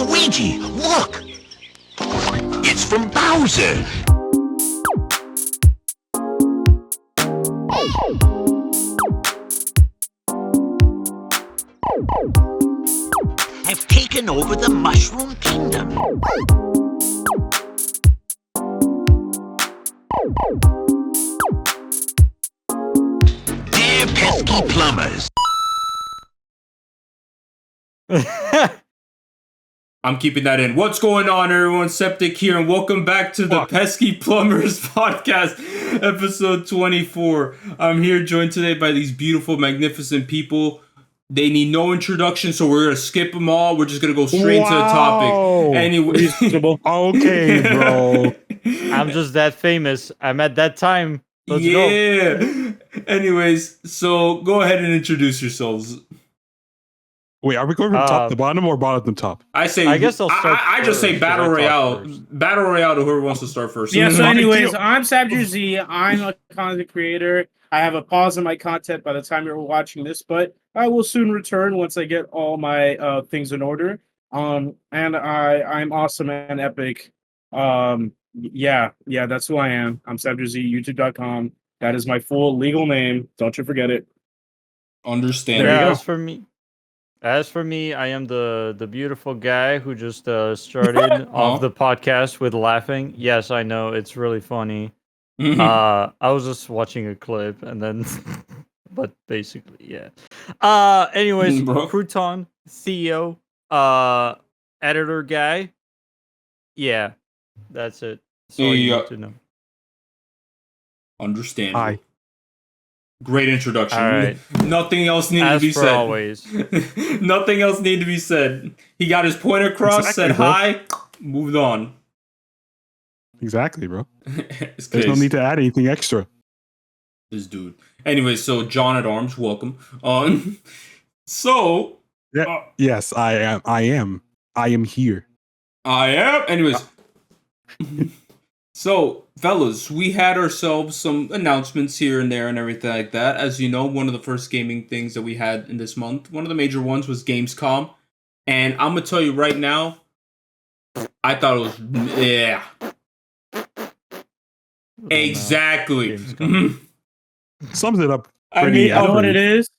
Luigi, look! It's from Bowser! I've taken over the Mushroom Kingdom. Dear Pesky Plumbers. I'm keeping that in. What's going on, everyone? Septic here, and welcome back to the Pesky Plumbers Podcast, episode 24. I'm here joined today by these beautiful, magnificent people. They need no introduction, so we're going to skip them all. We're just going to go straight into the topic. Anyway. Okay, bro. I'm just that famous. I'm at that time. Let's go. Anyways, so go ahead and introduce yourselves. Wait, are we going from top to bottom or bottom to top? I guess I'll start. I just say battle royale. Battle royale to whoever wants to start first. Yeah. So, anyways, I'm SabdierZ. I'm a content creator. I have a pause in my content by the time you're watching this, but I will soon return once I get all my things in order. And I'm awesome and epic. Yeah, that's who I am. I'm SabdierZ. YouTube.com. That is my full legal name. Don't you forget it. Understand. As for me, I am the beautiful guy who just started off the podcast with laughing. Yes, I know, it's really funny. I was just watching a clip and then, but basically, yeah. Anyways, Crouton, CEO, editor guy. Yeah, that's it. That's all you need to know. Understand. Hi. Great introduction. All right. Nothing else needed to be said. Always. Nothing else needed to be said. He got his point across, said hi, moved on. Exactly, bro. There's no need to add anything extra. This dude. Anyway, so John at Arms, welcome. So. Yeah, yes, I am here. I am. Anyways. So, fellas, we had ourselves some announcements here and there and everything like that. As you know, one of the first gaming things that we had in this month, one of the major ones was Gamescom. And I'm going to tell you right now, I thought it was, yeah. Exactly. Sums it up. I mean, you know what it is?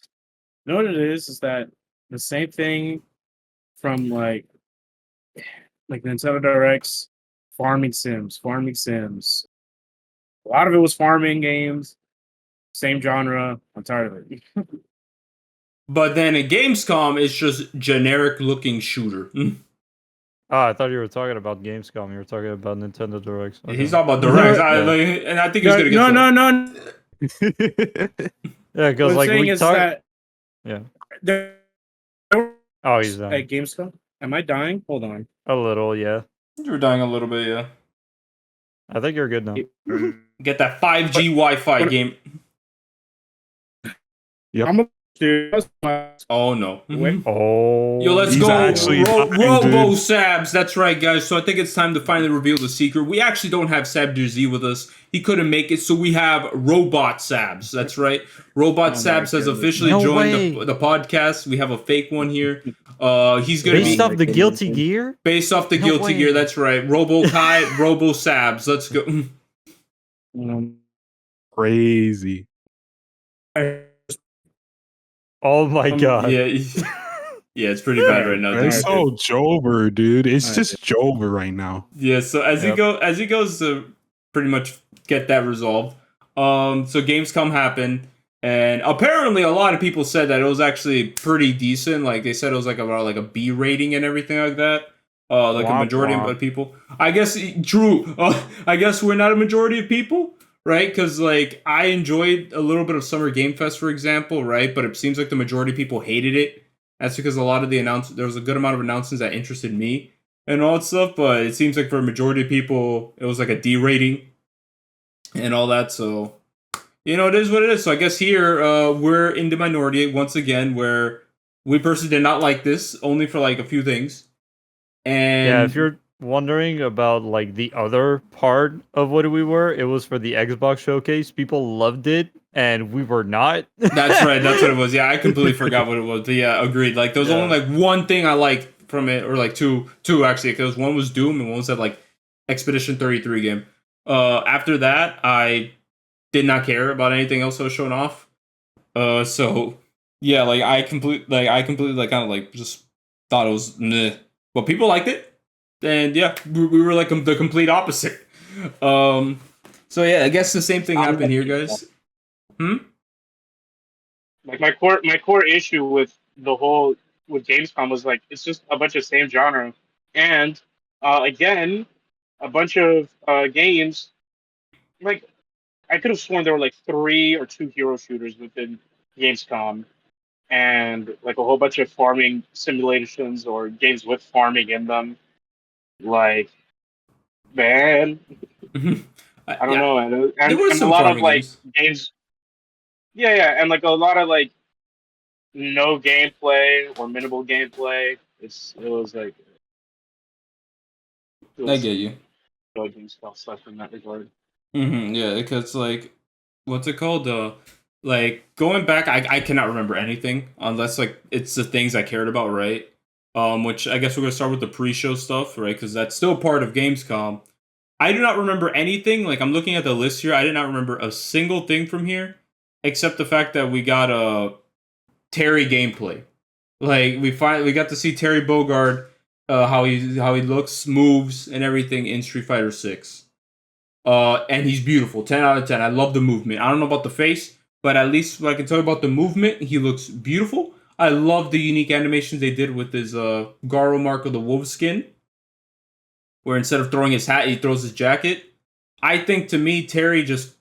You know what it is that the same thing from like Nintendo Directs. Farming sims. A lot of it was farming games. Same genre. I'm tired of it. But then at Gamescom, it's just generic looking shooter. I thought you were talking about Gamescom. You were talking about Nintendo Directs. Okay. He's talking about Directs. And I think he's going to get No. Yeah, because like we talked. Yeah. Oh, he's dying. At Gamescom? Am I dying? Hold on. A little, yeah. You're dying a little bit, yeah. I think you're good now. Get that 5G Wi-Fi game. Yep. Oh no. Oh. Yo, let's go. Robo Sabs. That's right, guys. So I think it's time to finally reveal the secret. We actually don't have SabdierZ with us. He couldn't make it, so we have Robot Sabs. That's right. Robot Sabs has officially joined the podcast. We have a fake one here. He's gonna based off the Guilty Gear? Based off the Guilty Gear, that's right. Robo Kai, Robo Sabs. Let's go. Crazy. Oh my god. Yeah. Yeah, it's pretty bad right now. It's so Jover, dude. It's just Jover right now. Yeah, so as he goes to pretty much get that resolved. So Gamescom happened, and apparently a lot of people said that it was actually pretty decent. Like they said it was like about like a B rating and everything like that. Like a majority of people. I guess true. I guess we're not a majority of people. Right, because like I enjoyed a little bit of Summer Game Fest, for example, right? But it seems like the majority of people hated it. That's because a lot of the there was a good amount of announcements that interested me and all that stuff. But it seems like for a majority of people, it was like a D rating and all that. So, you know, it is what it is. So I guess here we're in the minority once again, where we personally did not like this, only for like a few things. And yeah, if you're wondering about like the other part of what we were, it was for the Xbox showcase. People loved it and we were not. That's right, that's what it was. Yeah, I completely forgot what it was. But yeah, agreed. Like there was only like one thing I liked from it, or like two actually, because one was Doom and one was that like Expedition 33 game. After that, I did not care about anything else that was shown off. So yeah, like I completely like kind of like just thought it was meh. But people liked it, and yeah, we were like the complete opposite. So yeah, I guess the same thing happened here, guys. Like my core issue with Gamescom was like it's just a bunch of same genre, and again, a bunch of games. Like I could have sworn there were like 3 or 2 hero shooters within Gamescom, and like a whole bunch of farming simulations or games with farming in them. Like, man, I don't know, and there were and a some lot of farming like games. yeah, and like a lot of like no gameplay or minimal gameplay. It I was get you. Gamescom stuff in that regard. Yeah, because like, what's it called? Like going back, I cannot remember anything unless like it's the things I cared about, right? Which I guess we're gonna start with the pre-show stuff, right? Because that's still part of Gamescom. I do not remember anything. Like I'm looking at the list here, I did not remember a single thing from here, except the fact that we got a Terry gameplay. Like we got to see Terry Bogard, how he looks, moves, and everything in Street Fighter 6. And he's beautiful. 10 out of 10. I love the movement. I don't know about the face, but at least what I can tell you about the movement, he looks beautiful. I love the unique animations they did with his Garo mark of the wolf skin, where instead of throwing his hat, he throws his jacket. I think to me, Terry just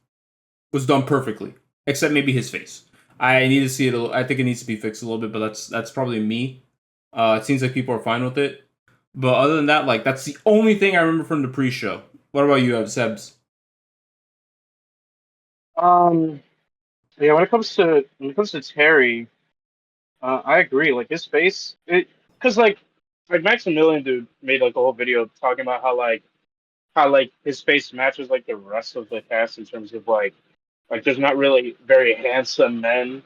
was done perfectly, except maybe his face. I need to see it. I think it needs to be fixed a little bit, but that's probably me. It seems like people are fine with it. But other than that, like that's the only thing I remember from the pre-show. What about you, Sebs? Yeah, when it comes to Terry, I agree. Like his face, because like Maximilian dude made like a whole video talking about how his face matches like the rest of the cast in terms of like there's not really very handsome men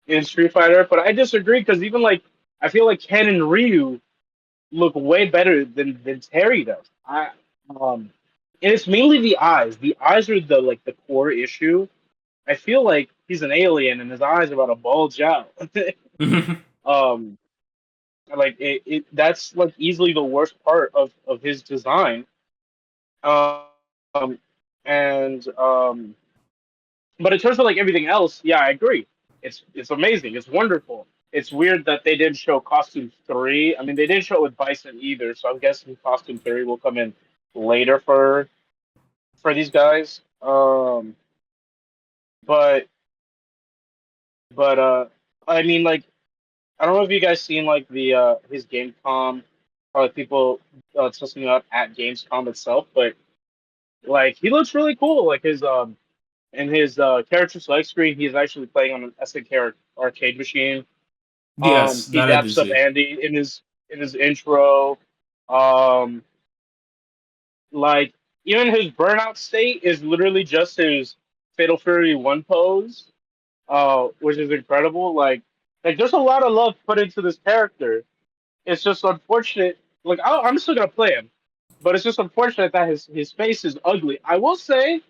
in Street Fighter. But I disagree because even like I feel like Ken and Ryu look way better than Terry does. And it's mainly the eyes. The eyes are the core issue. I feel like he's an alien and his eyes are about to bulge out. um, like that's like easily the worst part of his design. Um, and but in terms of like everything else, yeah, I agree. It's amazing. It's wonderful. It's weird that they didn't show Costume 3. I mean, they didn't show it with Bison either, so I'm guessing Costume 3 will come in later for these guys. But I mean, like, I don't know if you guys seen like the his Gamescom or like, people testing out at Gamescom itself, but like he looks really cool. Like his in his character select screen, he's actually playing on an SNK arcade machine. Yes, He that I did daps up see. Andy in his intro. Um, like even his burnout state is literally just his Fatal Fury 1 pose, which is incredible. Like there's a lot of love put into this character. It's just unfortunate. Like I'm still gonna play him, but it's just unfortunate that his face is ugly. I will say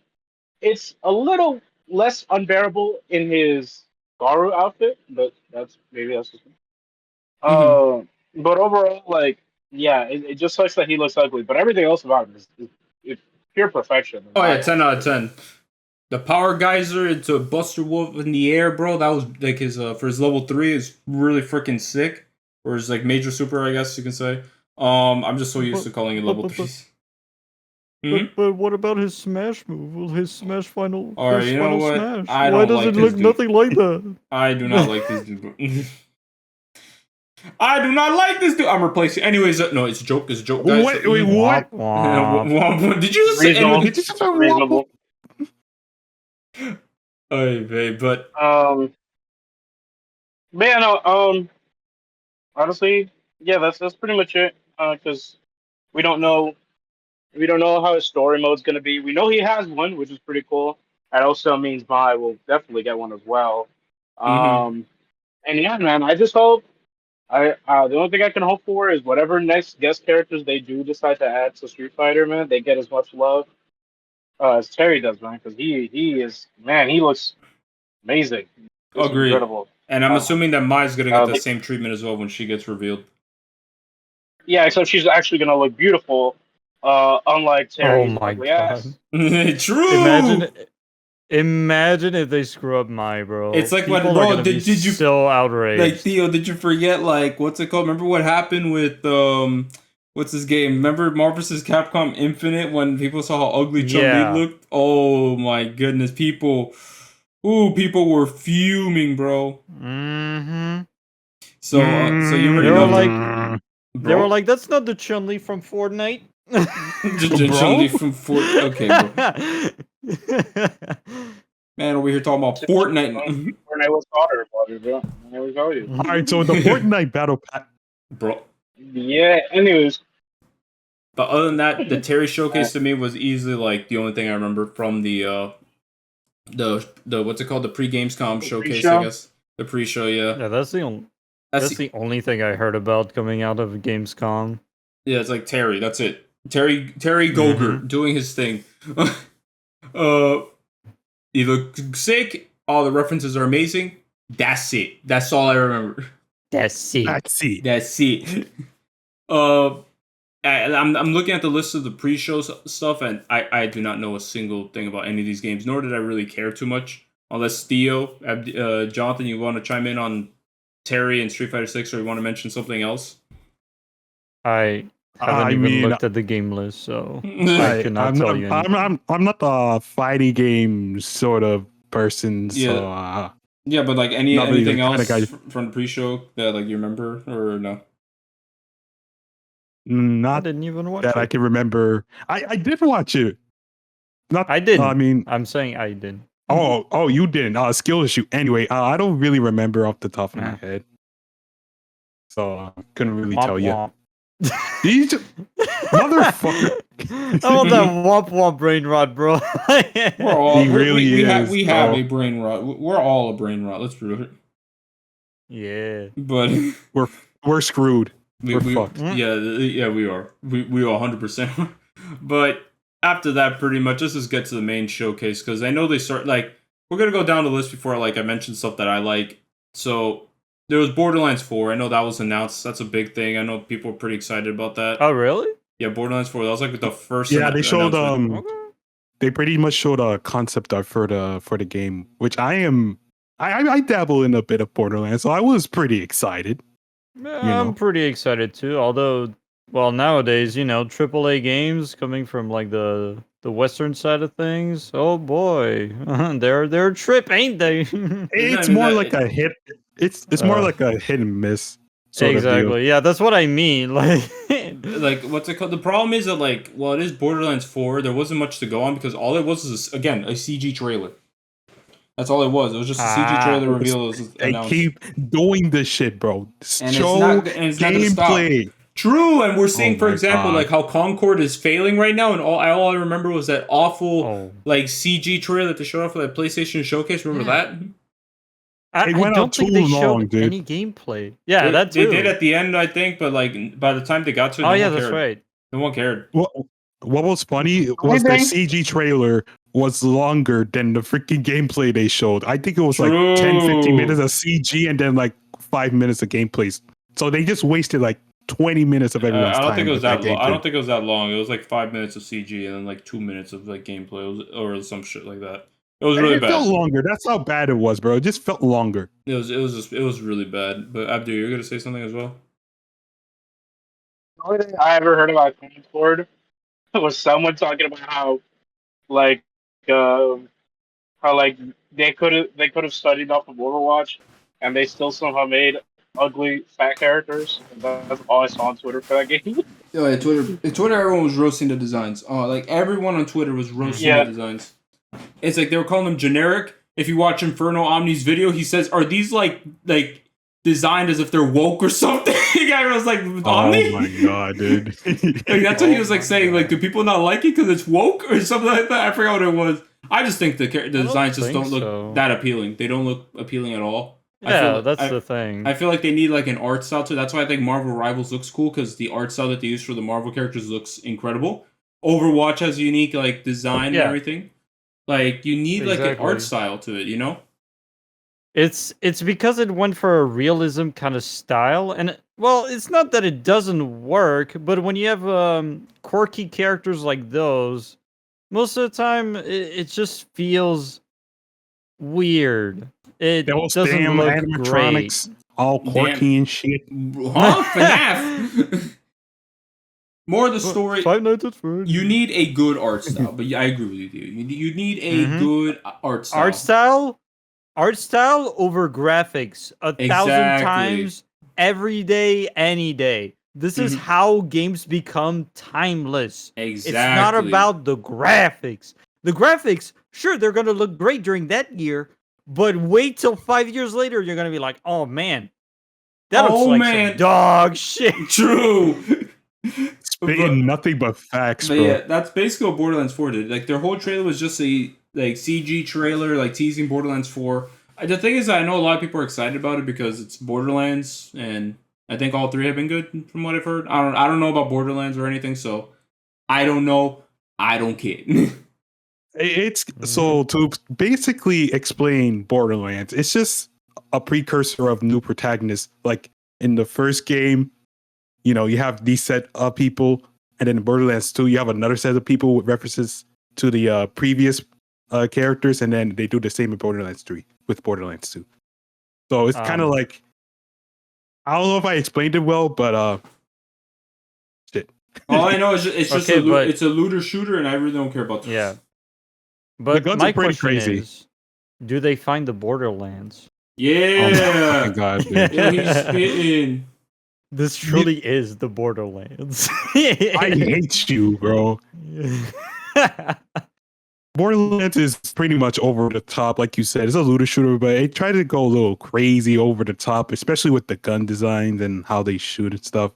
it's a little less unbearable in his Garu outfit, but that's just me. But overall, like yeah, it just sucks that he looks ugly. But everything else about him is pure perfection. In Oh my yeah, 10 out of 10. The power geyser into Buster Wolf in the air, bro. That was like his for his level 3 is really freaking sick. Or his like major super, I guess you can say. I'm just so used to calling it level 3. But what about his smash move? Well, his smash final, Alright, his you know final what? smash. I Why don't does like it this look dude. nothing like that? I do not like this dude, bro. I do not like this dude. I'm replacing. Anyways, no, it's a joke. It's a joke, guys. Wait, what? Did you just say? Reasonable. Did you just say wobble? Reasonable. Oh, babe, but Man, honestly, yeah, that's pretty much it. Because we don't know how his story mode's gonna be. We know he has one, which is pretty cool. That also means Mai will definitely get one as well. mm-hmm. And yeah, man, I just hope The only thing I can hope for is whatever next guest characters they do decide to add to Street Fighter, man, they get as much love as Terry does, man, because he looks amazing. It's Agreed. incredible. And I'm assuming that Mai's gonna get the like- same treatment as well when she gets revealed. Yeah, except she's actually gonna look beautiful, unlike Terry's ugly ass. True. Imagine if they screw up Mai, bro. It's like People what, are bro? gonna be Did you so outraged? like Theo? Did you forget like what's it called? Remember what happened with what's this game? Remember Marvel vs. Capcom Infinite when people saw how ugly Chun-Li looked? Oh my goodness, people were fuming, bro. Mm-hmm. So you already They know, were like, bro. they were like, that's not the Chun-Li from Fortnite. Chun-Li from Fortnite. Okay, bro. Man, over here talking about Fortnite. Fortnite was hotter, bro. I will tell you. All right, so the Fortnite battle pass, Bro. Yeah. Anyways, But other than that, the Terry showcase to me was easily like the only thing I remember from the what's it called, the pre-Gamescom showcase, pre-show? I guess. The pre-show, yeah. Yeah, that's the only thing I heard about coming out of Gamescom. Yeah, it's like Terry. That's it. Terry Goger doing his thing. He looked sick. All the references are amazing. That's it. That's all I remember. That's it. That's it. I'm looking at the list of the pre-show stuff, and I do not know a single thing about any of these games, nor did I really care too much. Unless Theo, Jonathan, you want to chime in on Terry and Street Fighter 6, or you want to mention something else? I haven't even looked at the game list, so I cannot tell you anything. I'm not a fighting game sort of person, so yeah, but like anything else from the pre-show that like you remember or no? Not I didn't even watch that it. I can remember. I did watch it. Not I didn't. I mean, I'm saying I did. oh, you didn't. Skill issue. Anyway, I don't really remember off the top of my head, so I couldn't really tell you. These motherfucker. I want that womp womp brain rot, bro. We have a brain rot. We're all a brain rot. Let's prove it. Yeah, but we're screwed. We're fucked. Yeah, we are. We 100%. But after that, pretty much, let's just get to the main showcase because I know they start like we're gonna go down the list before like I mentioned stuff that I like. So there was Borderlands 4. I know that was announced. That's a big thing. I know people are pretty excited about that. Oh, really? Yeah, Borderlands 4. That was like the first. Yeah, they showed they pretty much showed a concept art for the game, which I dabble in a bit of Borderlands, so I was pretty excited. I'm pretty excited too. Although, well, nowadays, AAA games coming from like the Western side of things. Oh boy, they're a trip, ain't they? It's more like a hit. It's more like a hit and miss. Exactly. Yeah, that's what I mean. Like what's it called? The problem is that like, well, it is Borderlands 4. There wasn't much to go on because all it was again a CG trailer. That's all it was. It was just a CG trailer reveal. They keep doing this shit, bro. And show it's gameplay. True, and we're seeing, for example, like how Concord is failing right now, and all I remember was that awful like CG trailer that they showed off for that PlayStation Showcase. Remember that? I don't think they showed any gameplay. Yeah, that too. They did at the end, I think, but like by the time they got to it, that's right. No one cared. What was funny was the CG trailer was longer than the freaking gameplay they showed. I think it was like 10-15 minutes of CG and then like 5 minutes of gameplays. So they just wasted like 20 minutes of everyone's time. I don't think it was that long. I don't think it was that long. It was like 5 minutes of CG and then like 2 minutes of like gameplay or some shit like that. It was really bad. It felt longer. That's how bad it was, bro. It just felt longer. It was really bad. But Abdu, you're gonna say something as well? The only thing I ever heard about Concord was someone talking about how they could have studied off of Overwatch and they still somehow made ugly fat characters. And that's all I saw on Twitter for that game. Yeah, Twitter, everyone was roasting the designs. Oh, like everyone on Twitter was roasting the designs. It's like they were calling them generic. If you watch Inferno Omni's video, he says, "Are these like designed as if they're woke or something?" I was like, "Omni." Oh my god, dude! Like that's what he was like saying. Like, do people not like it because it's woke or something like that? I forgot what it was. I just think the designs just don't look that appealing. They don't look appealing at all. Yeah, that's the thing. I feel like they need like an art style to. That's why I think Marvel Rivals looks cool because the art style that they use for the Marvel characters looks incredible. Overwatch has unique like design and everything. Like you need like an art style to it, you know? It's because it went for a realism kind of style, and well, it's not that it doesn't work, but when you have quirky characters like those, most of the time it just feels weird. It Those doesn't damn look animatronics, great. all quirky and shit. Huh? FNAF. More of the story. Five Nights at Freddy's. You need a good art style, but yeah, I agree with you. You need a good art style. Art style over graphics 1,000 times every day, any day. This is how games become timeless. Exactly. It's not about the graphics. The graphics, sure, they're going to look great during that year, but wait till 5 years later, you're going to be like, oh man, that looks like some dog shit. True. Spitting nothing but facts, but bro. yeah, that's basically what Borderlands 4 did. Like their whole trailer was just a like CG trailer, like teasing Borderlands 4. The thing is, I know a lot of people are excited about it because it's Borderlands, and I think all three have been good from what I've heard. I don't know about Borderlands or anything, so I don't know. I don't care. It's so to basically explain Borderlands. It's just a precursor of new protagonists. Like in the first game, you know, you have these set of people, and then in Borderlands 2, you have another set of people with references to the previous characters, and then they do the same in Borderlands 3 with Borderlands 2. So it's kind of like, I don't know if I explained it well, but shit. All I know is it's just okay, it's a looter shooter, and I really don't care about this. Yeah. But the guns my are pretty question crazy. is, do they find the Borderlands? Yeah. Oh my god, dude. Yeah, he's spitting. This truly is the Borderlands. I hate you, bro. Borderlands is pretty much over the top, like you said. It's a looter shooter, but it tried to go a little crazy over the top, especially with the gun designs and how they shoot and stuff.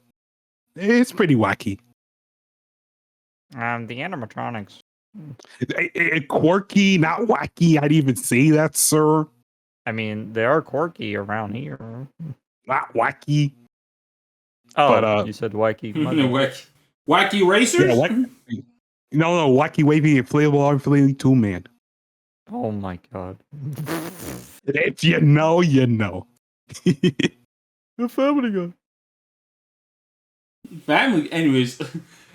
It's pretty wacky. The animatronics. Quirky, not wacky. I'd even say that, sir. I mean, they are quirky around here. Not wacky. Oh, but, you said wacky. Wacky racers? Yeah, no, wacky wavy inflatable arm flailing 2 man. Oh my god. If you know, you know. The Family Guy. Family. Anyways,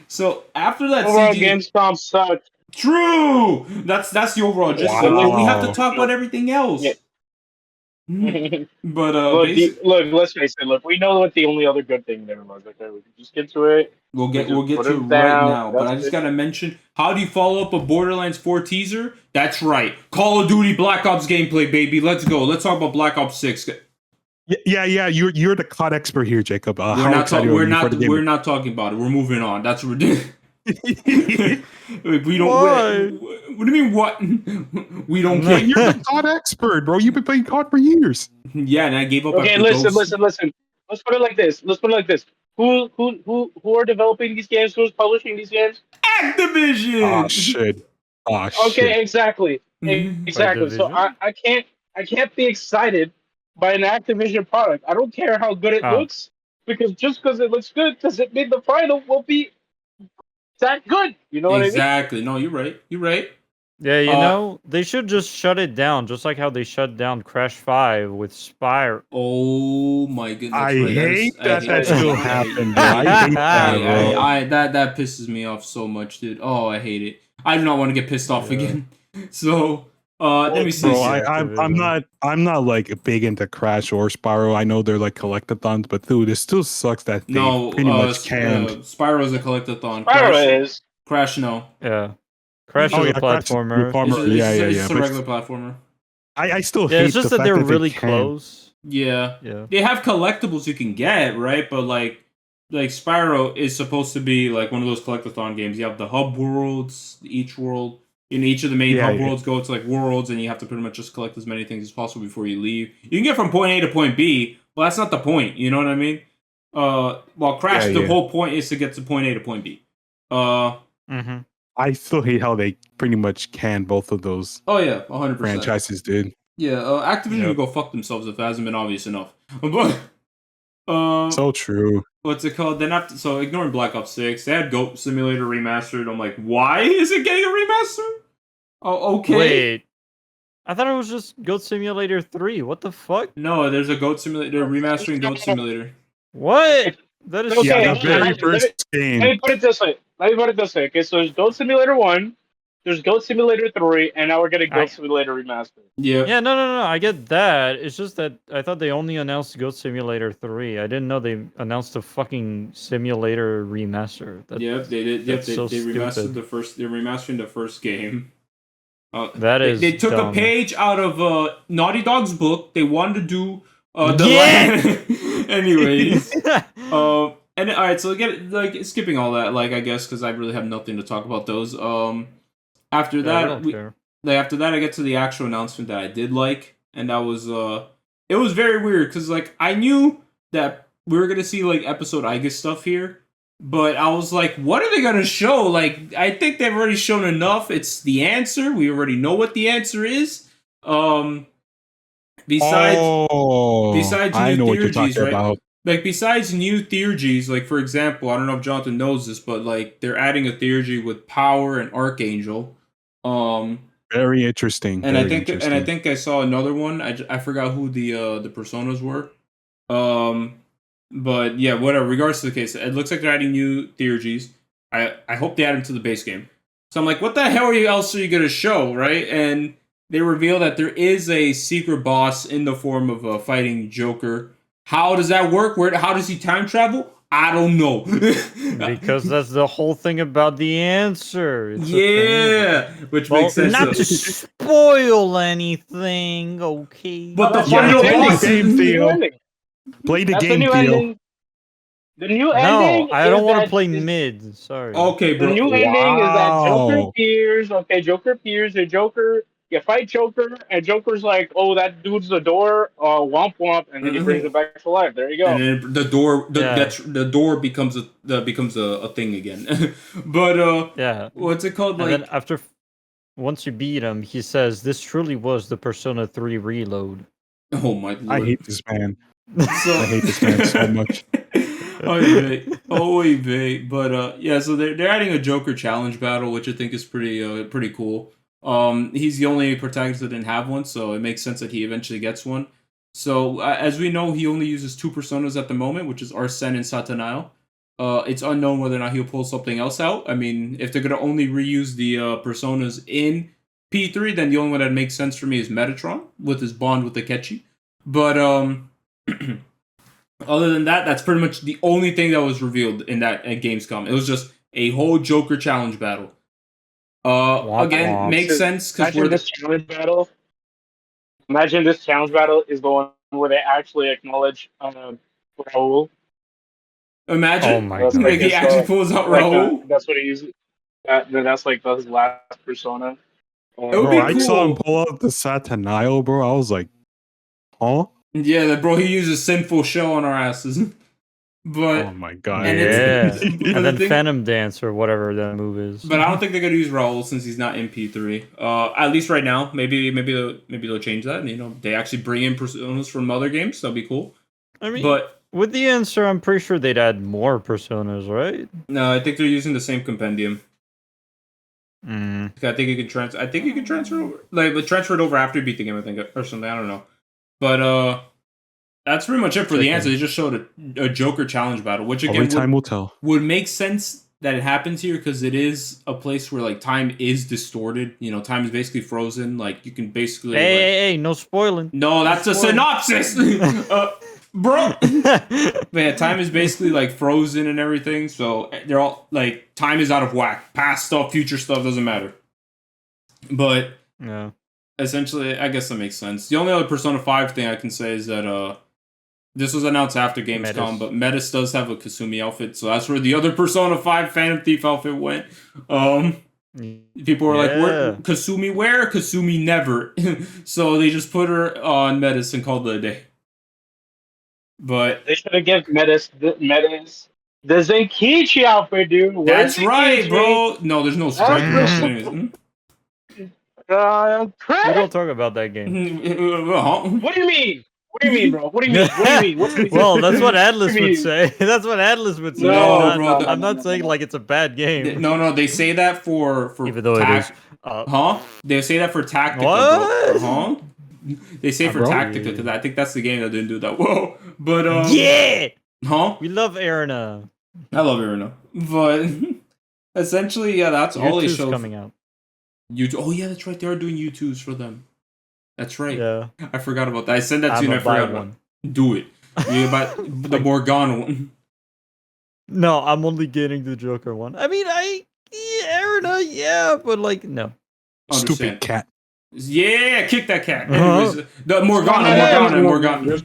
so after that Overall, CG, Gamescom sucked. True. That's the overall. Just so we have to talk about everything else. Yeah. But look, let's face it. Look, we know what the only other good thing there was. Okay, we can just get to it. We'll get to it right now. But I just gotta mention, how do you follow up a Borderlands 4 teaser? That's right, Call of Duty Black Ops gameplay, baby. Let's go. Let's talk about Black Ops 6. Yeah. You're the COD expert here, Jacob. We're not talking about it. We're moving on. That's what we're doing. We don't. What do you mean? What? We don't care. You're the COD expert, bro. You've been playing COD for years. Yeah, and I gave up. Okay, listen. Let's put it like this. Who are developing these games? Who's publishing these games? Activision. Oh shit. Okay, exactly. Exactly. So I can't be excited by an Activision product. I don't care how good it looks, because just because it looks good doesn't mean the final will be that good. You know what I mean? Exactly. No, you're right. Yeah, you know, they should just shut it down, just like how they shut down Crash 5 with Spyro. Oh my goodness! I hate that still happened. I hate that, that pisses me off so much, dude. Oh, I hate it. I do not want to get pissed off again. So, let me see. Bro, I'm not like big into Crash or Spyro. I know they're like collectathons, but dude, it still sucks that they pretty much canned. Spyro's a collectathon. Spyro is. Crash, no. Yeah. Crash is a platformer. It's a regular platformer. I still hate it's just the that fact they're that really they can. close. Yeah. They have collectibles you can get, right? But like Spyro is supposed to be like one of those collectathon games. You have the hub worlds, each world. In each of the main hub worlds go to like worlds, and you have to pretty much just collect as many things as possible before you leave. You can get from point A to point B. Well, that's not the point. You know what I mean? While Crash, the whole point is to get to point A to point B. I still hate how they pretty much can both of those. Oh yeah, 100%. Franchises, dude. Yeah, Activision Yep. can go fuck themselves if it hasn't been obvious enough. But So true. what's it called? Then after, so ignoring Black Ops 6, they had Goat Simulator remastered. I'm like, why is it getting a remaster? Oh, okay. Wait, I thought it was just Goat Simulator 3. What the fuck? No, there's a Goat Simulator. They're remastering Goat Simulator. What? That is Okay, Yeah, the so very weird. first Let game. me put it this way. Okay, so there's Goat Simulator 1, there's Goat Simulator 3, and now we're getting Goat Simulator Remastered. Yeah. Yeah, no. I get that. It's just that I thought they only announced Goat Simulator 3. I didn't know they announced a fucking simulator remaster. Yep, they did. Yep, that's so they remastered stupid. the first. They're remastering the first game. That is They took dumb. a page out of Naughty Dog's book. They wanted to do anyways. And all right, so skipping all that, I guess because I really have nothing to talk about those. After Yeah, I that, don't care. after that, I get to the actual announcement that I did like, and that was it was very weird because I knew that we were gonna see episode Igus stuff here, but I was like, what are they gonna show? I think they've already shown enough. It's the answer. We already know what the answer is. Besides I new know what you're theurgies, talking right? about. Besides new theurgies, for example, I don't know if Jonathan knows this, but they're adding a theurgy with Power and Archangel. Very interesting. And very interesting. I think I saw another one. I forgot who the personas were. But yeah, whatever. Regards to the case, it looks like they're adding new theurgies. I hope they add them to the base game. So I'm like, what the hell else are you gonna show, right? And they reveal that there is a secret boss in the form of fighting Joker. How does that work? How does he time travel? I don't know. Because that's the whole thing about the answer. It's a yeah, thing. which Well, makes sense. not to spoil anything, okay? But the That's final the new boss. ending. The new ending. Play the That's the game, new Theo. ending. The new No, ending. I don't want to play mid. Sorry. Okay, The bro. new ending is that Joker Wow. appears. Okay, Joker appears. The Joker, you fight Joker, and Joker's like, "Oh, that dude's the door." Womp womp, and then he brings it back to life. There you go. And then the door, Yeah. the door becomes a thing again. But Yeah. what's it called? And then once you beat him, he says, "This truly was the Persona 3 reload." Oh my lord! I hate this man. So, I hate this man so much. Oy vey. But yeah, so they're adding a Joker challenge battle, which I think is pretty cool. He's the only protagonist that didn't have one, so it makes sense that he eventually gets one. So as we know, he only uses two personas at the moment, which is Arsene and Satanael. It's unknown whether or not he'll pull something else out. I mean, if they're gonna only reuse the personas in P3, then the only one that makes sense for me is Metatron with his bond with Akechi. But other than that, that's pretty much the only thing that was revealed in that at Gamescom. It was just a whole Joker challenge battle. Again, makes sense because Imagine this challenge battle is the one where they actually acknowledge Raul. Imagine Oh my That's god. he actually pulls out Raul. That's what he uses. That's his last persona. It would Bro, be I saw him cool. pull out the Satanael, bro. I was like, huh? Yeah, bro, he uses sinful shell on our asses. But Oh my god. And Yeah. it's- but And the then thing- Phantom Dance or whatever that move is. But I don't think they're gonna use Raul since he's not in P3. At least right now. Maybe they'll change that. And, they actually bring in personas from other games. That'll be cool. I mean, But with the answer, I'm pretty sure they'd add more personas, right? no, I think they're using the same compendium. Mm. I think you can transfer. I think you can transfer over, but transfer it over after you beat the game. I think or something. I don't know. But that's pretty much it for the answer. They just showed a Joker challenge battle, which Only again time will tell. would make sense that it happens here because it is a place where time is distorted. Time is basically frozen. You can basically. Hey, no spoiling. No, that's a synopsis, bro. But yeah, time is basically frozen and everything. So they're all time is out of whack. Past stuff, future stuff doesn't matter. But Yeah. essentially, I guess that makes sense. The only other Persona 5 thing I can say is that this was announced after Gamescom, Metis. but Metis does have a Kasumi outfit, so that's where the other Persona 5 Phantom Thief outfit went. People were like, Yeah. Kasumi where? Kasumi never. So they just put her on Metis and called it a day. But They should have given Metis the Zenkichi outfit, dude. Where's that's right, Zenkichi? bro. No, there's no strike. That's Anyways, We don't talk about that game. What do you mean? What do you mean, bro? What do you mean? What do you mean? What do you mean? Well, that's what What Atlas do you would mean? say. That's what Atlas would say. No, I'm not saying like it's a bad game. No, they say that for Even though it is. They say that for Tactica, What? bro. They say for bro? Tactica because I think that's the game that didn't do that well. But Yeah! huh? We love Arena. I love Arena, but essentially, yeah, that's all they U2's showed. coming out. YouTube. Oh yeah, that's right. They are doing U2s for them. That's right. Yeah. I forgot about that. I sent that to I'm you and I gonna buy forgot about one. it. Do it. You buy the Morgana one. No, I'm only getting the Joker one. I mean, Arena, yeah, but like, no. Stupid Understand. cat. Yeah, kick that cat. Uh-huh. Anyways, the Morgana.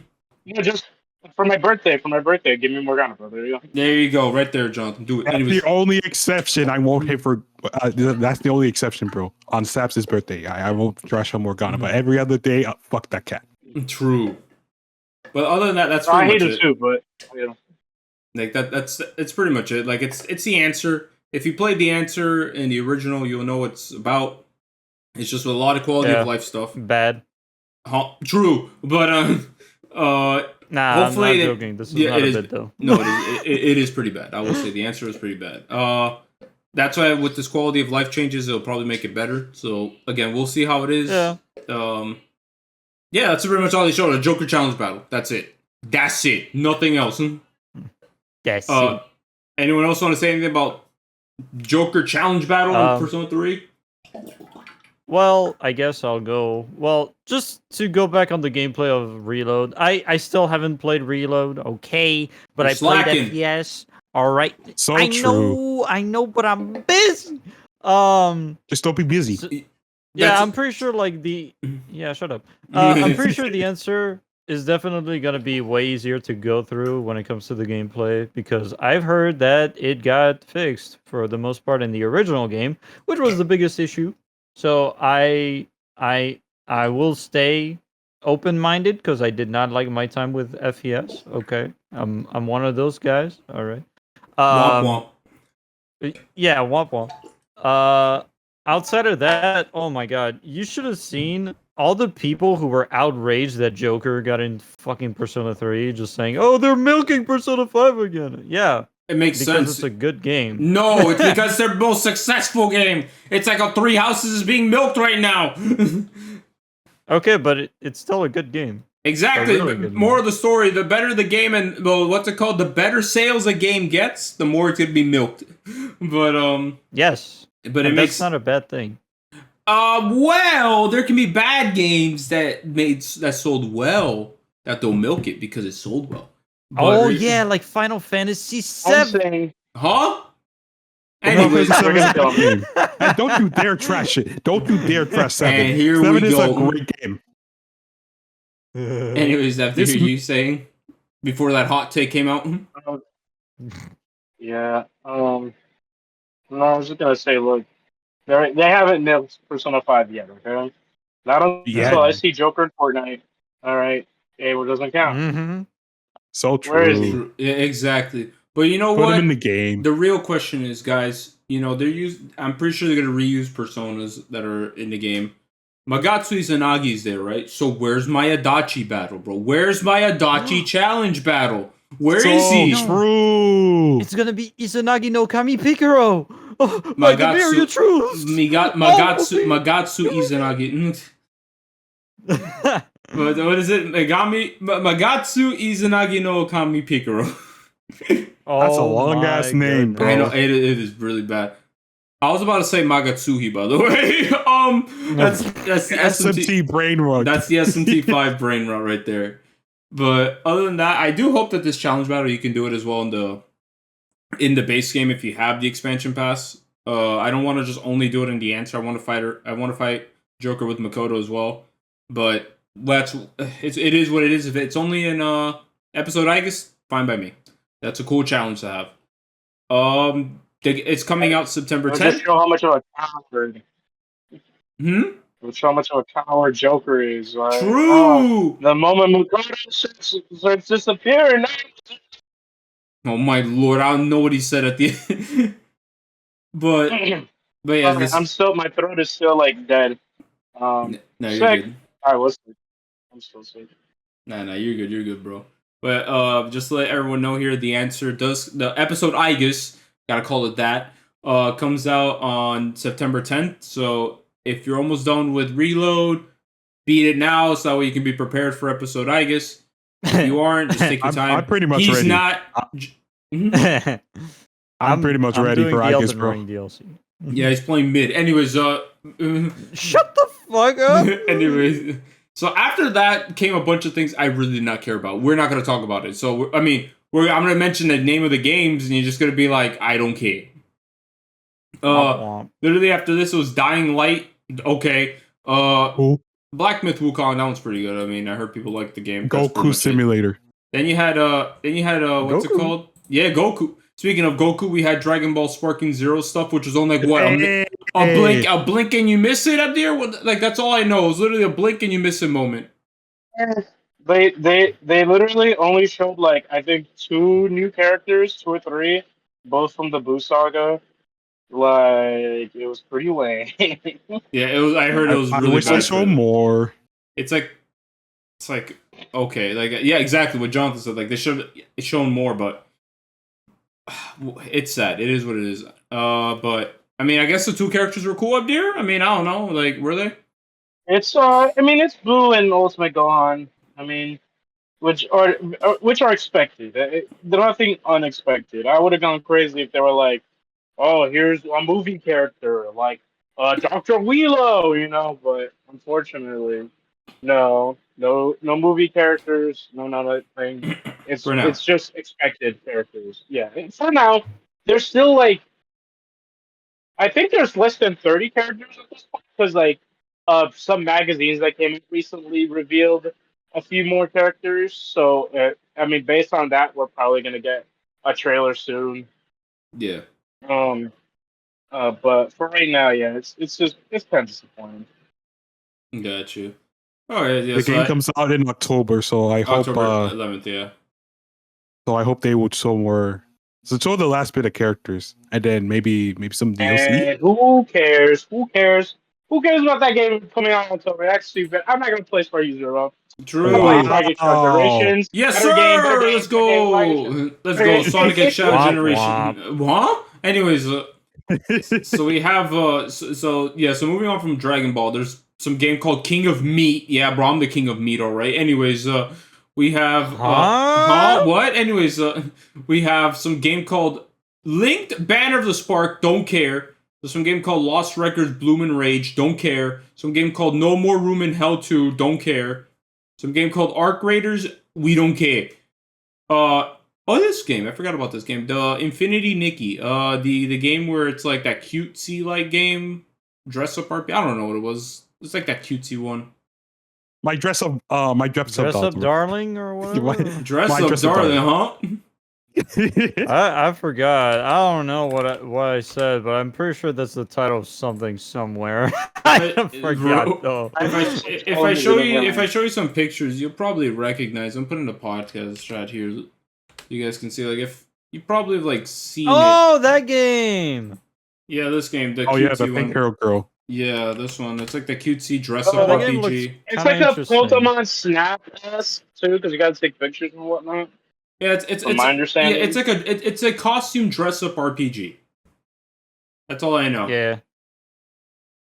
Yeah, just for my birthday. Give me Morgana, bro. There you go. There you go, right there, Jonathan. Do it. That's Anyways, the only exception I won't hit for. That's the only exception, bro. On Sabs' birthday, I won't trash on Morgana, but every other day, fuck that cat. true. But other than that, that's I pretty hate much it it. too, but you know. Like it's pretty much it. Like it's the answer. If you played the answer in the original, you'll know what it's about. It's just with a lot of quality of life stuff. Bad. True, but Nah, hopefully I'm they- not joking. This is yeah, not it a is- bit, though. no, it is pretty bad. I will say the answer is pretty bad. That's why with this quality of life changes, it'll probably make it better. So again, we'll see how it is. Yeah. Yeah, that's pretty much all they showed. A Joker challenge battle. That's it. That's it. Nothing else. Yes. Anyone else want to say anything about Joker challenge battle in Persona 3? Well, I guess I'll go. Well, just to go back on the gameplay of Reload, I still haven't played Reload, okay, but You're I played slacking. FPS. All right, So I true. know, but I'm busy. Just don't be busy. Yeah, That's- I'm pretty sure yeah, shut up. I'm pretty sure the answer is definitely gonna be way easier to go through when it comes to the gameplay because I've heard that it got fixed for the most part in the original game, which was the biggest issue. So I will stay open-minded because I did not like my time with FPS. Okay, I'm one of those guys. All right. Womp womp. Yeah, womp womp. Outside of that, oh my god, you should have seen all the people who were outraged that Joker got in fucking Persona 3, just saying, "Oh, they're milking Persona 5 again." Yeah, It makes because sense. it's a good game. No, it's because their most successful game. It's like a Three Houses is being milked right now. Okay, but it's still a good game. Exactly. A really good More one. of the story, the better the game and well, what's it called? The better sales a game gets, the more it's gonna be milked. But Yes, but it and makes that's not a bad thing. well, there can be bad games that sold well that they'll milk it because it sold well. But Oh yeah, like Final Fantasy I'm 7. saying, Huh? Final Anyways, Fantasy we're gonna VII is a kill good game. And don't you dare trash it. Don't you dare trash 7. And here 7 we is a go. great game. anyways, after This- you saying before that hot take came out. yeah. No, I was just gonna say, look, they haven't milked Persona 5 yet. Okay, not until Yeah. I see Joker in Fortnite. All right, it doesn't count. Mm-hmm. So true. Where is he? Yeah, exactly. But you know Put what? him in the game. The real question is, guys, I'm pretty sure they're gonna reuse personas that are in the game. Magatsu Izanagi's there, right? So where's my Adachi battle, bro? Where's my Adachi challenge battle? Where is he? So true. It's gonna be Izanagi no Kami Pikaro. Oh, my Magatsu- Demir, truth. Magatsu Izanagi. What is it? Magatsu Izanagi no Kami Pikaro. That's a long-ass name, bro. I know it is really bad. I was about to say Magatsuhi, by the way. That's the SMT brain rot. That's the SMT5 brain rot right there. But other than that, I do hope that this challenge battle you can do it as well in the base game if you have the expansion pass. I don't want to just only do it in the answer. I want to fight Joker with Makoto as well. But it is what it is. If it's only in episode, I guess fine by me. That's a cool challenge to have. It's coming out September It'll 10th. just show how much of a coward. It'll show how much of a coward Joker is. Like, True. the moment Makoto starts disappearing, Oh my lord, I don't know what he said at the end. but yeah, my throat is still like dead. No, you're Sick. good. I was sick. I'm still sick. Nah, you're good, bro. But just to let everyone know here, the episode I guess gotta call it that comes out on September 10th. So if you're almost done with Reload, beat it now so that way you can be prepared for episode I guess. If you aren't, just take your time. I'm pretty much He's ready. not. Mhm. I'm pretty much ready doing for the I guess, Elden bro. Ring DLC. Yeah, he's playing mid. Anyways, Shut the fuck up. anyways, so after that came a bunch of things I really did not care about. We're not gonna talk about it. So I'm gonna mention the name of the games, and you're just gonna be like, I don't care. Literally after this was Dying Light. Okay. Cool. Black Myth Wukong. That one's pretty good. I mean, I heard people like the game. That's pretty Goku much it. Simulator. Then you had what's it Goku. called? Yeah, Goku. Speaking of Goku, we had Dragon Ball Sparking Zero stuff, which was only like what a blink and you miss it up there. Like that's all I know. It was literally a blink and you miss it moment. They literally only showed like I think 2 new characters, 2 or 3, both from the Boo saga. Like it was pretty lame. Yeah, it was. I heard it was I really wish bad. they showed more. It's like okay, like yeah, exactly what Jonathan said. Like they should have shown more, but it's sad. It is what it is. But I mean, I guess the 2 characters were cool up there. I mean, I don't know. Like, were they? It's it's Boo and Ultimate Gohan. I mean, which are expected. They're nothing unexpected. I would have gone crazy if they were like, oh, here's a movie character like Dr. Wheelo, you know. But unfortunately, no movie characters, no none of that thing. For now. It's just expected characters. Yeah, and for now, there's still like I think there's less than 30 characters at this point because like some magazines that came out recently revealed a few more characters. So I mean, based on that, we're probably gonna get a trailer soon. Yeah. But for right now, yeah, it's kind of disappointing. Got you. All right. Yeah. The game comes out in October, so I hope. October 11th. Yeah. So I hope they would show more. So show the last bit of characters, and then maybe some DLC. And who cares? Who cares? Who cares about that game coming out in October? That's stupid. I'm not gonna play Sparky Zero. True. I'm playing Sonic Generations. Yes, Better sir. game, Let's go. Let's go. Sonic and Shadow Generation. What? Anyways, so we have so moving on from Dragon Ball, there's some game called King of Meat. Yeah, bro, I'm the King of Meat, all right. Anyways, we have what? Anyways, we have some game called Linked Banner of the Spark. Don't care. There's some game called Lost Records Bloom and Rage. Don't care. Some game called No More Room in Hell 2. Don't care. Some game called Arc Raiders. We don't care. This game. I forgot about this game. The Infinity Nikki. The game where it's like that cutesy like game. Dress up RPG. I don't know what it was. It's like that cutesy one. My dress up darling or whatever. Dress up darling, huh? I forgot. I don't know what I said, but I'm pretty sure that's the title of something somewhere. I forgot though. If I show you some pictures, you'll probably recognize. I'm putting the podcast chat here. You guys can see like if you probably have like seen it. That game. Yeah, this game. The the pink hero girl. Yeah, this one. It's like the cutesy dress up RPG. It's like a Pokemon Snap too, because you gotta take pictures and whatnot. Yeah, it's my understanding. Yeah, it's like it's a costume dress up RPG. That's all I know. Yeah.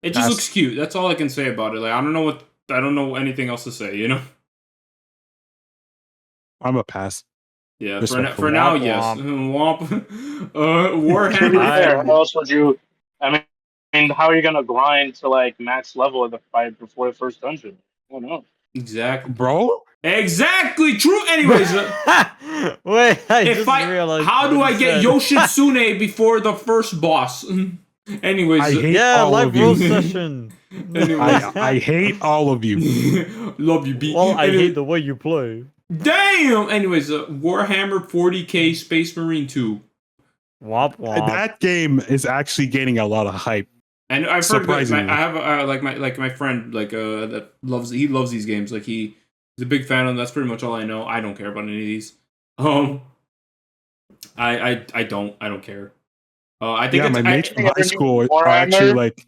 It just looks cute. That's all I can say about it. Like I don't know anything else to say, you know? I'm a pass. Yeah, for now, yes. Womp. Warhammer. What else would you and how are you gonna grind to like max level of the fight before the first dungeon? I don't know. Exactly. Bro? Exactly true. Anyways, wait, I realized. How do I get Yoshitsune before the first boss? Anyways, I hate all live of you. role session. I hate all of you. Love you, B. Well, I hate the way you play. Damn. Anyways, Warhammer 40K Space Marine 2. Womp womp. That game is actually gaining a lot of hype. And I've heard I have my friend that loves these games. Like he's a big fan of them. That's pretty much all I know. I don't care about any of these. I don't care. I think my mates from high school are actually like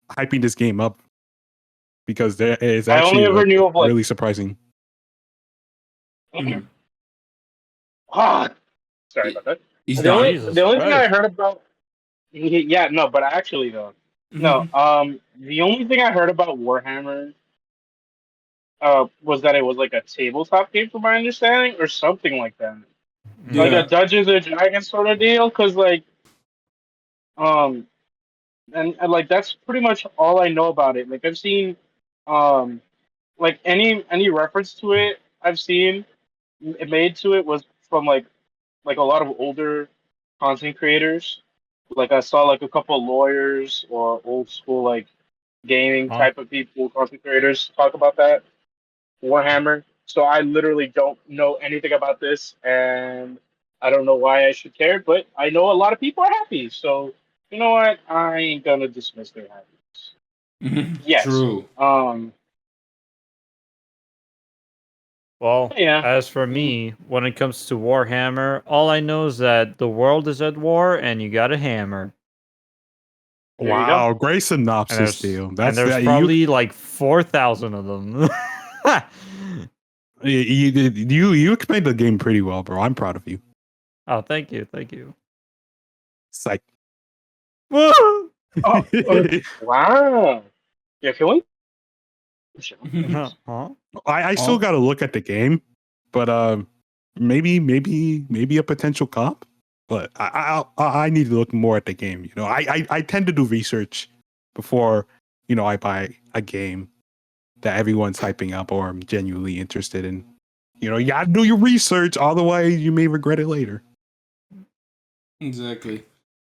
hyping this game up. because there is I only actually ever knew of like. really surprising. Mhm. Ah, sorry about that. He's The only dying. the only thing I Christ. heard about. Yeah, no, but actually though, no. The only thing I heard about Warhammer, was that it was like a tabletop game, from my understanding, or something like that, like a Yeah. Dungeons and Dragons sort of deal. Because like, um, and like that's pretty much all I know about it. Like I've seen, um, like any reference to it I've seen made to it was from like a lot of older content creators. Like I saw like a couple of lawyers or old school like gaming Huh? type of people, content creators talk about that Warhammer. So I literally don't know anything about this, and I don't know why I should care. But I know a lot of people are happy. So you know what? I ain't gonna dismiss their happiness. Yes. True. Well, Yeah. as for me, when it comes to Warhammer, all I know is that the world is at war and you got a hammer. There you go. Wow, great And synopsis, there's Theo. and That's there's that probably like 4,000 of them. you explained the game pretty well, bro. I'm proud of you. Oh, thank you, thank you. Psych. Woo! Oh, wow. Yeah. Can we? Huh? I still got to look at the game, but maybe a potential comp. But I need to look more at the game. You know, I tend to do research before I buy a game that everyone's hyping up or I'm genuinely interested in. You gotta do your research, otherwise you may regret it later. Exactly.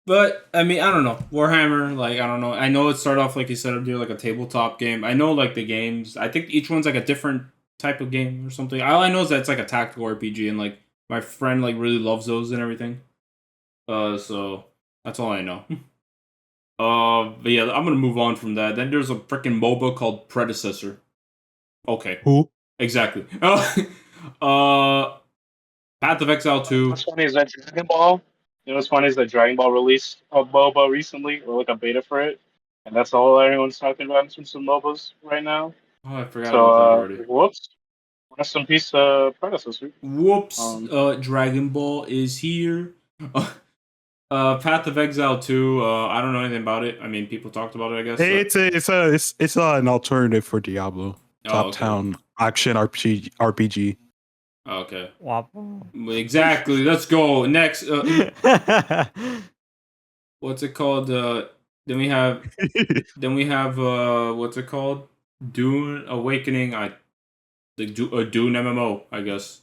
But I mean, I don't know. Warhammer, like I don't know. I know it started off like you said, like a tabletop game. I know like the games. I think each one's like a different type of game or something. All I know is that it's like a tactical RPG, and like my friend like really loves those and everything. So that's all I know. But yeah, I'm gonna move on from that. Then there's a freaking MOBA called Predecessor. Okay, Who? exactly. Path of Exile 2. What's funny is that Dragon Ball. You know what's funny is that Dragon Ball released a MOBA recently, or like a beta for it, and that's all everyone's talking about in terms of MOBAs right now. Oh, I forgot So, about that already. whoops. Rest in peace, predecessor. Whoops. Dragon Ball is here. Path of Exile 2. I don't know anything about it. I mean, people talked about it, I guess. It's an alternative for Diablo. Top Okay. town action RPG. Okay. Waffle. Exactly. Let's go. Next. What's it called? Then we have what's it called? Dune Awakening. Dune MMO, I guess.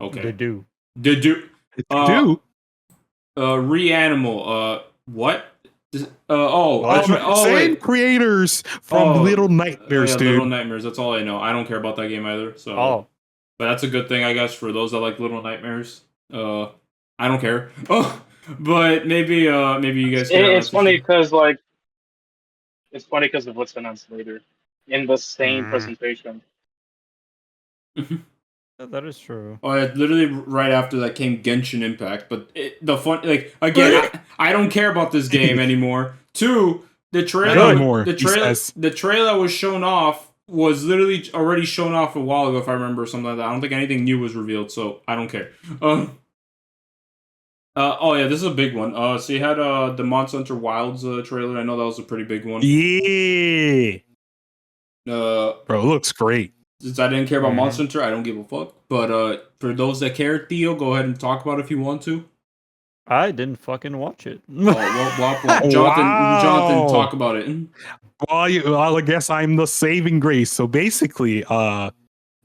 Okay. They do. The Dune. Do Reanimal. What? same wait. creators from Little Nightmares, yeah, dude. Little Nightmares. That's all I know. I don't care about that game either. So. Oh, But that's a good thing, I guess, for those that like Little Nightmares. I don't care. Oh, but maybe you guys. It's funny because of what's announced later in the same presentation. that is true. Oh, yeah, literally right after that came Genshin Impact. But the fun, like again, I don't care about this game anymore. Two, the trailer was shown off. Was literally already shown off a while ago, if I remember, something like that. I don't think anything new was revealed, so I don't care. Oh yeah, this is a big one. So you had the Monster Hunter Wilds trailer. I know that was a pretty big one. Yeah. Bro, it looks great. Since I didn't care about Monster Hunter, I don't give a fuck. But for those that care, Theo, go ahead and talk about it if you want to. I didn't fucking watch it. Jonathan, talk about it. Well, I guess I'm the saving grace. So basically,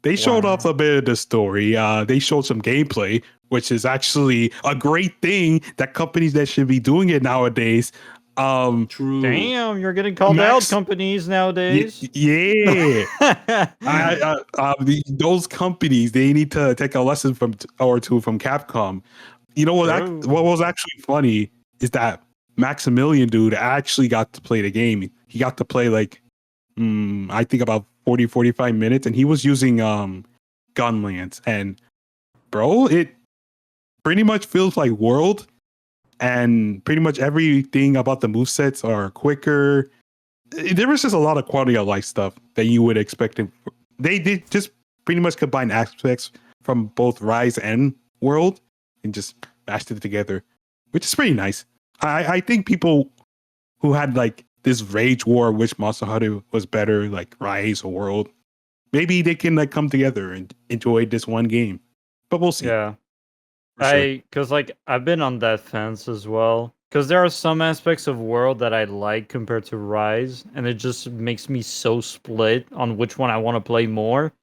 they showed off a bit of the story. They showed some gameplay, which is actually a great thing that companies that should be doing it nowadays. True. Damn, you're getting called out, companies nowadays. Yeah. Those companies, they need to take a lesson from Capcom. You know what? What was actually funny is that Maximilian dude actually got to play the game. He got to play like, I think about 40, 45 minutes, and he was using Gunlance. And bro, it pretty much feels like World, and pretty much everything about the movesets are quicker. there was just a lot of quality of life stuff that you would expect. They did just pretty much combine aspects from both Rise and World and just mashed it together, which is pretty nice. I think people who had like this rage war, which Monster Hunter was better, like Rise or World, maybe they can like come together and enjoy this one game. But we'll see. Yeah. Sure. Because like I've been on that fence as well. Because there are some aspects of World that I like compared to Rise, and it just makes me so split on which one I want to play more.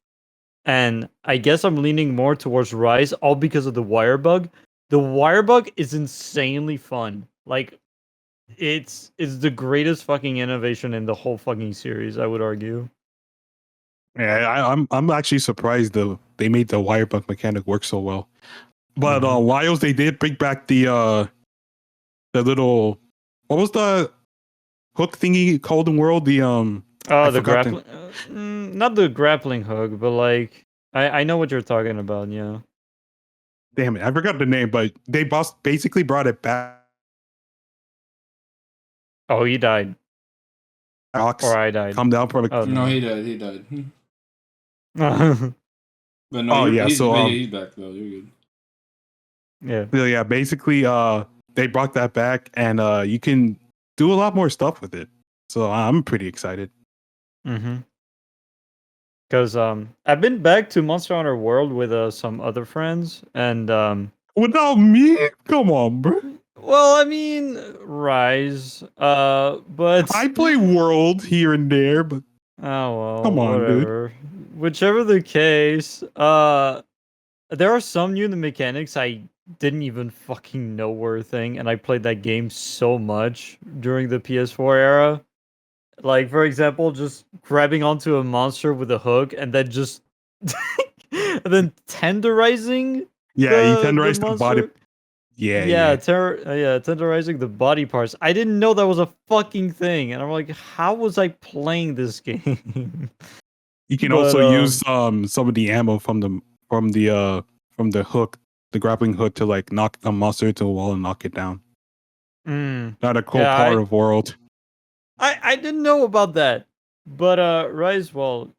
And I guess I'm leaning more towards Rise, all because of the wire bug. The wire bug is insanely fun. Like, it's the greatest fucking innovation in the whole fucking series, I would argue. Yeah, I'm actually surprised though they made the wire bug mechanic work so well. But Wiles, they did bring back the little, what was the hook thingy called in World? The the grappling, not the grappling hook, but like I know what you're talking about. Yeah. Damn it, I forgot the name, but they basically brought it back. Oh, he died. Ox, Or I died. calm down, product. Oh, No, he died. no. But no, he's back though. You're good. Yeah. So yeah, basically, they brought that back, and you can do a lot more stuff with it. So I'm pretty excited. Mm-hmm. Because I've been back to Monster Hunter World with some other friends, and Without me, come on, bro. well, I mean, Rise, but I play World here and there, but oh well, come on, whatever. Whichever the case, there are some new mechanics I didn't even fucking know were a thing, and I played that game so much during the PS4 era. Like, for example, just grabbing onto a monster with a hook and then just and then tenderizing. Yeah, you tenderize the body. monster. Yeah. Tenderizing the body parts. I didn't know that was a fucking thing, and I'm like, how was I playing this game? You can But, also use some of the ammo from the hook, the grappling hook, to like knock a monster to a wall and knock it down. Not a cool Yeah, part of World. I didn't know about that, but Rise, well,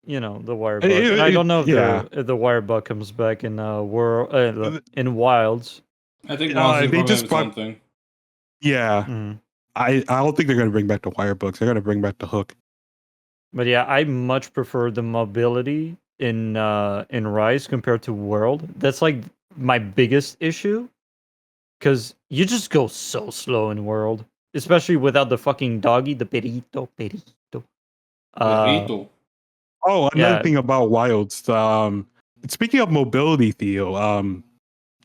you know, the wire bug. And I don't know if the wire bug comes back in World in Wilds. I think they just have something. Yeah, I don't think they're gonna bring back the wire bugs. They're gonna bring back the hook. But yeah, I much prefer the mobility in Rise compared to World. That's like my biggest issue, because you just go so slow in World, especially without the fucking doggy, the perito. Perito. Another thing about Wilds. Speaking of mobility, Theo,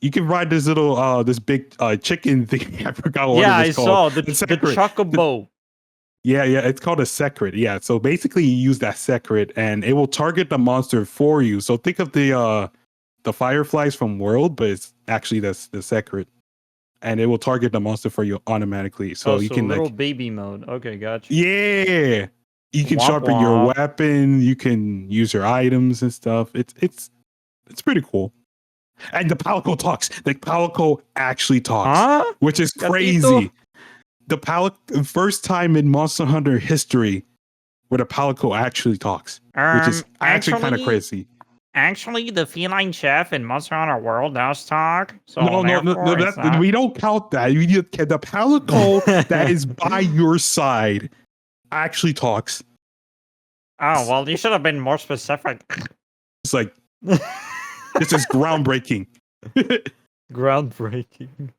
you can ride this little this big chicken thing. I forgot what it was called. Saw the chocobo. Yeah, it's called a secret. Yeah, so basically you use that secret and it will target the monster for you. So think of the fireflies from World, but it's actually the secret, and it will target the monster for you automatically. So you can little baby mode. Okay, gotcha. Yeah, you can sharpen your weapon. You can use your items and stuff. It's pretty cool. And the Palico talks. The Palico actually talks, which is crazy. The first time in Monster Hunter history where the Palico actually talks, which is actually kind of crazy. Actually, the feline chef in Monster Hunter World does talk. So No, we don't count that. The Palico that is by your side actually talks. Oh, well, you should have been more specific. It's like, this is groundbreaking. Groundbreaking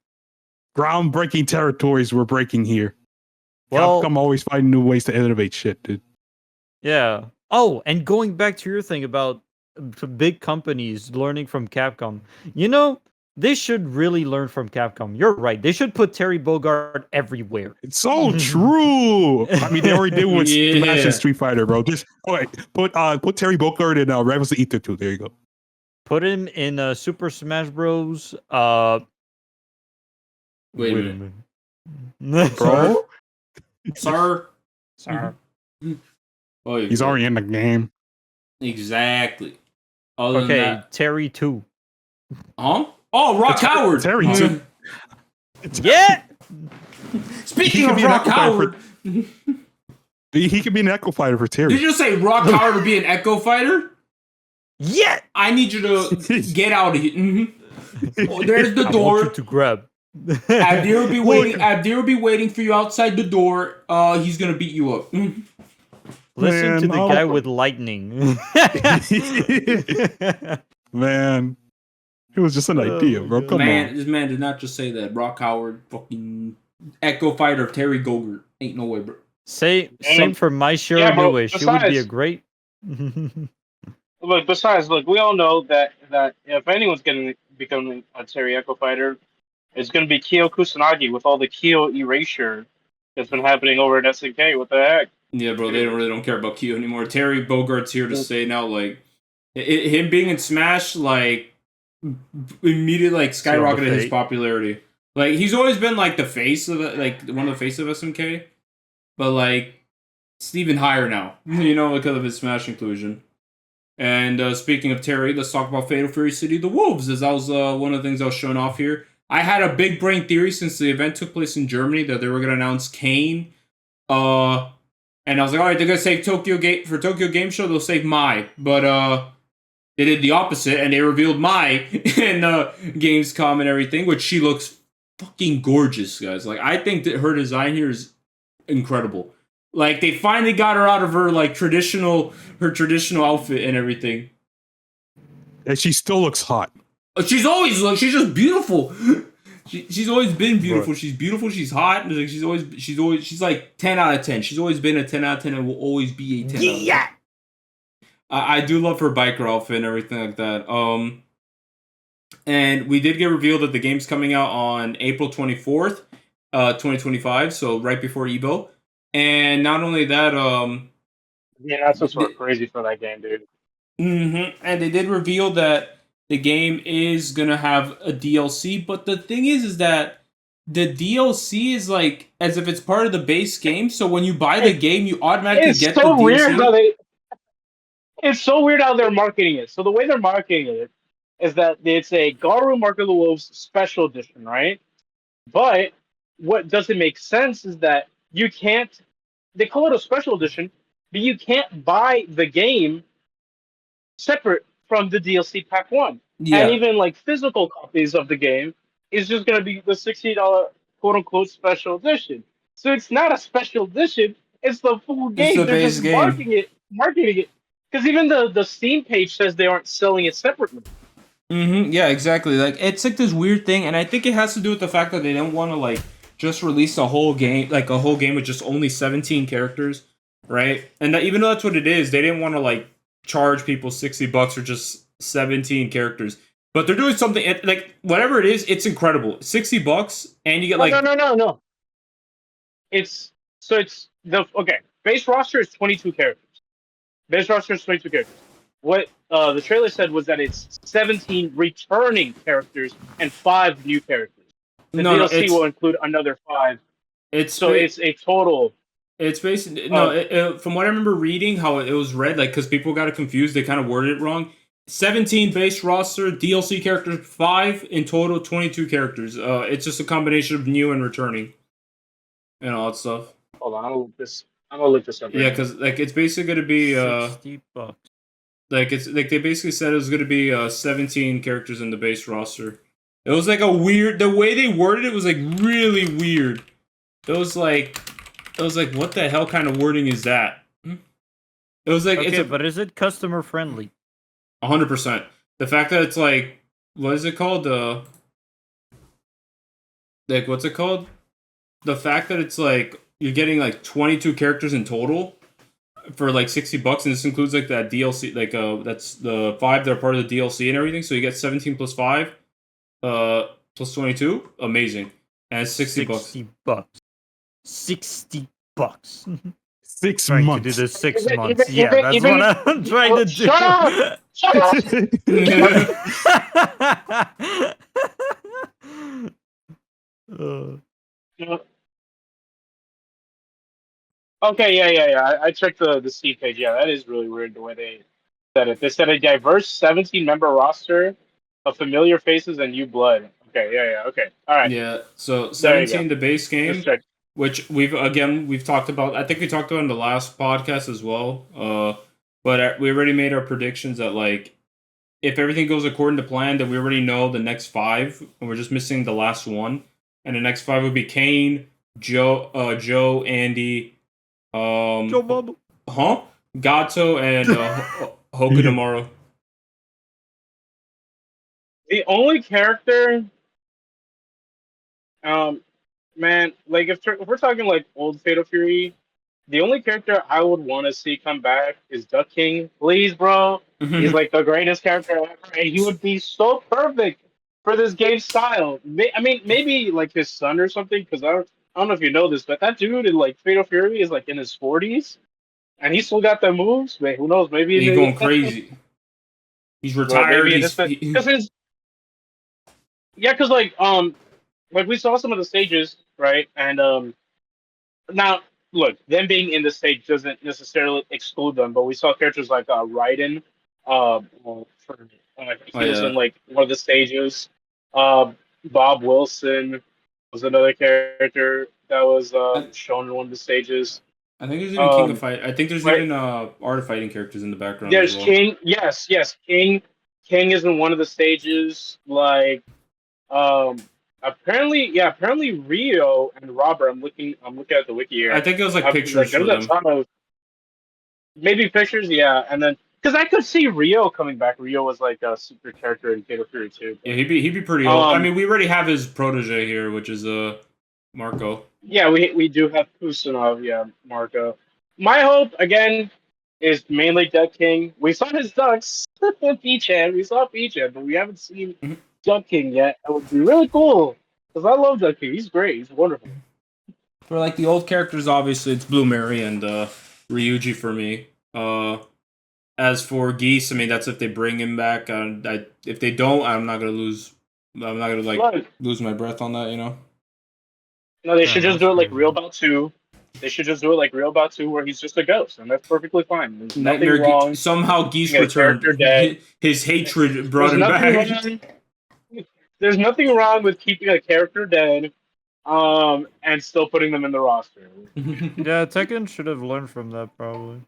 territories we're breaking here. Well, Capcom always find new ways to innovate shit, dude. Yeah. Oh, and going back to your thing about big companies learning from Capcom, you know, they should really learn from Capcom. You're right. They should put Terry Bogard everywhere. It's so true. I mean, they already did with Smash and Street Fighter, bro. Just put Terry Bogard in Rebels of Ether 2. There you go. Put him in Super Smash Bros. Wait a minute. Bro? Sir. Oh, he's already in the game. Exactly. Other than that, Terry 2. Huh? Oh, Rock Howard. Terry 2. Yeah. Speaking of Rock Howard. He could be an Echo Fighter for Terry. Did you just say Rock Howard would be an Echo Fighter? Yeah. I need you to get out of here. Oh, there's the I door. want you to grab. Abdir will be waiting. Abdir will be waiting for you outside the door. He's gonna beat you up. Listen to the Man, guy with lightning. Man, it was just an idea, bro. Come on. This man did not just say that. Rock Howard, fucking Echo Fighter of Terry Gogurt. Ain't no way, bro. Same for my Shiro bro, Nue. She would be a besides- great. Look, we all know that if anyone's gonna become a Terry Echo Fighter, it's gonna be Kyo Kusanagi with all the Kyo erasure that's been happening over at SNK. What the heck? Yeah, bro, they don't care about Kyo anymore. Terry Bogart's here to stay now. Like, him being in Smash, like, immediately like skyrocketed his popularity. Like, he's always been like the face of it, like one of the face of SMK, but like, it's even higher now. You know, because of his Smash inclusion. And speaking of Terry, let's talk about Fatal Fury City: The Wolves, as that was one of the things I was showing off here. I had a big brain theory since the event took place in Germany that they were going to announce Kane. And I was like, all right, they're going to save Tokyo Game Show, they'll save Mai. But they did the opposite, and they revealed Mai in Gamescom and everything, which she looks fucking gorgeous, guys. Like, I think that her design here is incredible. Like, they finally got her out of her traditional outfit and everything. And she still looks hot. She's just beautiful. She's always been beautiful. She's beautiful. She's hot. She's like 10 out of 10. She's always been a 10 out of 10 and will always be a 10 out of 10. I do love her biker outfit and everything like that. And we did get revealed that the game's coming out on April 24th, 2025. So right before Evo. And not only that, Yeah, that's what's crazy for that game, dude. And they did reveal that the game is gonna have a DLC, but the thing is that the DLC is like as if it's part of the base game. So when you buy the game, you automatically get the DLC. It's so weird how they're marketing it. So the way they're marketing it is that it's a Garu Mark of the Wolves special edition, right? But what doesn't make sense is that you can't. They call it a special edition, but you can't buy the game separate from the DLC Pack 1. Yeah. And even like physical copies of the game is just going to be the $60 quote unquote special edition. So it's not a special edition, it's the full game. It's the They're base just game. marketing it. Because even the Steam page says they aren't selling it separately. Yeah, exactly. Like it's like this weird thing, and I think it has to do with the fact that they don't want to like just release a whole game, like a whole game with just only 17 characters, right? And that, even though that's what it is, they didn't want to like charge people $60 for just 17 characters. But they're doing something like whatever it is, it's incredible. $60 and you get like No. It's base roster is 22 characters. What the trailer said was that it's 17 returning characters and 5 new characters. The DLC will include another 5. It's a total. It's basically from what I remember reading, how it was read, like because people got it confused, they kind of worded it wrong. 17 base roster, DLC characters, 5 in total, 22 characters. It's just a combination of new and returning, and all that stuff. Hold on, I'm gonna look this up. Yeah, because like it's basically gonna be $60. like it's like they basically said it was gonna be 17 characters in the base roster. It was like a weird. The way they worded it was like really weird. It was like what the hell kind of wording is that? It was like Okay, but is it customer friendly? 100%. The fact that it's like, what is it called? Like what's it called? The fact that it's like you're getting like 22 characters in total for like $60, and this includes like that DLC, like that's the 5 that are part of the DLC and everything. So you get 17 plus 5, plus 22. Amazing, and it's $60. $60. $60. 6 Trying months. to do this 6 Even- months. even- Yeah, that's even- what I'm trying to do. Shut up! Shut up! Okay, yeah. I checked the Steam page. Yeah, that is really weird the way they said it. They said a diverse 17-member roster of familiar faces and new blood. Okay, yeah, okay. All right. Yeah, so There you 17 the base game, Just check. which we've talked about. I think we talked about in the last podcast as well. But we already made our predictions that like if everything goes according to plan, then we already know the next 5, and we're just missing the last one. And the next 5 would be Kane, Joe, Andy, Joe Bob. Gato, and Hoku tomorrow. The only character, man, like if we're talking like old Fatal Fury, the only character I would want to see come back is JPCKing. Please, bro. He's like the greatest character ever, and he would be so perfect for this game style. I mean, maybe like his son or something, because I don't know if you know this, but that dude in like Fatal Fury is like in his 40s, and he still got the moves. Man, who knows? Maybe he's going crazy. He's retired. Because like we saw some of the stages, right? And now look, them being in the stage doesn't necessarily exclude them, but we saw characters like Raiden, he was in like one of the stages. Bob Wilson was another character that was shown in one of the stages. I think there's even King of Fight. I think there's even Art of Fighting characters in the background. There's as well. King. Yes, King. King is in one of the stages. Like, apparently Rio and Robert. I'm looking at the wiki here. I think it was like pictures for them. Maybe pictures, yeah, and then because I could see Rio coming back. Rio was like a super character in Fatal Fury 2. Yeah, he'd be pretty old. I mean, we already have his protege here, which is Marco. Yeah, we do have Kusanov, yeah, Marco. My hope again is mainly JPCKing. We saw his ducks, Peachhead. We saw Peachhead, but we haven't seen JPCKing yet. That would be really cool because I love JPCKing. He's great. He's wonderful. For like the old characters, obviously it's Blue Mary and Ryuji for me. As for Geese, I mean that's if they bring him back. If they don't, I'm not gonna lose my breath on that. You know. No, they should just do it like Real Bout 2. They should just do it like Real Bout 2, where he's just a ghost, and that's perfectly fine. There's nothing wrong. Somehow Geese returned. His hatred brought him back. There's nothing wrong with keeping a character dead, and still putting them in the roster. Yeah, Tekken should have learned from that probably.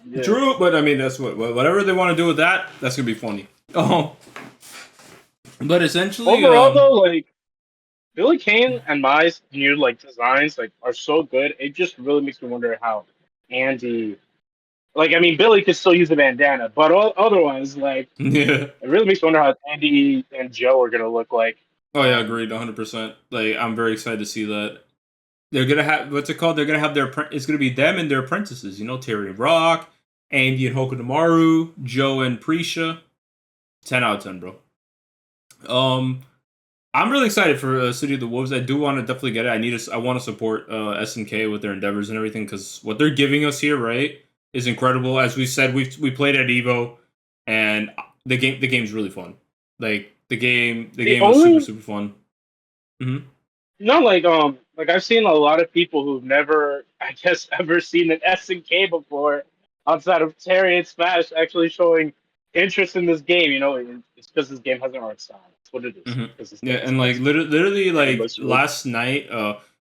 Yeah. True, but I mean that's whatever they want to do with that. That's gonna be funny. But essentially, overall though, like. Billy Kane and Mai's new like designs like are so good. It just really makes me wonder how Andy, like I mean Billy could still use a bandana, but otherwise like it really makes me wonder how Andy and Joe are gonna look like. Oh yeah, agreed, 100%. Like I'm very excited to see that. They're gonna have what's it called? They're gonna have it's gonna be them and their apprentices. You know, Terry and Rock, Andy and Hokunomaru, Joe and Prisha. 10 out of 10, bro. I'm really excited for City of the Wolves. I do want to definitely get it. I want to support SNK with their endeavors and everything because what they're giving us here, right, is incredible. As we said, we played at Evo, and the game's really fun. Like the game was super fun. Mm-hmm. No, like I've seen a lot of people who've never, I guess, ever seen an SNK before, outside of Terry and Smash, actually showing interest in this game. You know, it's because this game has an art style. That's what it is. Mm-hmm. Yeah, and like literally like last night,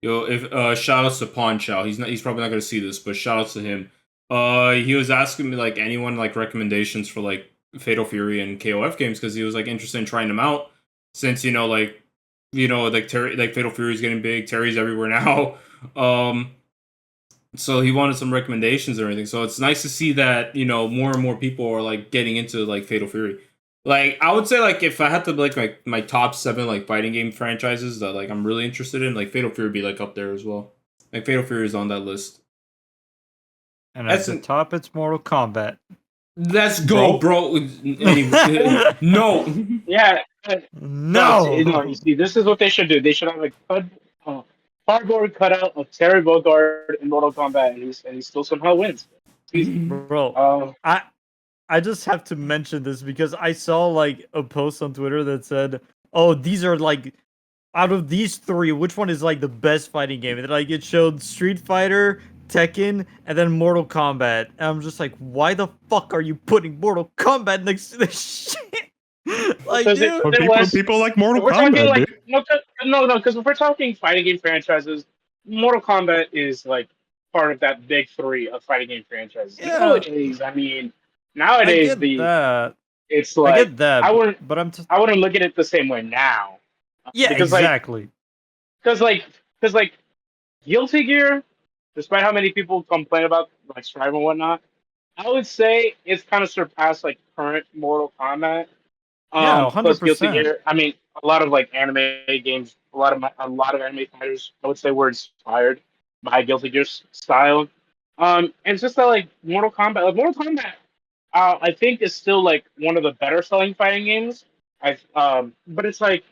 if shout outs to Pawn Chow. He's probably not gonna see this, but shout outs to him. He was asking me like anyone like recommendations for like Fatal Fury and KOF games because he was like interested in trying them out. Since like Terry, like Fatal Fury is getting big, Terry's everywhere now. So he wanted some recommendations and everything. So it's nice to see that more and more people are like getting into like Fatal Fury. Like I would say like if I had to like my top 7 like fighting game franchises that like I'm really interested in, like Fatal Fury would be like up there as well. Like Fatal Fury is on that list. And at the top, it's Mortal Kombat. Let's go, bro. Anyway, no. Yeah. No. You see, this is what they should do. They should have a cardboard cutout of Terry Bogard in Mortal Kombat, and he still somehow wins. Bro, I just have to mention this because I saw like a post on Twitter that said, "Oh, these are like out of these 3, which one is like the best fighting game?" And like it showed Street Fighter, Tekken, and then Mortal Kombat. And I'm just like, why the fuck are you putting Mortal Kombat next to this shit? Like, dude, people like Mortal Kombat. No, because if we're talking fighting game franchises, Mortal Kombat is like part of that big three of fighting game franchises. Yeah. Nowadays, I mean, I nowadays get that. it's I like get that. I wouldn't but I wouldn't look at it the same way now. yeah, because exactly. like Guilty Gear, despite how many people complain about like Strive and whatnot, I would say it's kind of surpassed like current Mortal Kombat. Yeah, Plus Guilty 100%. Gear. I mean, a lot of like anime games, a lot of anime fighters, I would say, were inspired by Guilty Gear's style. And it's just that like Mortal Kombat, I think is still like one of the better selling fighting games. But it's like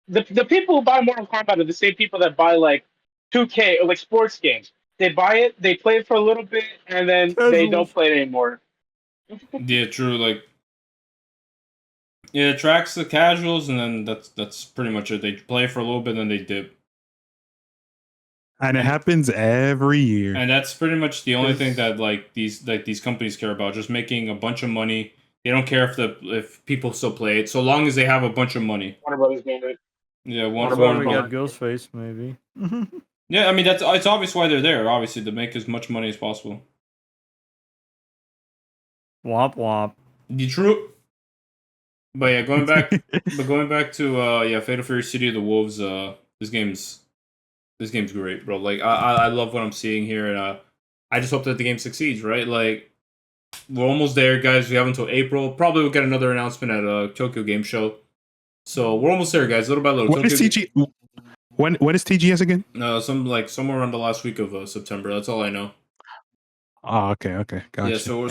the people who buy Mortal Kombat are the same people that buy like 2K or like sports games. They buy it, they play it for a little bit, and then they don't play it anymore. Yeah, true. Like, yeah, it tracks the casuals, and then that's pretty much it. They play for a little bit, then they dip. And it happens every year. And that's pretty much the only thing that these companies care about, just making a bunch of money. They don't care if people still play it, so long as they have a bunch of money. Warner Brothers made it. Yeah, What Warner about we got Brothers. Ghostface, maybe? Yeah, I mean it's obvious why they're there. Obviously, to make as much money as possible. Womp womp. True. But yeah, going back to Fatal Fury City of the Wolves. This game's great, bro. Like I love what I'm seeing here, and I just hope that the game succeeds. Right, like we're almost there, guys. We have until April. Probably we'll get another announcement at Tokyo Game Show. So we're almost there, guys. Little by little. When is TGS again? Somewhere around the last week of September. That's all I know. Oh, okay, gotcha. Yeah, so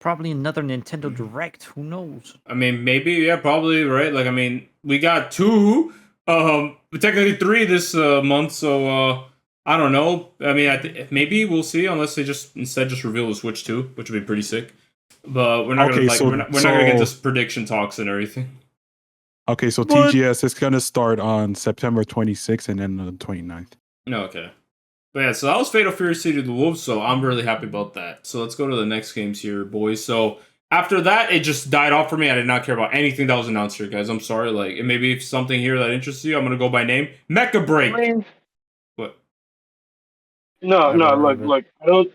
Probably another Nintendo Direct. Who knows? I mean, maybe, yeah, probably, right? Like, I mean, we got 2, technically 3 this month, so I don't know. I mean, maybe we'll see, unless they just reveal the Switch 2, which would be pretty sick. But we're not gonna get this prediction talks and everything. Okay, so TGS is gonna start on September 26th and then on the 29th. No, okay. But yeah, so that was Fatal Fury City of the Wolves, so I'm really happy about that. So let's go to the next games here, boys. So after that, it just died off for me. I did not care about anything that was announced here, guys. I'm sorry. Like, it may be something here that interests you. I'm gonna go by name. Mecha Break. What? No, look. I don't.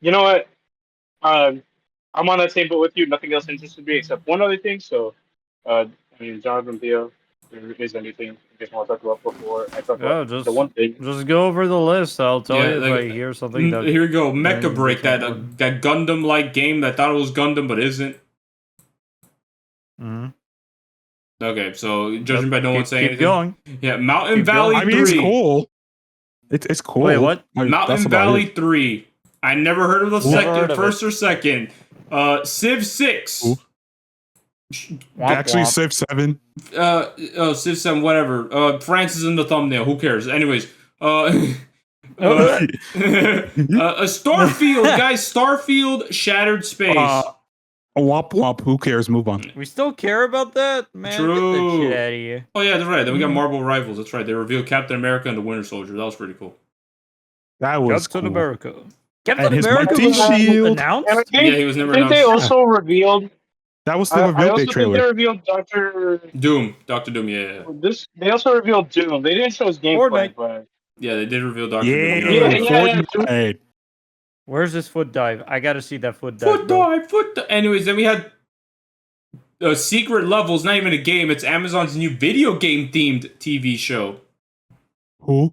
You know what? I'm on that same boat with you. Nothing else interested me except one other thing. So, I mean, Jonathan, Theo, if there is anything you guys want to talk about before I talk about the one thing. Just go over the list. I'll tell you if I hear something. Here we go. Mecha Break, that Gundam-like game that thought it was Gundam but isn't. Mm-hmm. Okay, so judging by no one saying anything. Keep going. Yeah, Mountain Valley 3. I mean, it's cool. It's cool. Wait, what? Mountain Valley 3. I never heard of the first or second. Civ 6. Ooh. Actually, Civ 7. Civ 7, whatever. France is in the thumbnail. Who cares? Anyways, Starfield, guys. Starfield Shattered Space. Womp womp. Who cares? Move on. We still care about that, man. True. Get that shit out of here. Oh yeah, that's right. Then we got Marvel Rivals. That's right. They revealed Captain America and the Winter Soldier. That was pretty cool. That was Captain cool. America. And Captain his America mighty was shield. announced. Yeah, he was never I think announced. they also revealed. That was the I reveal also day trailer. think they revealed Doctor Doom. Yeah. They also revealed Doom. They didn't show his gameplay, Fortnite. but Yeah, they did reveal Doctor Yeah, Doom. Yeah. Fortnite. Where's this foot dive? I gotta see that foot dive. Foot dive. Anyways, then we had Secret Levels. Not even a game. It's Amazon's new video game themed TV show. Who?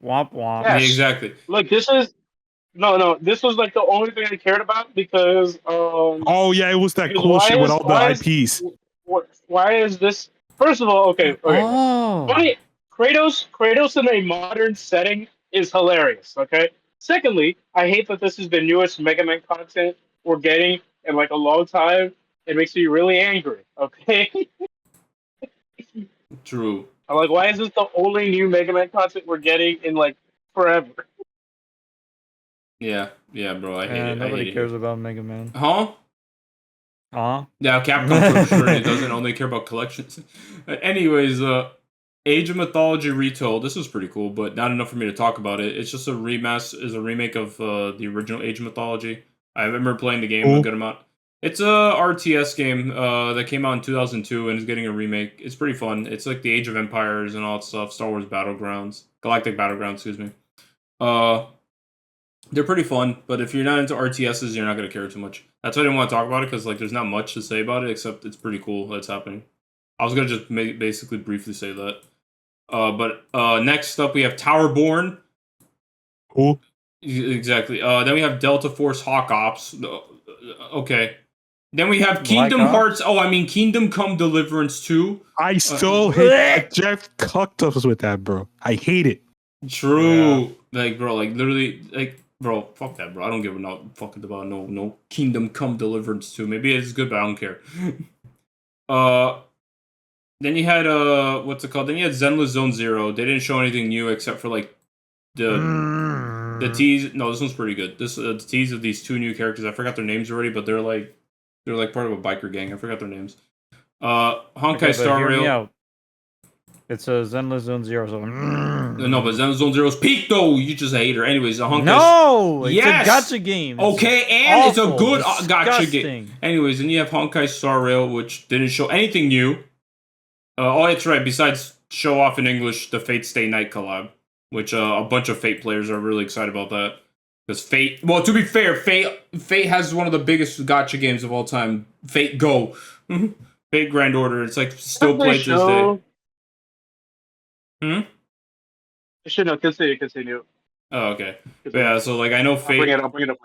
Womp womp. Yes. Yeah, exactly. look, this is this was like the only thing I cared about because Oh yeah, it was that Because cool why shit with is- all the why is- IPs. why is this? First of all, okay. Oh. Funny, Kratos in a modern setting is hilarious. Okay. Secondly, I hate that this is the newest Mega Man content we're getting in like a long time. It makes me really angry. Okay. True. I'm like, why is this the only new Mega Man content we're getting in like forever? Yeah, bro. I hate it. Nobody I hate cares about Mega Man. it. Huh? Huh? Yeah, Capcom for sure doesn't only care about collections. Anyways, Age of Mythology Retold. This was pretty cool, but not enough for me to talk about it. It's just a remake of the original Age of Mythology. I remember playing the game a good amount. It's a RTS game that came out in 2002 and is getting a remake. It's pretty fun. It's like the Age of Empires and all that stuff. Star Wars Battlegrounds, Galactic Battlegrounds. Excuse me. They're pretty fun, but if you're not into RTSs, you're not gonna care too much. That's why I didn't want to talk about it because like there's not much to say about it except it's pretty cool that's happening. I was gonna just basically briefly say that. But next up we have Towerborn. Cool. Exactly. Then we have Delta Force Hawk Ops. Okay. Then we have Kingdom Hearts. Oh, I mean Kingdom Come Deliverance 2. I still hate Jeff cucked us with that, bro. I hate it. True. Yeah. Like, bro, like literally, like, bro, fuck that, bro. I don't give a no fucking about no Kingdom Come Deliverance 2. Maybe it's good, but I don't care. Then you had what's it called? Then you had Zenless Zone Zero. They didn't show anything new except for like the tease. No, this one's pretty good. This the tease of these two new characters. I forgot their names already, but they're like part of a biker gang. I forgot their names. Honkai Star Rail. It's a Zenless Zone Zero. So... No, but Zenless Zone Zero's peak though. You just a hater. Anyways, the Honkai. No, it's a gacha game. Okay, and it's a good gacha game. Anyways, and you have Honkai Star Rail, which didn't show anything new. Oh, that's right. Besides show off in English the Fate Stay Night collab, which a bunch of Fate players are really excited about that. Because Fate, well, to be fair, Fate has one of the biggest gacha games of all time. Fate Go, Fate Grand Order. It's like still played to this day. Continue. Oh, okay. Yeah, so like I know Fate. I'll bring it up.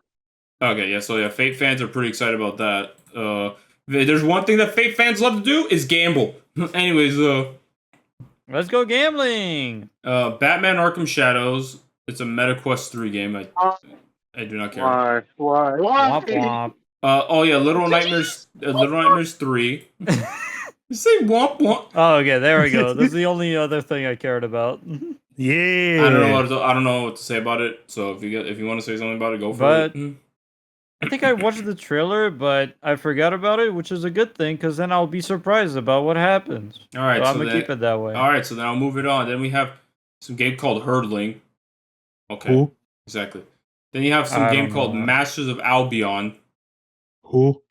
Okay, yeah. So yeah, Fate fans are pretty excited about that. There's one thing that Fate fans love to do is gamble. Anyways, let's go gambling. Batman Arkham Shadows. It's a MetaQuest 3 game. I do not care. Why? Womp womp. Oh yeah, Little Nightmares 3. You say womp womp. Oh, okay, there we go. That's the only other thing I cared about. Yeah. I don't know what to say about it. So if you want to say something about it, go for it. I think I watched the trailer, but I forgot about it, which is a good thing, because then I'll be surprised about what happens. All right, so I'm going to keep it that way. All right, so then I'll move it on. Then we have some game called Hurdling. Okay, Who? Exactly. Then you have some game called Masters of Albion. Who?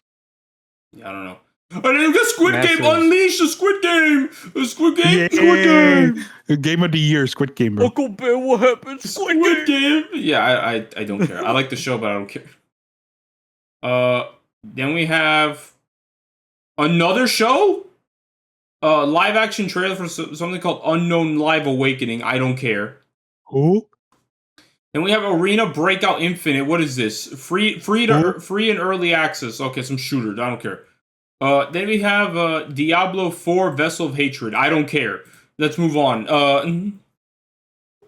Yeah, I don't know. And then the Squid Game, Unleash the Squid Game! The Squid Game! Yeah. Squid Game! Game of the year, Squid Game, bro. Uncle Bear, what happened? Squid Game! Yeah, I don't care. I like the show, but I don't care. Then we have another show? Live action trailer for something called Unknown Live Awakening. I don't care. Who? Then we have Arena Breakout Infinite. What is this? Free and early access. Okay, some shooters. I don't care. Then we have Diablo 4 Vessel of Hatred. I don't care. Let's move on.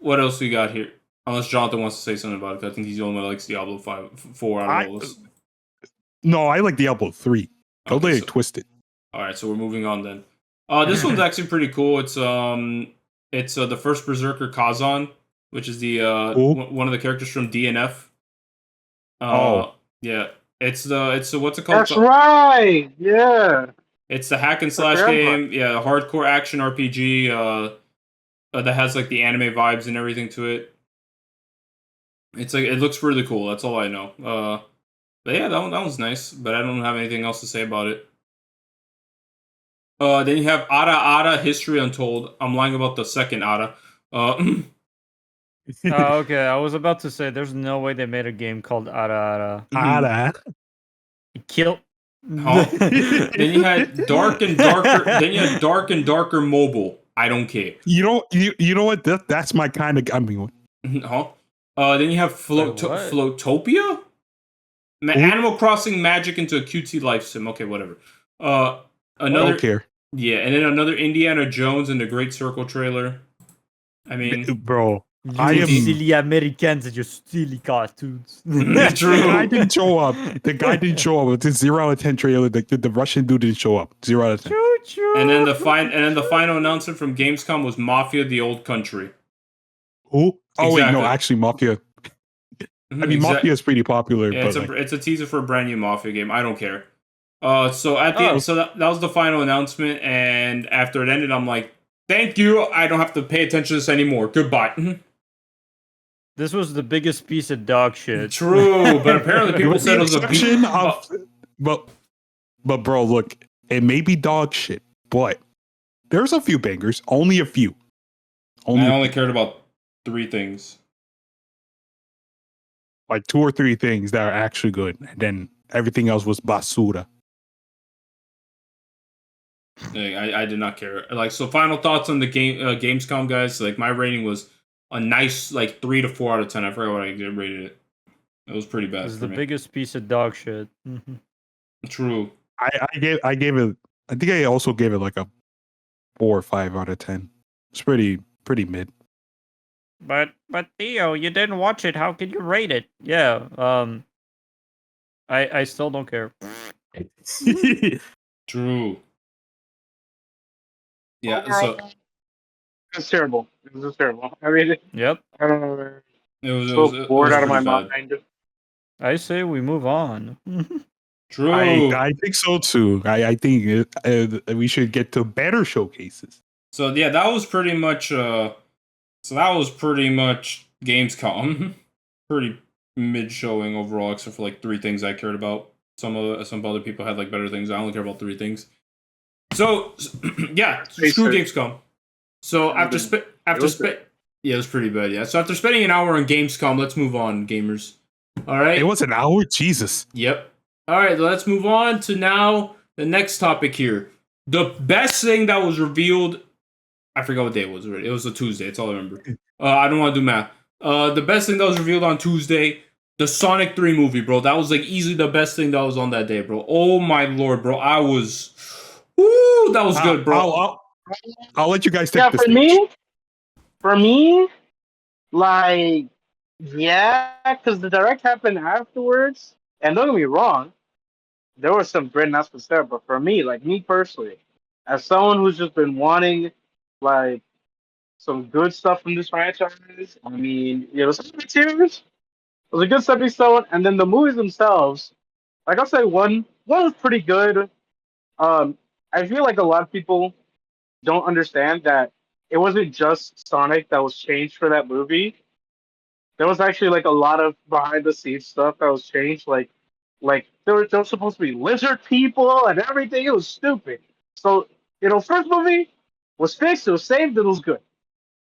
What else we got here? Unless Jonathan wants to say something about it, because I think he's the only one that likes Diablo 4 out of all this. No, I like Diablo 3. Don't let Okay, it twist it. Alright, so we're moving on then. This one's actually pretty cool. It's the first Berserker Kazan, which is the one of the characters from DNF. Yeah. It's what's it called? That's right. Yeah. It's the hack and slash game. Yeah, hardcore action RPG. That has like the anime vibes and everything to it. It's like it looks really cool. That's all I know. But yeah, that one's nice. But I don't have anything else to say about it. Then you have Ada History Untold. I'm lying about the second Ada. Okay, I was about to say there's no way they made a game called Ada. Ada. Kill. Huh? Then you had Dark and Darker. Then you had Dark and Darker Mobile. I don't care. You know what? That's my kind of. I mean, huh? Then you have Floatopia. Animal Crossing Magic into a QT life sim. Okay, whatever. Another. I don't care. Yeah, and then another Indiana Jones and the Great Circle trailer. I mean, bro. You silly Americans and your silly cartoons. True. The guy didn't show up. It's a 0 out of 10 trailer. The Russian dude didn't show up. 0 out of 10. And then the final announcement from Gamescom was Mafia: The Old Country. Who? Oh wait, Exactly. no, actually, Mafia. I mean, Mafia is pretty popular. Yeah, but it's a teaser for a brand new Mafia game. I don't care. So at the end, so that was the final announcement, and after it ended, I'm like, thank you. I don't have to pay attention to this anymore. Goodbye. This was the biggest piece of dog shit. True, but apparently people said it was a exception of. Well, But bro, look, it may be dog shit, but there's a few bangers. Only a few. I only cared about 3 things. Like 2 or 3 things that are actually good, and then everything else was basura. I did not care. Like, so final thoughts on the Gamescom, guys. Like, my rating was a nice, like, 3 to 4 out of 10. I forgot what I rated it. It was pretty bad. It's for the me. biggest piece of dog shit. True. I gave it. I think I also gave it like a 4 or 5 out of 10. It's pretty mid. But Theo, you didn't watch it. How can you rate it? Yeah. I still don't care. True. Yeah. Overall, So it's terrible. It was just terrible. I mean, Yep. I don't know. Man. it was So bored out of my pretty bad. mind. I say we move on. True. I think so too. I think we should get to better showcases. So yeah, that was pretty much Gamescom. Pretty mid showing overall, except for like 3 things I cared about. Some other people had like better things. I only care about 3 things. So yeah, screw Gamescom. So yeah, it was pretty bad. Yeah. So after spending an hour on Gamescom, let's move on, gamers. All right. It was an hour. Jesus. Yep. All right. Let's move on to now the next topic here. The best thing that was revealed. I forgot what day it was already. It was a Tuesday. That's all I remember. I don't want to do math. The best thing that was revealed on Tuesday, the Sonic 3 movie, bro. That was like easily the best thing that was on that day, bro. Oh my lord, bro. Woo, that was good, bro. I'll let you guys take the stage. For me, like, yeah, because the direct happened afterwards. And don't get me wrong, there were some great announcements there. But for me, like me personally, as someone who's just been wanting, like, some good stuff from this franchise, I mean, some materials. It was a good stepping stone. And then the movies themselves, like I'll say one was pretty good. I feel like a lot of people don't understand that it wasn't just Sonic that was changed for that movie. There was actually like a lot of behind the scenes stuff that was changed. Like there were supposed to be lizard people and everything. It was stupid. So first movie was fixed. It was saved. It was good.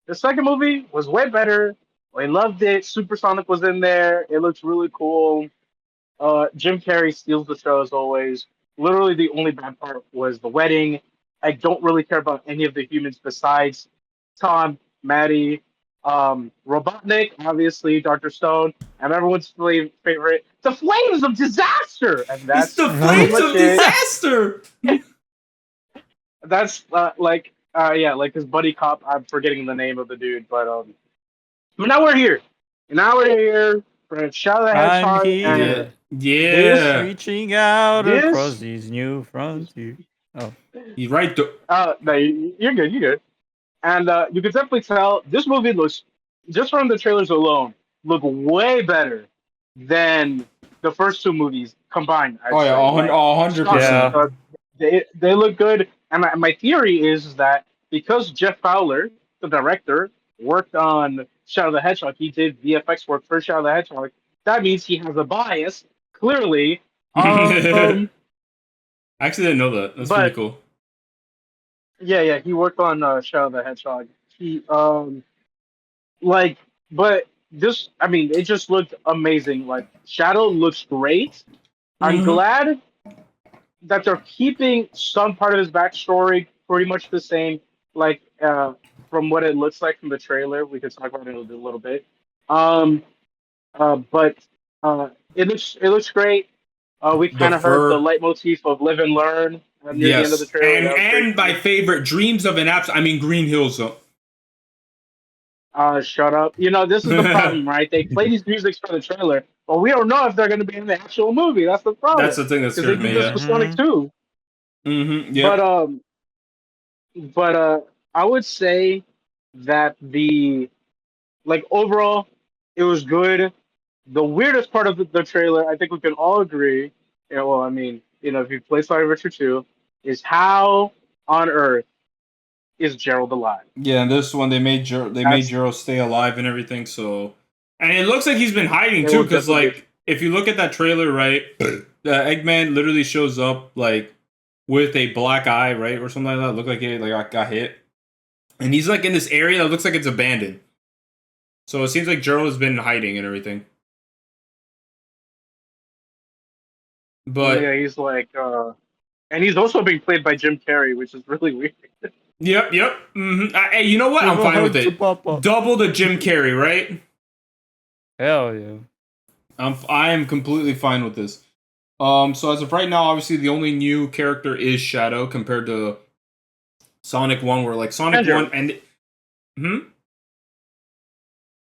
The second movie was way better. I loved it. Super Sonic was in there. It looks really cool. Jim Carrey steals the show as always. Literally, the only bad part was the wedding. I don't really care about any of the humans besides Tom, Maddie, Robotnik, obviously, Dr. Stone, and everyone's favorite, the Flames of Disaster! And that's it's the Flames of Disaster! That's, like his buddy cop, I'm forgetting the name of the dude, but now we're here. Now we're here for Shadow the Hedgehog. I'm here. Yeah. Reaching out across these new frontiers. Oh. He's right there. No, you're good. And you can definitely tell this movie looks, just from the trailers alone, look way better than the first 2 movies combined. Oh yeah, 100%. They look good. And my theory is that because Jeff Fowler, the director, worked on Shadow the Hedgehog, he did VFX work for Shadow the Hedgehog. That means he has a bias, clearly. I actually didn't know that. That's pretty cool. Yeah, he worked on Shadow the Hedgehog. But this, I mean, it just looked amazing. Like, Shadow looks great. I'm glad that they're keeping some part of his backstory pretty much the same, like, from what it looks like from the trailer. We could talk about it a little bit. But it looks great. We kind of heard the leitmotif of live and learn near the end of the trailer. And my favorite, Dreams of an Green Hills. Shut up. This is the problem, right? They play these musics for the trailer, but we don't know if they're going to be in the actual movie. That's the problem. That's the thing that scared me. This was Sonic 2. Yeah. But I would say that overall, it was good. The weirdest part of the trailer, I think we can all agree, if you play Sonic Adventure 2, is how on earth is Gerald alive? Yeah, and this one they made Gerald stay alive and everything. So, and it looks like he's been hiding too, because like if you look at that trailer, right, Eggman literally shows up like with a black eye, right, or something like that. Looked like it got hit, and he's like in this area that looks like it's abandoned. So it seems like Gerald has been hiding and everything. But yeah, he's like, and he's also being played by Jim Carrey, which is really weird. Yep. Mm-hmm. Hey, you know what? I'm fine with it. Double the Jim Carrey, right? Hell yeah. I am completely fine with this. So as of right now, obviously the only new character is Shadow compared to Sonic 1, where like Sonic 1 and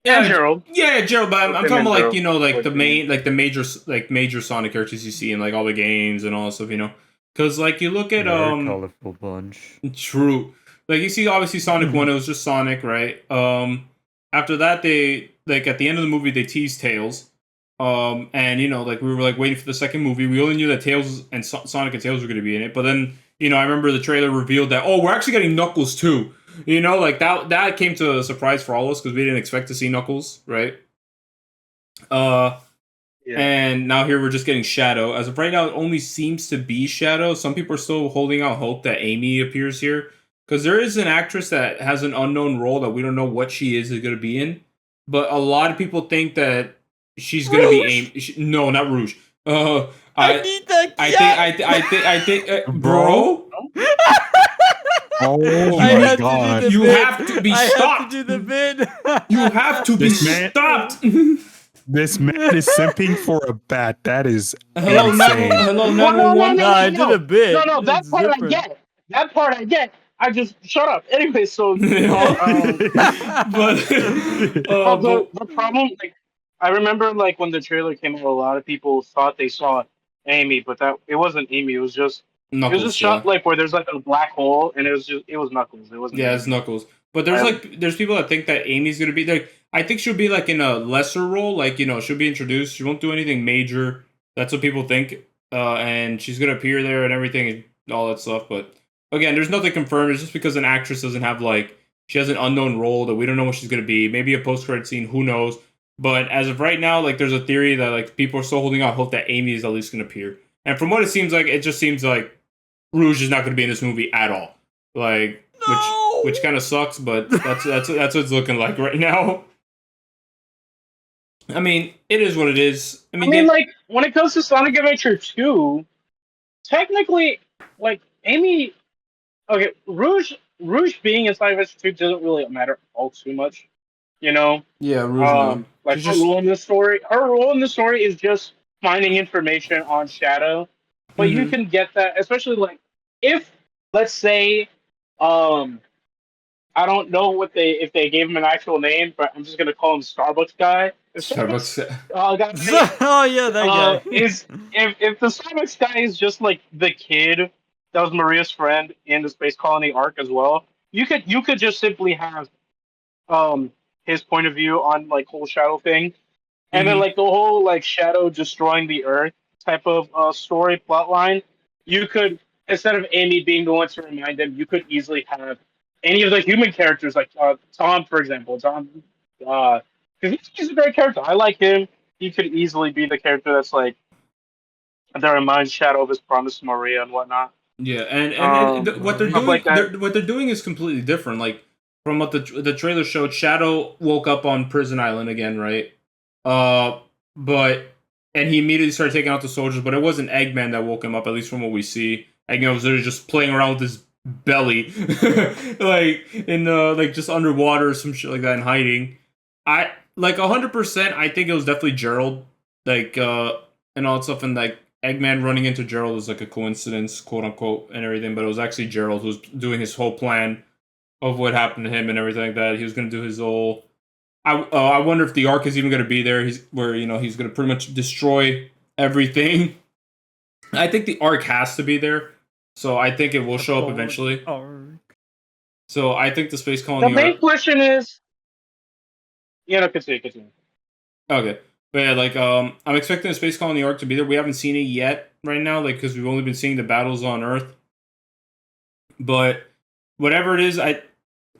Yeah, Gerald. Yeah, Gerald, but I'm talking about like, you know, like Like, the major Sonic characters you see in like all the games and all that stuff, you know. Cause like you look at Very colorful bunch. True. Like you see obviously Sonic 1, it was just Sonic, right? After that they like at the end of the movie they teased Tails. And you know, like we were like waiting for the second movie. We only knew that Tails and Sonic and Tails were going to be in it. But then, you know, I remember the trailer revealed that we're actually getting Knuckles too. You know, like that came to a surprise for all of us because we didn't expect to see Knuckles, right? And now here we're just getting Shadow. As of right now, it only seems to be Shadow. Some people are still holding out hope that Amy appears here because there is an actress that has an unknown role that we don't know what she is going to be in. But a lot of people think that she's gonna be Amy. No, not Rouge. I need that. I think, bro. Oh my god! You have to be I stopped. have to do the bid. You have to be stopped. This man is simping for a bat. That is Hello, insane. hello, 911. No, I did a bid. No, that It's part different. I get. That part I get. I just shut up. Anyway, so But the problem, like, I remember like when the trailer came out, a lot of people thought they saw Amy, but that it wasn't Amy. It was just Knuckles, it was a shot like where there's like a black hole, and it was Knuckles. It wasn't. Yeah, Amy. it's Knuckles. But there's people that think that Amy's gonna be there. I think she'll be like in a lesser role, like, you know, she'll be introduced. She won't do anything major. That's what people think. And she's gonna appear there and everything and all that stuff. But again, there's nothing confirmed. It's just because an actress doesn't have like she has an unknown role that we don't know what she's gonna be. Maybe a post-credit scene. Who knows? But as of right now, like there's a theory that like people are still holding out hope that Amy is at least gonna appear. And from what it seems like, it just seems like Rouge is not gonna be in this movie at all. Like which kind of sucks, but that's what it's looking like right now. I mean, it is what it is. I mean, like when it comes to Sonic Adventure 2, technically, like Amy, okay, Rouge being in Sonic Adventure 2 doesn't really matter all too much, you know. Yeah, Rouge. Like her role in the story is just finding information on Shadow, but you can get that, especially like if, let's say, I don't know if they gave him an actual name, but I'm just gonna call him Starbucks guy. Starbucks. Oh yeah, that guy. If the Starbucks guy is just like the kid that was Maria's friend in the Space Colony arc as well, you could just simply have his point of view on like whole Shadow thing, and then like the whole like Shadow destroying the Earth type of story plot line. You could, instead of Amy being the one to remind them, you could easily have any of the human characters, like Tom, for example. Tom, because he's a great character. I like him. He could easily be the character that's like that reminds Shadow of his promise to Maria and whatnot. Yeah, and what they're doing, like what they're doing is completely different. Like from what the trailer showed, Shadow woke up on Prison Island again, right? And he immediately started taking out the soldiers, but it wasn't Eggman that woke him up, at least from what we see. Eggman was literally just playing around with his belly, like in like just underwater or some shit like that and hiding. I like 100%. I think it was definitely Gerald, like and all that stuff, and like Eggman running into Gerald was like a coincidence, quote unquote, and everything. But it was actually Gerald who was doing his whole plan of what happened to him and everything like that. He was going to do his whole. I wonder if the arc is even going to be there. He's going to pretty much destroy everything. I think the arc has to be there. So I think it will show up eventually. So I think the Space Colony. The main question is, continue. Okay, but yeah, like I'm expecting the Space Colony arc to be there. We haven't seen it yet right now, like because we've only been seeing the battles on Earth. But whatever it is,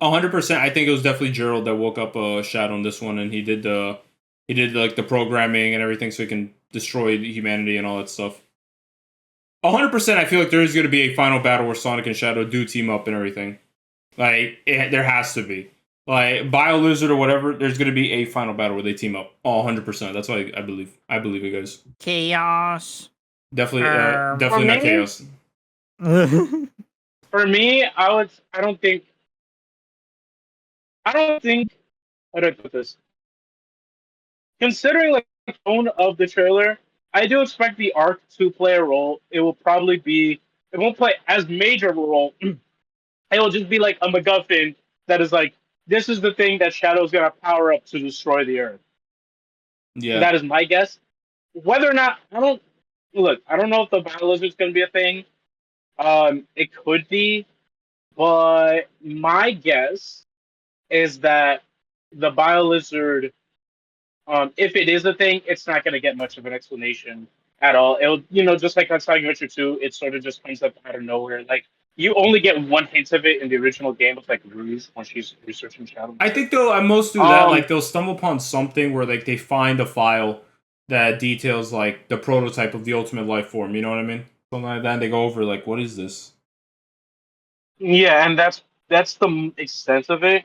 100%. I think it was definitely Gerald that woke up Shadow on this one, and he did like the programming and everything, so he can destroy humanity and all that stuff. 100%. I feel like there is going to be a final battle where Sonic and Shadow do team up and everything. Like there has to be. Like BioLizard or whatever. There's going to be a final battle where they team up. 100%. That's what I believe. I believe it, guys. Chaos. Definitely, definitely For not me? chaos. For me, I don't think. How do I put this? Considering like the tone of the trailer, I do expect the arc to play a role. It will probably be. It won't play as major of a role. It will just be like a MacGuffin that is like, this is the thing that Shadow's gonna power up to destroy the Earth. Yeah. That is my guess. Whether or not I don't know if the BioLizard's gonna be a thing. It could be, but my guess is that the BioLizard, if it is a thing, it's not going to get much of an explanation at all. It'll, just like on Sonic Adventure 2, it sort of just comes up out of nowhere. Like, you only get one hint of it in the original game with, like, Rouge when she's researching Shadow. I think they'll at most do that. Like they'll stumble upon something where like they find a file that details like the prototype of the ultimate life form. You know what I mean? Something like that. And they go over like, what is this? Yeah, and that's the extent of it.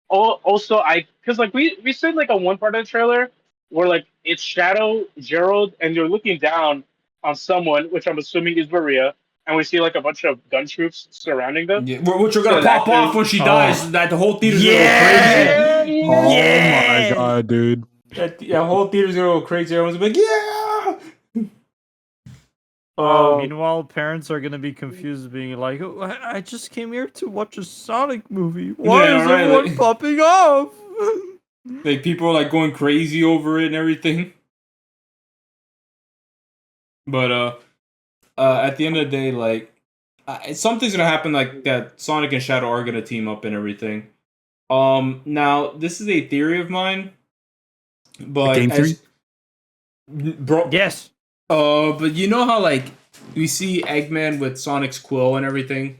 Also, because like we said like on one part of the trailer where like it's Shadow, Gerald, and they're looking down on someone, which I'm assuming is Maria, and we see like a bunch of gun troops surrounding them. Yeah, which are gonna So pop that off could- when she dies. That the whole theater's gonna Yeah! go crazy. Oh my god, dude. That whole theater's gonna go crazy. Everyone's gonna be like, yeah. Meanwhile, parents are gonna be confused, being like, "Oh, I just came here to watch a Sonic movie. Why Yeah, is right, everyone like- popping off?" Like people are like going crazy over it and everything. But at the end of the day, like something's gonna happen like that. Sonic and Shadow are gonna team up and everything. Now this is a theory of mine, but Game theory? bro, Yes. but you know how like we see Eggman with Sonic's quill and everything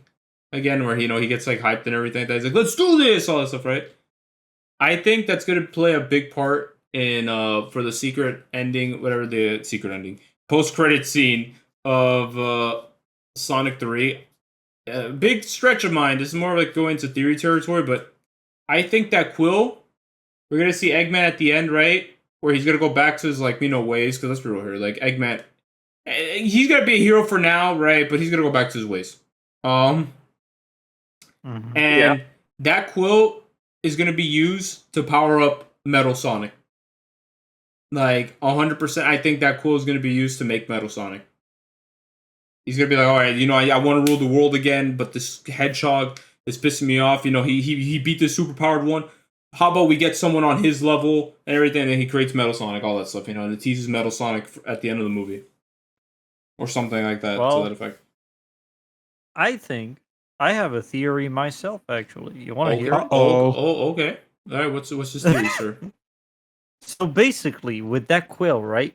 again, where he gets like hyped and everything. He's like, "Let's do this," all that stuff, right? I think that's gonna play a big part in for the secret ending, whatever the secret ending, post-credit scene of Sonic 3. Big stretch of mine. This is more like going to theory territory, but I think that quill, we're gonna see Eggman at the end, right? Where he's gonna go back to his ways, because let's be real here, like Eggman, he's gonna be a hero for now, right? But he's gonna go back to his ways. And that quill is gonna be used to power up Metal Sonic. Like 100%, I think that quill is gonna be used to make Metal Sonic. He's gonna be like, all right, I want to rule the world again, but this hedgehog is pissing me off. He beat the superpowered one. How about we get someone on his level and everything, and then he creates Metal Sonic, all that stuff, and it teases Metal Sonic at the end of the movie. Or something like that, Well, to that effect. I think I have a theory myself. Actually, you want to hear it? Oh, okay. All right, what's this theory, sir? So basically, with that quill, right?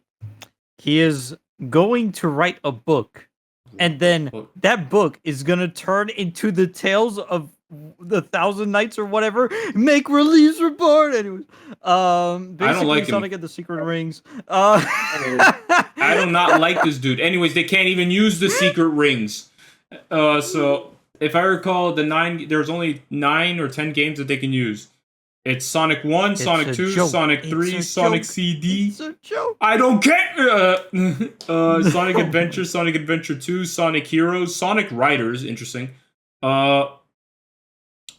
He is going to write a book, and then that book is gonna turn into the tales of the Thousand Nights or whatever. Make release report. Anyways, basically like him. Sonic and the Secret Rings. I do not like this dude. Anyways, they can't even use the secret rings. So if I recall, there's only 9 or 10 games that they can use. It's Sonic 1, It's Sonic a 2, joke. Sonic It's 3, a Sonic joke. CD. It's a joke. I don't care. Sonic Adventure, Sonic Adventure 2, Sonic Heroes, Sonic Riders. Interesting.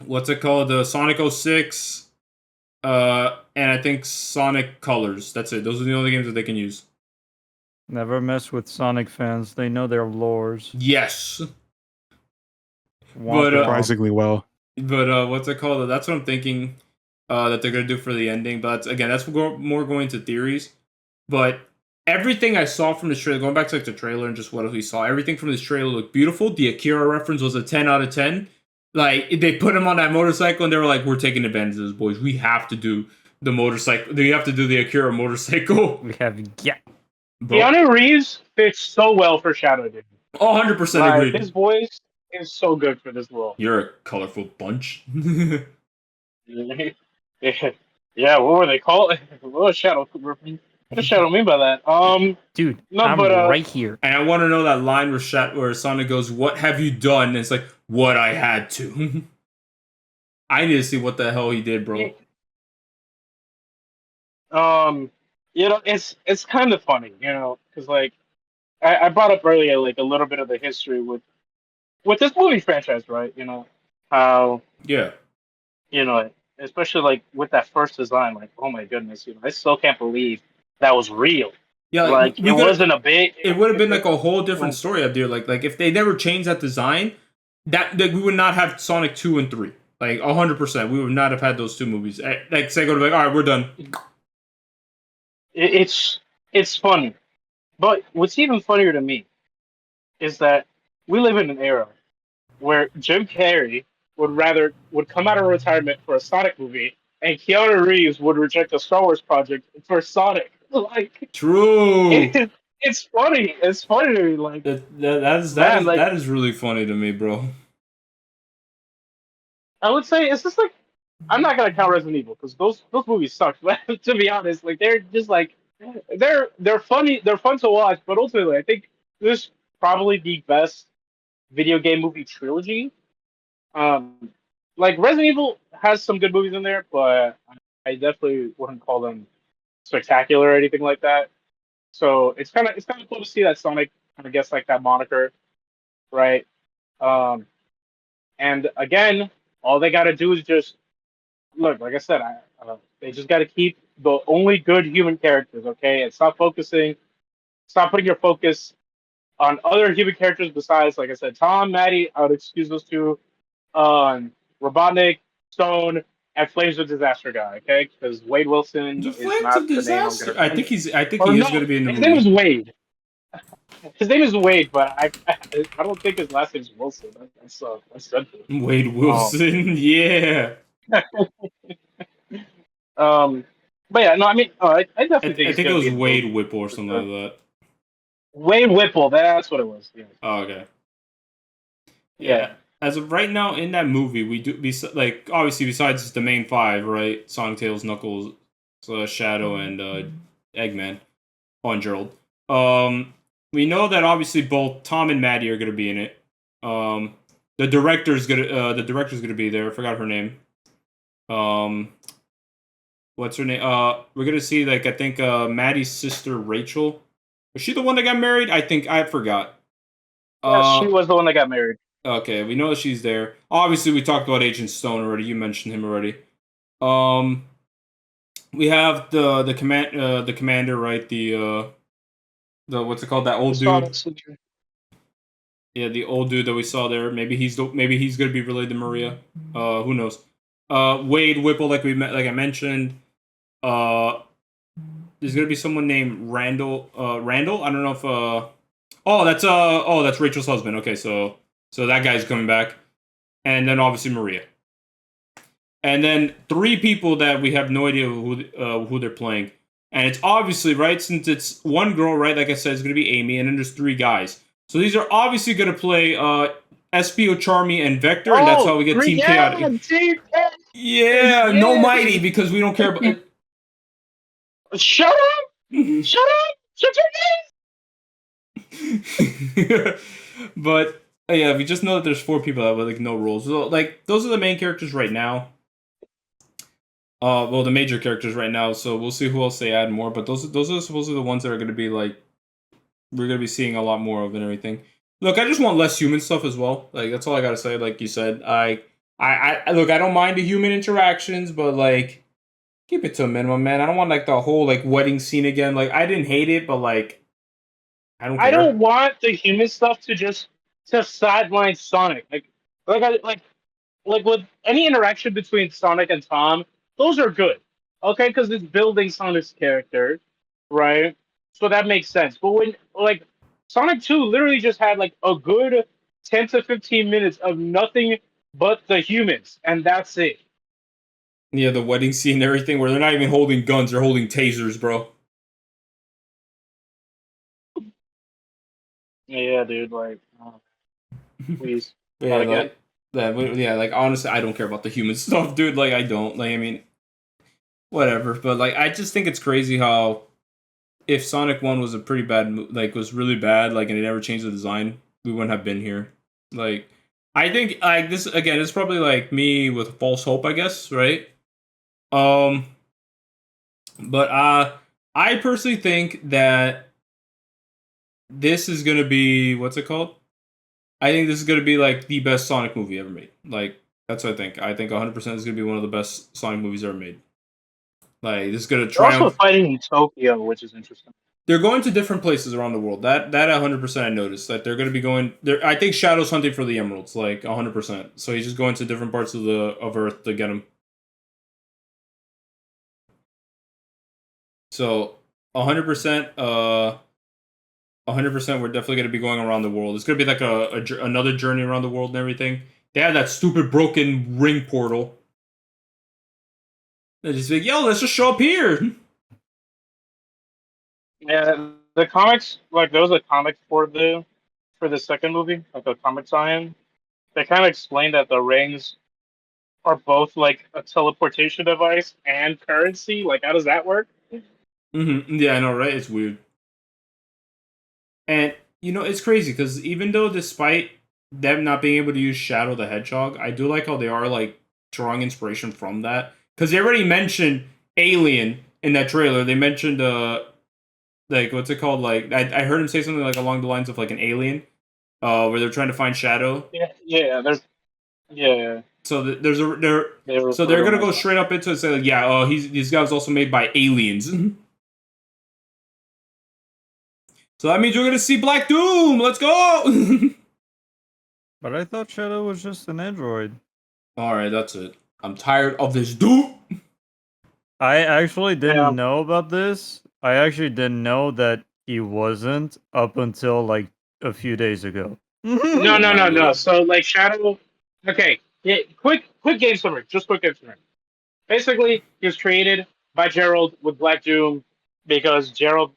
What's it called? Sonic 06. And I think Sonic Colors. That's it. Those are the only games that they can use. Never mess with Sonic fans. They know their lores. Yes. Womp Surprisingly well. But what's it called? That's what I'm thinking that they're gonna do for the ending. But that's more going to theories. But everything I saw from this trailer, going back to the trailer and just what we saw, everything from this trailer looked beautiful. The Akira reference was a 10 out of 10. Like they put him on that motorcycle and they were like, "We're taking advantage of this, boys. We have to do the motorcycle. We have to do the Akira motorcycle." We have Bro. Keanu Reeves fits so well for Shadow, dude. 100% agreed. His voice is so good for this role. You're a colorful bunch. Yeah, what were they called? What was Shadow? What I don't mean by that. Dude, No, I'm but right here. And I want to know that line where Sonic goes, "What have you done?" And it's like, "What I had to." I need to see what the hell he did, bro. it's kind of funny, because like I brought up earlier like a little bit of the history with this movie franchise, right? How Yeah. especially like with that first design, like oh my goodness, I still can't believe that was real. Yeah, Like we it could. wasn't a big. It would have been like a whole different story up there. Like if they never changed that design, that like, we would not have Sonic 2 and 3. Like 100%, we would not have had those two movies. Like Sega would be like, all right, we're done. It's funny, but what's even funnier to me is that we live in an era where Jim Carrey would come out of retirement for a Sonic movie, and Keanu Reeves would reject a Star Wars project for Sonic. Like, True. it's funny. It's funny to me. Like That is really funny to me, bro. I would say it's just like I'm not gonna count Resident Evil because those movies suck. But to be honest, like they're just like they're funny. They're fun to watch, but ultimately, I think this is probably the best video game movie trilogy. Like Resident Evil has some good movies in there, but I definitely wouldn't call them spectacular or anything like that. So it's kind of cool to see that Sonic kind of gets like that moniker, right? Um, and again, all they got to do is just look. Like I said, they just got to keep the only good human characters, okay, and stop putting your focus on other human characters besides, like I said, Tom, Maddie. I would excuse those two. Robotnik, Stone, and Flames of Disaster guy, okay? Because Wade Wilson The is Flames not of the name I'm Disaster. gonna. I think Or he is no, going to be in the his name is movie. Wade. His name is Wade, but I don't think his last name is Wilson. That's dreadful. Wade Wilson. Yeah. Um, but yeah, no, I mean, I definitely think I it's think it gonna was be in the Wade movie. Whipple or something like that. Wade Whipple, that's what it was. Yeah. Oh, okay. Yeah. Yeah. As of right now, in that movie, we do like obviously besides the main five, right? Sonic, Tails, Knuckles, Shadow, and Eggman, on Gerald. We know that obviously both Tom and Maddie are gonna be in it. The director's gonna be there. I forgot her name. What's her name? We're gonna see like I think Maddie's sister Rachel. Was she the one that got married? I think I forgot. Yeah, she was the one that got married. Okay, we know that she's there. Obviously, we talked about Agent Stone already. You mentioned him already. We have the commander, right? The what's it called? That old dude. Yeah, the old dude that we saw there. Maybe he's gonna be related to Maria. Who knows? Wade Whipple, like I mentioned. There's gonna be someone named Randall. Randall. I don't know if. That's Rachel's husband. Okay, so that guy's coming back, and then obviously Maria, and then three people that we have no idea who they're playing, and it's obviously right since it's one girl, right? Like I said, it's gonna be Amy, and then there's three guys. So these are obviously gonna play Espio, Charmy, and Vector, and that's how we get Team Chaotic. Yeah, no Mighty because we don't care about. Shut up! Shut up! Shut your face! But yeah, we just know that there's four people that have like no roles. So like those are the main characters right now. Well, the major characters right now. So we'll see who else they add more. But those are supposedly the ones that are going to be like we're going to be seeing a lot more of and everything. Look, I just want less human stuff as well. Like that's all I got to say. Like you said, I look, I don't mind the human interactions, but like keep it to a minimum, man. I don't want like the whole like wedding scene again. Like I didn't hate it, but like I don't care. I don't want the human stuff to sideline Sonic. Like with any interaction between Sonic and Tom, those are good. Okay, because it's building Sonic's character, right? So that makes sense. But when like Sonic 2 literally just had like a good 10 to 15 minutes of nothing but the humans, and that's it. Yeah, the wedding scene and everything where they're not even holding guns, they're holding tasers, bro. Yeah, dude, like please. Yeah, like honestly, I don't care about the human stuff, dude. Like I don't. Like I mean, whatever. But like I just think it's crazy how if Sonic 1 was a pretty bad, was really bad, and it never changed the design, we wouldn't have been here. I think, this, again, it's probably, me with false hope, I guess, right? But, I personally think that this is gonna be, what's it called? I think this is gonna be, the best Sonic movie ever made. That's what I think. I think 100% is gonna be one of the best Sonic movies ever made. This is gonna They're also triumph. fighting in Tokyo, which is interesting. They're going to different places around the world. That 100% I noticed. That they're going to be going. I think Shadow's hunting for the emeralds, 100%. So he's just going to different parts of Earth to get them. So 100%. 100%. We're definitely going to be going around the world. It's going to be another journey around the world and everything. They have that stupid broken ring portal. They're just like, yo, let's just show up here. Yeah, the comics, there was a comic for the second movie, a comic tie-in. They kind of explained that the rings are both a teleportation device and currency. How does that work? Mm-hmm. Yeah, I know, right? It's weird. And, it's crazy, because even though despite them not being able to use Shadow the Hedgehog, I do like how they are, drawing inspiration from that. Because they already mentioned Alien in that trailer. They mentioned, what's it called? I heard him say something along the lines of an alien, where they're trying to find Shadow. Yeah. So they're gonna go straight up into it and say this guy was also made by aliens. So that means we're gonna see Black Doom. Let's go. But I thought Shadow was just an android. All right, that's it. I'm tired of this dude. I actually didn't know about this. I actually didn't know that he wasn't up until a few days ago. No. So Shadow. Okay. Yeah. Quick game summary. Just quick game summary. Basically, he was created by Gerald with Black Doom because Gerald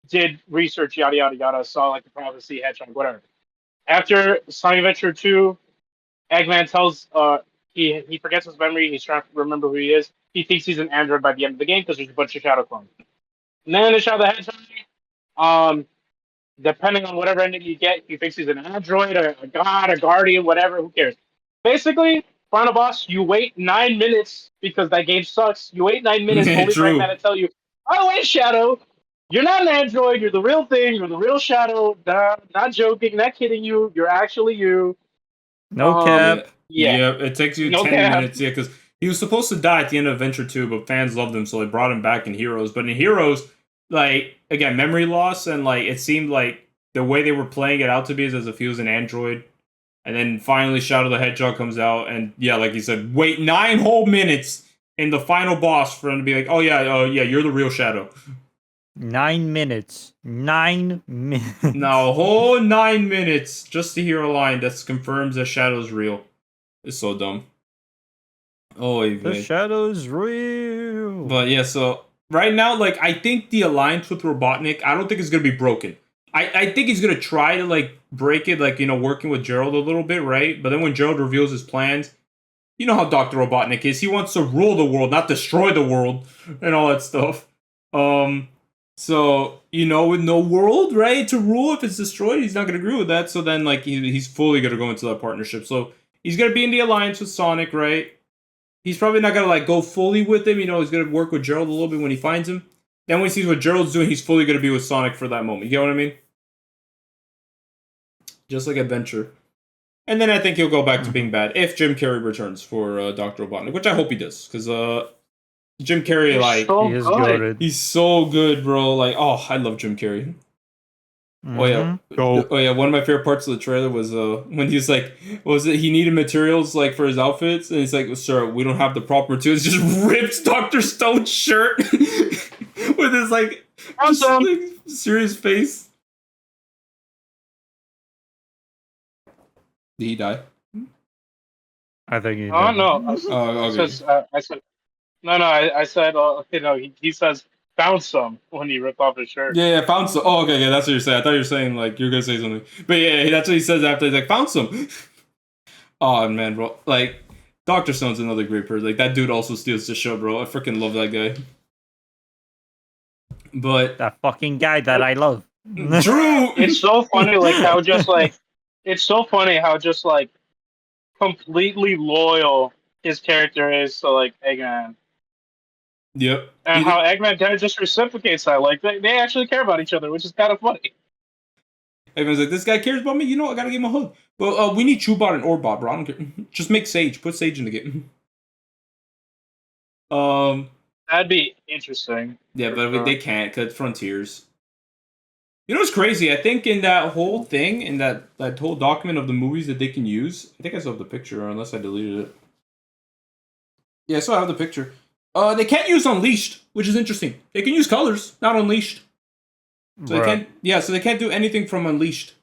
did research, yada yada yada, saw the prophecy, hedgehog, whatever. After Sonic Adventure 2, Eggman tells he forgets his memory. He's trying to remember who he is. He thinks he's an android by the end of the game because there's a bunch of Shadow clones. And then in the Shadow the Hedgehog, depending on whatever ending you get, he thinks he's an android, a god, a guardian, whatever. Who cares? Basically, final boss, you wait 9 minutes because that game sucks. You wait 9 minutes only for Eggman to tell you, oh wait, Shadow, you're not an android. You're the real thing. You're the real Shadow. Not joking. Not kidding you. You're actually you. No cap. Yeah. It takes you 10 minutes. Yeah, because he was supposed to die at the end of Adventure 2, but fans loved him, so they brought him back in Heroes. But in Heroes, again, memory loss, and it seemed like the way they were playing it out to be is as if he was an android. And then finally Shadow the Hedgehog comes out, and yeah, like you said, wait 9 whole minutes in the final boss for him to be like, oh yeah, you're the real Shadow. 9 minutes. 9 minutes. Now, a whole 9 minutes just to hear a line that confirms that Shadow's real. It's so dumb. Oh, the Shadow is real. But yeah, so right now, I think the alliance with Robotnik, I don't think it's gonna be broken. I think he's gonna try to break it, working with Gerald a little bit, right? But then when Gerald reveals his plans, you know how Dr. Robotnik is. He wants to rule the world, not destroy the world, and all that stuff. So, with no world, right, to rule, if it's destroyed, he's not gonna agree with that. So then, he's fully gonna go into that partnership. So he's gonna be in the alliance with Sonic, right? He's probably not gonna go fully with him. He's gonna work with Gerald a little bit when he finds him. Then when he sees what Gerald's doing, he's fully gonna be with Sonic for that moment. You know what I mean? Just like Adventure. And then I think he'll go back to being bad if Jim Carrey returns for Dr. Robotnik, which I hope he does, because Jim Carrey, he is good. He's so good, bro. I love Jim Carrey. Mm-hmm. Oh yeah. One of my favorite parts of the trailer was when he's he needed materials for his outfits, and he's like, "Sir, we don't have the proper materials." Just rips Dr. Stone's shirt with his awesome. serious face. Did he die? I think he. Oh no! Okay. I said no. I said he says found some when he ripped off his shirt. Yeah, found some. Oh, okay, that's what you're saying. I thought you were saying you're gonna say something, but yeah, that's what he says after. He's like, found some. Oh man, bro! Dr. Stone's another great person. That dude also steals the show, bro. I freaking love that guy. But That fucking guy that I love. true. It's so funny, like how just like it's so funny how just like completely loyal his character is to like Eggman, Yep. and how Eggman kind of just reciprocates that. Like they actually care about each other, which is kind of funny. Everyone's like, this guy cares about me. You know, I gotta give him a hug. Well, we need Chewbot and Orbot, bro. I don't care. Just make Sage. Put Sage in the game. That'd be interesting. Yeah, for but sure. they can't because Frontiers. You know what's crazy? I think in that whole thing, in that whole document of the movies that they can use, I think I still have the picture, unless I deleted it. Yeah, I still have the picture. They can't use Unleashed, which is interesting. They can use Colors, not Unleashed. So they can't. Yeah, so they can't do anything from Unleashed.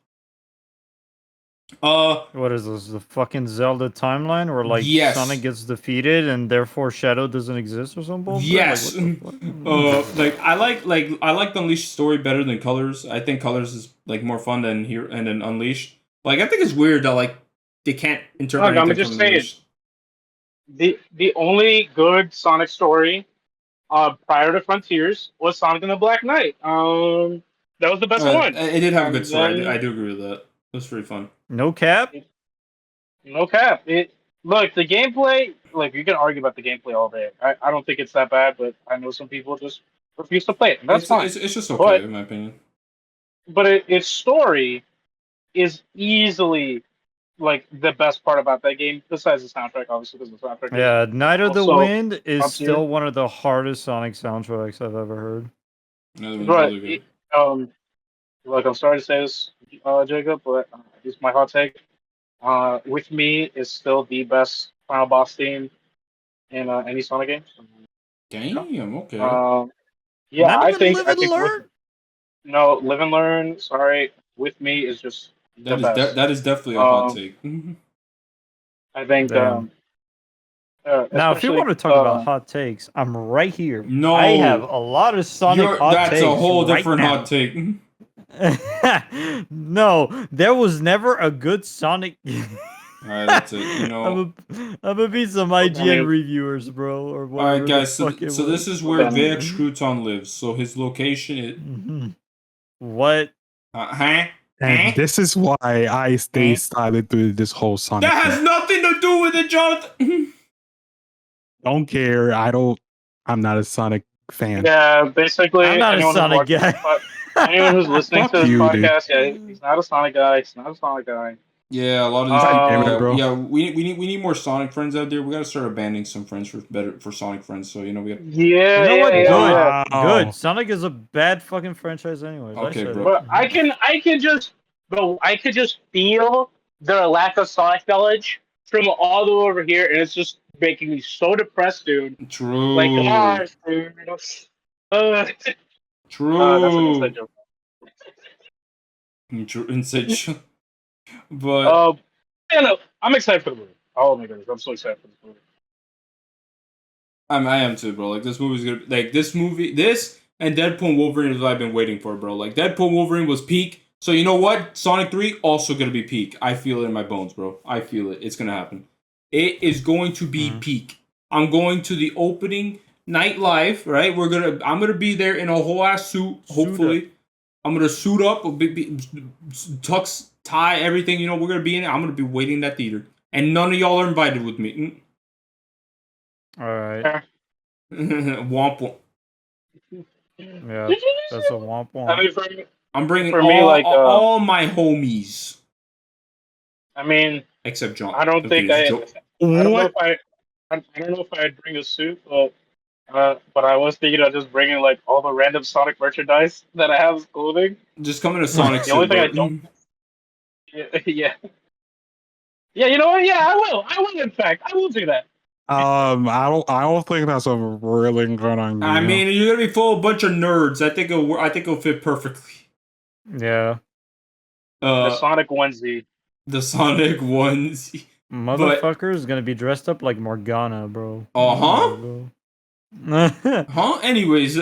What is this? The fucking Zelda timeline where like Yes. Sonic gets defeated and therefore Shadow doesn't exist or some bullshit? Yes. Like, what the fuck? Like I like the Unleashed story better than Colors. I think Colors is like more fun than here and then Unleashed. Like I think it's weird that like they can't interpret Look, I'm anything just from saying. Unleashed. The only good Sonic story prior to Frontiers was Sonic and the Black Knight. That was the best one. It did have a And good story. then- I do agree with that. It was pretty fun. No cap? No cap. Look, the gameplay. Like you can argue about the gameplay all day. I don't think it's that bad, but I know some people just refuse to play it. And that's fine. It's just okay But- in my opinion. But its story is easily like the best part about that game, besides the soundtrack, obviously, because the soundtrack. Yeah, Night of the Also, Wind is up here. still one of the hardest Sonic soundtracks I've ever heard. Another one's But really good. like I'm sorry to say this, Jacob, but this is my hot take. With me is still the best final boss theme in any Sonic game. Damn. Okay. Yeah, Not I even think Live I and think Learn? no, Live and Learn. Sorry, with me is just the best. That is definitely a hot Um, take. I think. Damn. Now, if you especially, want to talk about hot takes, I'm right here. No. I have a lot of Sonic hot That's takes a whole right different now. hot take. No, there was never a good Sonic. Alright, that's it. You know. I'm gonna be some IGN reviewers, bro, or whatever. Alright, guys. the So, fuck it so was. this is where Okay. VieuxCrouton lives. So his location is. Mhm. What? Huh? And this is why I stay silent through this whole Sonic. That has thing. nothing to do with it, Jonathan. Don't care. I'm not a Sonic fan. Yeah, basically, I'm not a anyone who's Sonic watching guy. this anyone who's listening Fuck to this you, dude. podcast, yeah, he's not a Sonic guy. He's not a Sonic guy. Yeah, a lot of these. God damn it, bro. Yeah, we need more Sonic friends out there. We gotta start abandoning some friends for Sonic friends. So you know we got. Yeah, You know what? yeah, Good. yeah. Wow. Good. Sonic is a bad fucking franchise, anyways. I Okay, said bro. it. But I can just feel the lack of Sonic knowledge from all the way over here, and it's just making me so depressed, dude. True. Like, gosh, dude. True. That's an inside joke. True. Inside joke. But Yeah, no, I'm excited for the movie. Oh my goodness, I'm so excited for this movie. I am too, bro. Like this movie's gonna like this and Deadpool and Wolverine is what I've been waiting for, bro. Like Deadpool and Wolverine was peak. So you know what? Sonic 3 also gonna be peak. I feel it in my bones, bro. I feel it. It's gonna happen. It is going to be peak. I'm going to the opening night live, right? I'm gonna be there in a whole ass suit, hopefully. I'm gonna suit up, tux, tie, everything. You know, we're gonna be in it. I'm gonna be waiting in that theater, and none of y'all are invited with me. All right. Womp womp. Yeah, that's a womp I womp. mean, for me, I'm bringing For me, like, all my homies I mean, except John. I don't think Okay, I Joe- don't know What? if I don't know if I'd bring a suit, but I was thinking of just bringing like all the random Sonic merchandise that I have as clothing. Just come in a Sonic The only suit, thing I bro. don't- Yeah. Yeah, you know what? Yeah, I will. I will. In fact, I will do that. I don't think that's a really good idea. I mean, you're gonna be full of a bunch of nerds. I think it'll fit perfectly. Yeah. The Sonic onesie. The Sonic ones. Motherfucker is gonna be dressed up like Morgana, bro. Huh? Because Anyways,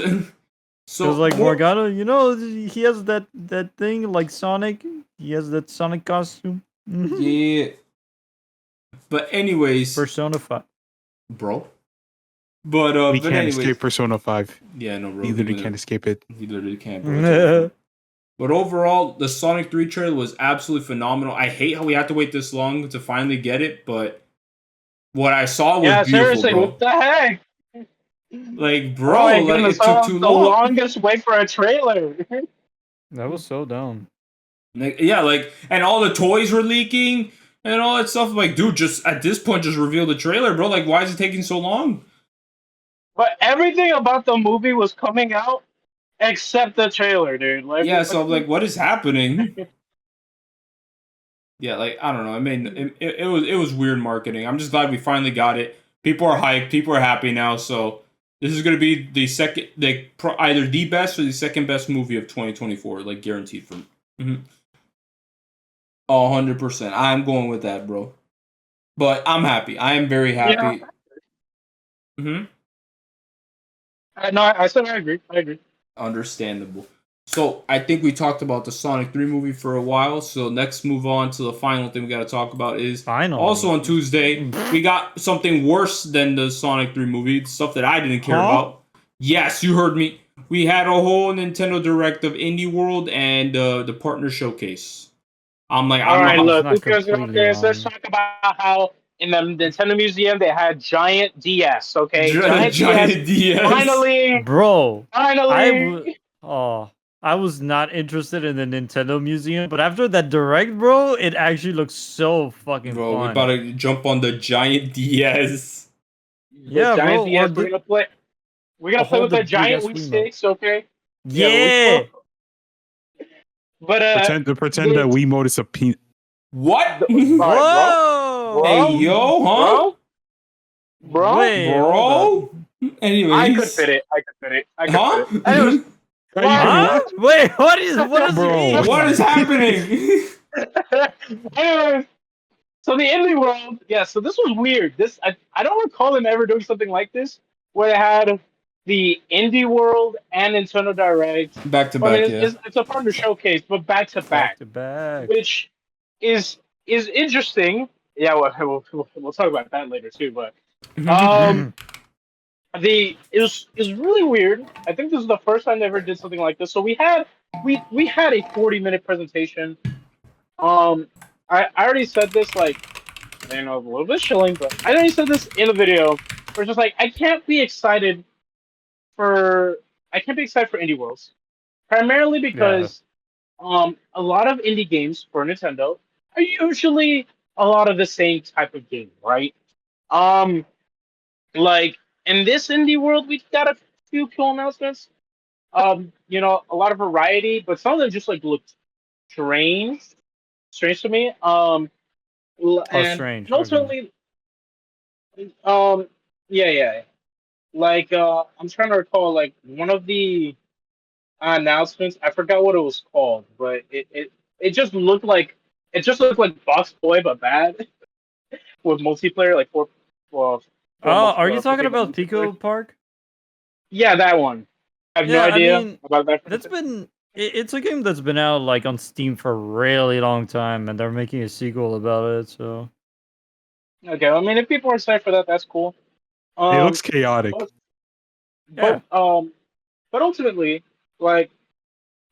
so like Morgana, you know, he has that thing like Sonic. He has that Sonic costume. Yeah. But anyways, Persona 5. bro. But We but can't anyways, escape Persona 5. yeah, no, bro. We literally can't escape it. He literally can't, bro. But overall, the Sonic 3 trailer was absolutely phenomenal. I hate how we had to wait this long to finally get it, but what I saw was beautiful, seriously, bro. what the heck? Like, bro, like it took too the long. longest wait for a trailer. That was so dumb. Like, yeah, like, and all the toys were leaking and all that stuff. Like, dude, just at this point, just reveal the trailer, bro. Like, why is it taking so long? But everything about the movie was coming out except the trailer, dude. Like, Yeah, so I'm like, what is happening? Yeah, like, I don't know. I mean, it was weird marketing. I'm just glad we finally got it. People are hyped. People are happy now. So this is gonna be the second, like, either the best or the second best movie of 2024, like guaranteed for me. 100%. I'm going with that, bro. But I'm happy. I am very happy. No, I said I agree. I agree. Understandable. So I think we talked about the Sonic 3 movie for a while. So next move on to the final thing we got to talk about is also on Tuesday, we got something worse than the Sonic 3 movie, stuff that I didn't care about. Yes, you heard me. We had a whole Nintendo Direct of Indie World and the partner showcase. I'm like, all right, look, not who cares about this? Let's talk about how in the Nintendo Museum they had giant DS. Okay, giant DS. Finally, bro. finally. I was not interested in the Nintendo Museum, but after that Direct, bro, it actually looks so fucking Bro, fun. we're about to jump on the giant DS. Yeah, giant bro. DS, we're gonna play. We're gonna play with the giant Wii sticks, okay? Yeah. But pretend that Wiimote is a peanut. What? Whoa! Hey, yo, huh? Bro? Wait, Bro? Anyways. I could fit it. Huh? Anyways, Huh? Wait, what does Bro, it mean? What is happening? anyways, so the Indie World, yeah, so this was weird. I don't recall them ever doing something like this, where they had the Indie World and Nintendo Direct. Back to I mean, back, it's a partner showcase, but back to back, which is interesting. Yeah, we'll talk about that later too. But it was really weird. I think this is the first time they ever did something like this. So we had a 40-minute presentation. I already said this, like, a little bit chilling, but I already said this in the video. Where it's just like I can't be excited for Indie Worlds, primarily because a lot of indie games for Nintendo are usually a lot of the same type of game, right? Like in this Indie World, we got a few cool announcements. A lot of variety, but some of them just like looked strange to me. Strange. Ultimately, yeah. Like, I'm trying to recall, like, one of the announcements. I forgot what it was called, but it just looked like Box Boy but bad with multiplayer, like four. Well, are you talking about Pico Park? Yeah, that one. I have no idea about that. It's a game that's been out like on Steam for a really long time, and they're making a sequel about it. So okay, I mean, if people are excited for that, that's cool. It looks chaotic. But ultimately, like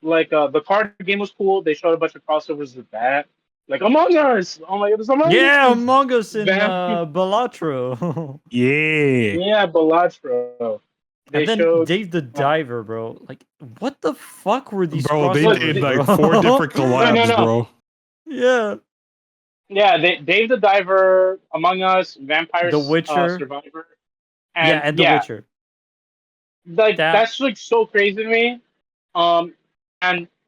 the card game was cool. They showed a bunch of crossovers with that, like Among Us. Oh my goodness, Among Us. Yeah, Among Us in Balatro. Yeah, Balatro. And then showed Dave the Diver, bro. Like, what the fuck were these? Bro, they did like 4 different collabs, bro. Yeah. Yeah, Dave the Diver, Among Us, Vampire The Witcher, Survivor, and The Witcher. Like that's like so crazy to me. And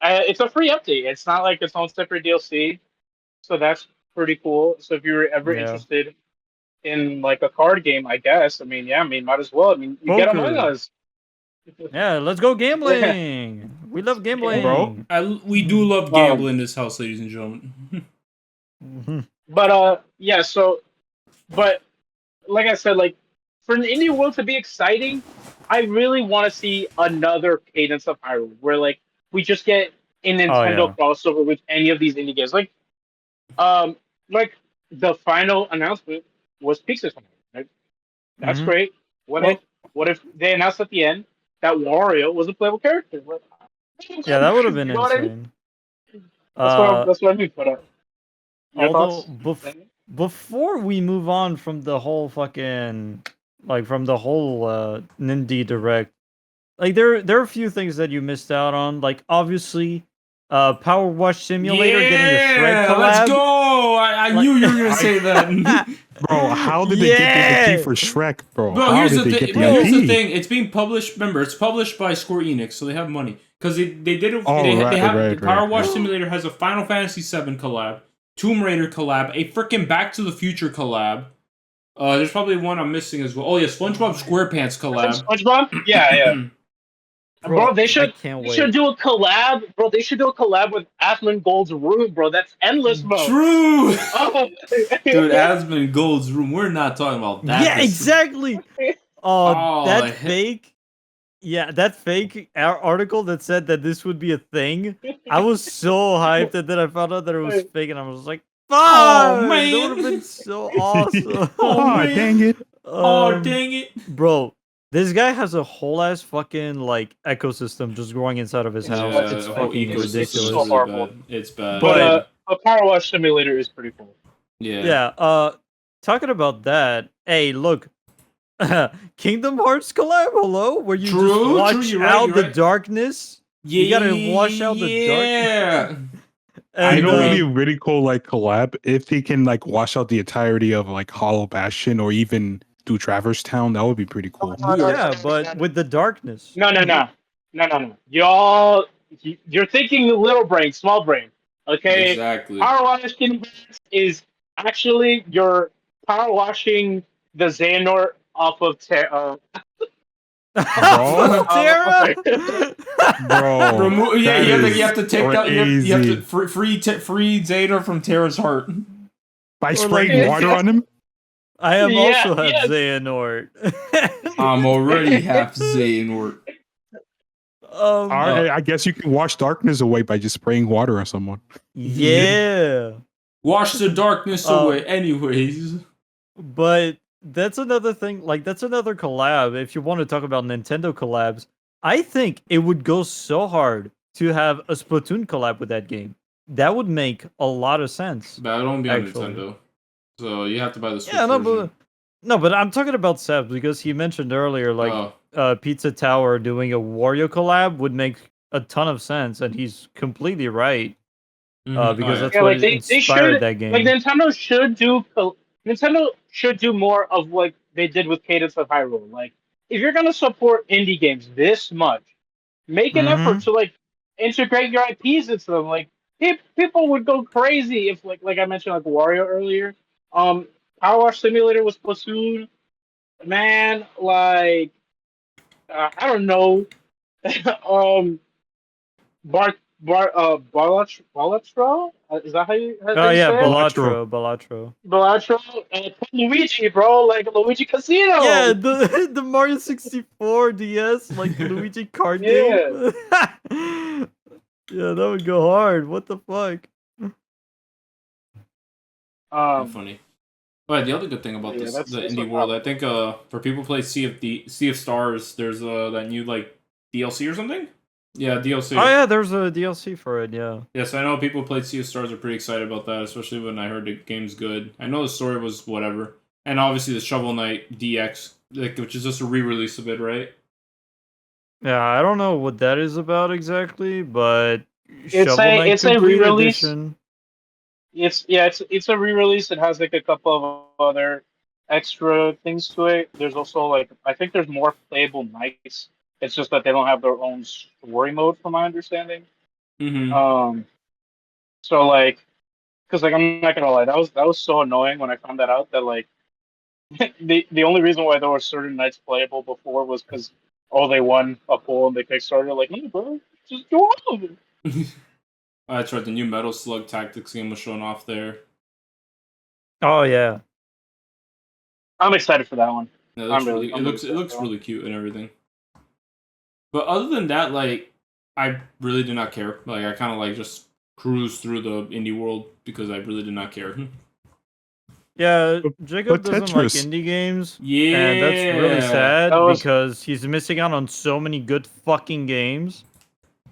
it's a free update. It's not like its own separate DLC, so that's pretty cool. So if you were ever interested in like a card game, I guess. I mean, might as well. I mean, you get Among Us. Yeah, let's go gambling. We love gambling, bro. We do love gambling in this house, ladies and gentlemen. But but like I said, like for an indie world to be exciting, I really want to see another Cadence of Hyrule, where like we just get a Nintendo crossover with any of these indie games. Like the final announcement was Pixar. Right? That's great. What What if they announced at the end that Wario was a playable character? Like, Yeah, that would have been you know what I mean? insane. That's what I mean. But your Although thoughts? before we move on from the whole fucking from the whole Nindy Direct, like there are a few things that you missed out on. Like obviously, Power Wash Simulator getting a Shrek collab. Let's go! I knew you were gonna say that. Bro, how did they get the IP for Shrek, bro? Bro, How here's did the they thing. get the Bro, here's the IP? thing. It's being published. Remember, it's published by Square Enix, so they have money. Because they did it. Oh, they right, have right, Power right. Wash Simulator has a Final Fantasy VII collab, Tomb Raider collab, a freaking Back to the Future collab. There's probably one I'm missing as well. Oh yeah, SpongeBob SquarePants collab. SpongeBob? Yeah. Bro, they I should can't they wait. should do a collab, bro. They should do a collab with Asmongold's Room, bro. That's endless mode. True. Oh. Dude, Asmongold's Room. We're not talking about that. Yeah, exactly. Oh, That fake. Yeah, that fake article that said that this would be a thing. I was so hyped, and then I found out that it was fake, and I was like, "Fuck, Oh, that man. would have been so awesome." Oh, man. dang it. Oh, dang it. Bro, this guy has a whole ass fucking ecosystem just growing inside of his house. Yeah, It's the whole fucking ecosystem ridiculous. is So really horrible. bad. It's bad. But- a Power Wash Simulator is pretty cool. yeah. Yeah, talking about that, hey, look. Kingdom Hearts collab, hello? Where you True, just watch you're right, out you're the right. darkness? You gotta wash out the Yeah. I And, know it would be a really cool collab if they can wash out the entirety of Hollow Bastion or even do Traverse Town. That would be pretty cool. yeah, but with the darkness. No. Y'all, you're thinking little brain, small brain. Okay. Exactly. Power washing is actually you're power washing the Xehanort off of Terra. Terra? Bro, Remove. Yeah, that you have to is take out. You have to crazy. free Zeta from Terra's heart. By Or spraying water on him? I am Yeah, also have yes. Xehanort. I'm already half Xehanort. I guess you can wash darkness away by just spraying water on someone. Yeah. Wash the darkness away, anyways. But that's another thing. That's another collab. If you want to talk about Nintendo collabs, I think it would go so hard to have a Splatoon collab with that game. That would make a lot of sense. But I don't be on Actually. Nintendo, so you have to buy the Switch Yeah, version. but I'm talking about Seb because he mentioned earlier, Oh. Pizza Tower doing a Wario collab would make a ton of sense, and he's completely right. Mhm. Because Oh, that's Yeah, what like, they inspired should- that game. Like Nintendo should do more of like they did with Cadence of Hyrule. Like if you're gonna support indie games this much, make an effort to integrate your IPs into them. Like people would go crazy if like I mentioned like Wario earlier. Power Wash Simulator was Splatoon. Man, I don't know. Balatro? Is that how you say it? Balatro. Balatro and Luigi, bro, like Luigi Casino. Yeah, the Mario 64 DS, Luigi card game. Yeah, that would go hard. What the fuck? funny. But the other good thing about Yeah, that's the indie what world, I think, for people who play Sea of Stars, there's that new DLC or something. Yeah, DLC. Oh yeah, there's a DLC for it. Yeah. Yes, I know people who played Sea of Stars are pretty excited about that, especially when I heard the game's good. I know the story was whatever, and obviously the Shovel Knight DX, which is just a re-release of it, right? Yeah, I don't know what that is about exactly, but It's a re-release. Edition. It's a re-release. It has a couple of other extra things to it. There's also I think there's more playable knights. It's just that they don't have their own story mode, from my understanding. Mm-hmm. So because I'm not gonna lie, that was so annoying when I found that out. That the only reason why there were certain knights playable before was because they won a poll and they kickstarted. Like, no, bro, just do all of it. Oh, that's right. The new Metal Slug Tactics game was shown off there. Oh yeah. I'm excited for that one. Yeah, it looks really cute and everything. But other than that, I really did not care. I kind of just cruised through the indie world because I really did not care. Yeah, Jacob but doesn't like Tetris. indie games. Yeah, And that's really sad That was- because he's missing out on so many good fucking games.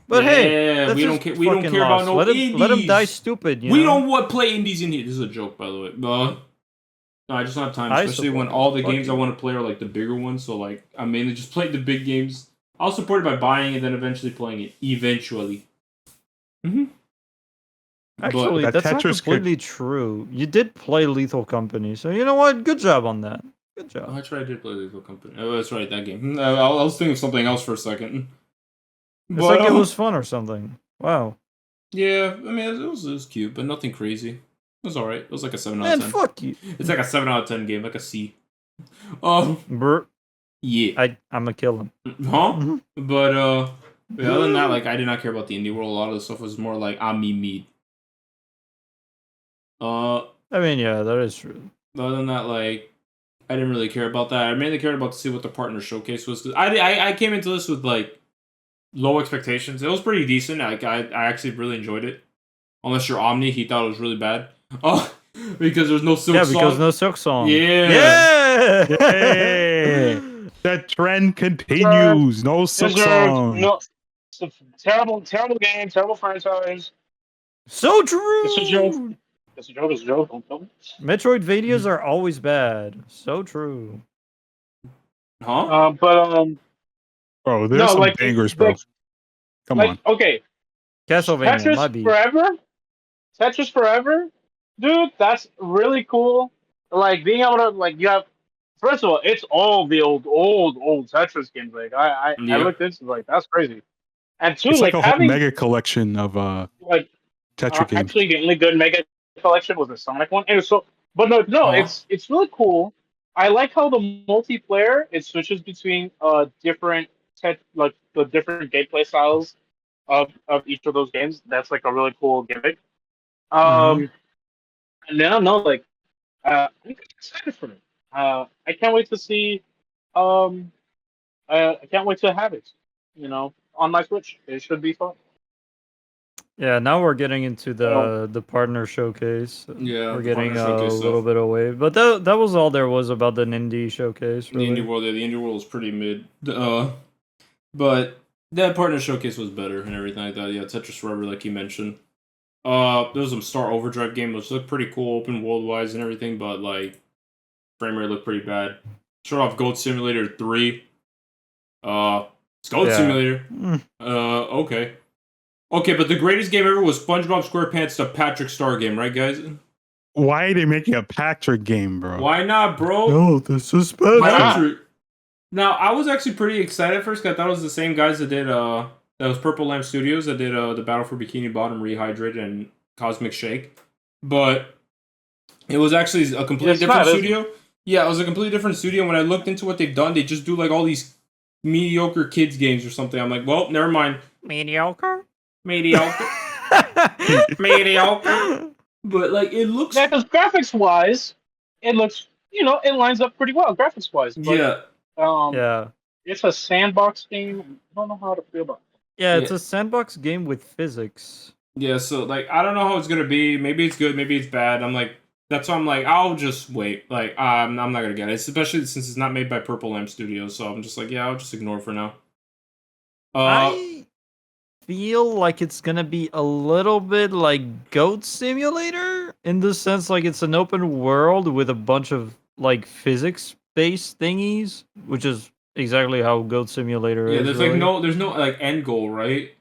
But hey, Yeah, that's we don't his care. We don't fucking care about loss. no Let him die indies. stupid. You We know? don't want play indies in here. This is a joke, by the way. No, I just don't have time, I especially when support all it. the Fuck games I you. want to play are like the bigger ones. So like, I mainly just play the big games. I'll support it by buying it, then eventually playing it. Eventually. Actually, But that that's not Tetris completely true. You did play Lethal Company, so you know what? Good job on that. Good Oh, job. that's right. I did play Lethal Company. Oh, that's right. That game. I was thinking of something else for a second. It's like it was fun or something. Wow. Yeah, I mean, it was cute, but nothing crazy. It was alright. It was like a 7 out Man, of 10. fuck you. It's like a 7 out of 10 game, like a C. Yeah. I'ma kill him. Huh? But, yeah, other than that, like, I did not care about the indie world. A lot of the stuff was more like, me. I mean, yeah, that is true. Other than that, like, I didn't really care about that. I mainly cared about to see what the partner showcase was. Cause I came into this with, like, low expectations. It was pretty decent. Like, I actually really enjoyed it. Unless you're Omni, he thought it was really bad. Oh, because there's no Silk Song. Yeah, because no Silk Song. Yeah. Yeah! That trend continues. No Silk Song. No, it's a terrible game, terrible franchise. So true! It's a joke. It's a joke. It's a joke. Don't tell me. Metroidvanias are always bad. So true. Huh? Bro, there's No, some like, bangers, bro. Come on. Okay, Castlevania, my beat. Tetris Forever, dude, that's really cool. Like being able to you have. First of all, it's all the old Tetris games. Like I Yeah. looked into like that's crazy. And two, It's like a whole having mega collection of like Tetra games. actually the only good mega collection was the Sonic one. And so, but no, Uh-huh. it's really cool. I like how the multiplayer it switches between different the different gameplay styles of each of those games. That's like a really cool gimmick. And now, no, like I'm excited for it. I can't wait to see. I can't wait to have it. You know, on my Switch, it should be fun. Yeah, now we're getting into the partner showcase. Yeah, We're the getting partner a showcase little stuff. bit away. But that was all there was about the indie showcase, The really. indie world, yeah, the indie world was pretty mid. But that partner showcase was better and everything like that. Yeah, Tetris Forever, like you mentioned. There was some Star Overdrive game which looked pretty cool, open world wise and everything, but like frame rate looked pretty bad. Showed off Goat Simulator 3. It's Goat Yeah. Simulator. Mm. Okay. Okay, but the greatest game ever was SpongeBob SquarePants the Patrick Star game, right, guys? Why are they making a Patrick game, bro? Why not, bro? No, this is bad. Why not? Patrick. Now, I was actually pretty excited at first because I thought it was the same guys that did, that was Purple Lamp Studios that did the Battle for Bikini Bottom, Rehydrated, and Cosmic Shake. But it was actually a completely different studio. Yeah, it was a completely different studio. When I looked into what they've done, they just do like all these mediocre kids games or something. I'm like, well, never mind. Mediocre? Mediocre. Mediocre. But like, it looks. Yeah, because graphics wise, it looks it lines up pretty well graphics wise. Yeah. Yeah. It's a sandbox game. I don't know how to feel about it. Yeah, it's a sandbox game with physics. Yeah, so like I don't know how it's gonna be. Maybe it's good, maybe it's bad. I'm like, that's why I'm like, I'll just wait. Like, I'm not gonna get it, especially since it's not made by Purple Lamp Studios. So I'm just like, yeah, I'll just ignore it for now. I feel like it's gonna be a little bit like Goat Simulator in the sense like it's an open world with a bunch of like physics-based thingies, which is exactly how Goat Simulator yeah, is. there's really. there's no like end goal, right?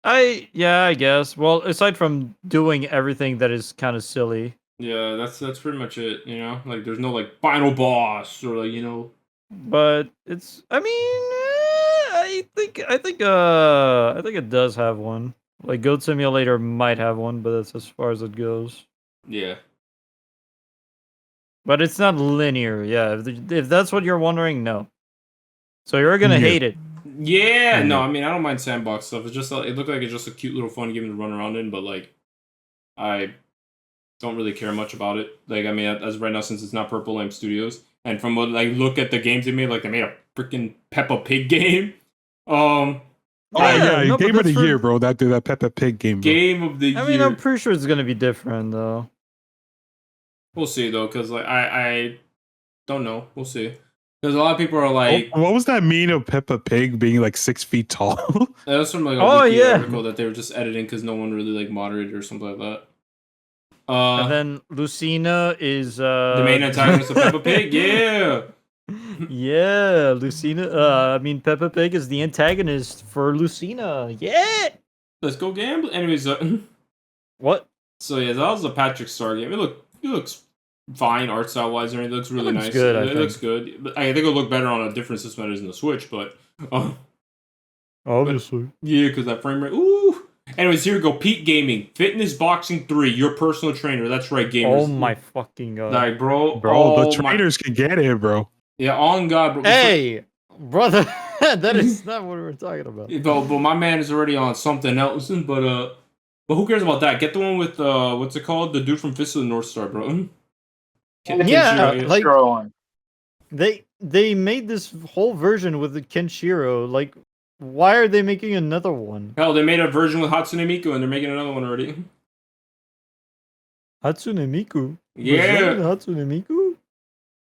I guess. Well, aside from doing everything that is kind of silly. Yeah, that's pretty much it. Like there's no like final boss or like But it's I mean, I think it does have one. Like Goat Simulator might have one, but that's as far as it goes. Yeah. But it's not linear. Yeah, if that's what you're wondering, no. So you're gonna hate it. Yeah, no, I mean I don't mind sandbox stuff. It's just it looked like it's just a cute little fun game to run around in, but like I don't really care much about it. Like I mean, as right now since it's not Purple Lamp Studios, and from what like look at the games they made, like they made a freaking Peppa Pig game. Yeah, no, but game of the that's year, bro. That Peppa Pig game. Bro. Game of the year. I mean, I'm pretty sure it's gonna be different though. We'll see though, because like I don't know. We'll see. Because a lot of people are like, what was that meme of Peppa Pig being like 6 feet tall? that was from like a Oh, wiki yeah. article that they were just editing because no one really like moderated or something like that. And then Lucina is the main antagonist of Peppa Pig, yeah. Yeah, Lucina. I mean, Peppa Pig is the antagonist for Lucina. Yeah. Let's go gamble. Anyways, What? so yeah, that was the Patrick Star game. It looks fine art style wise, and it looks really looks nice. good, I it think. looks good. But I think it'll look better on a different system that is in the Switch. But Obviously. yeah, because that frame rate. Ooh. Anyways, here we go. Peak Gaming, Fitness Boxing 3, your personal trainer. That's right, gamers. Oh my fucking god. Like, bro, The trainers can get it, bro. Yeah, on God, bro. Hey, brother, that is not what we're talking about. But my man is already on something else. But who cares about that? Get the one with what's it called? The dude from Fist of the North Star, bro. Yeah, like Kenshiro. they made this whole version with the Kenshiro. Like, why are they making another one? Hell, they made a version with Hatsune Miku, and they're making another one already. Hatsune Miku. Yeah. Hatsune Miku.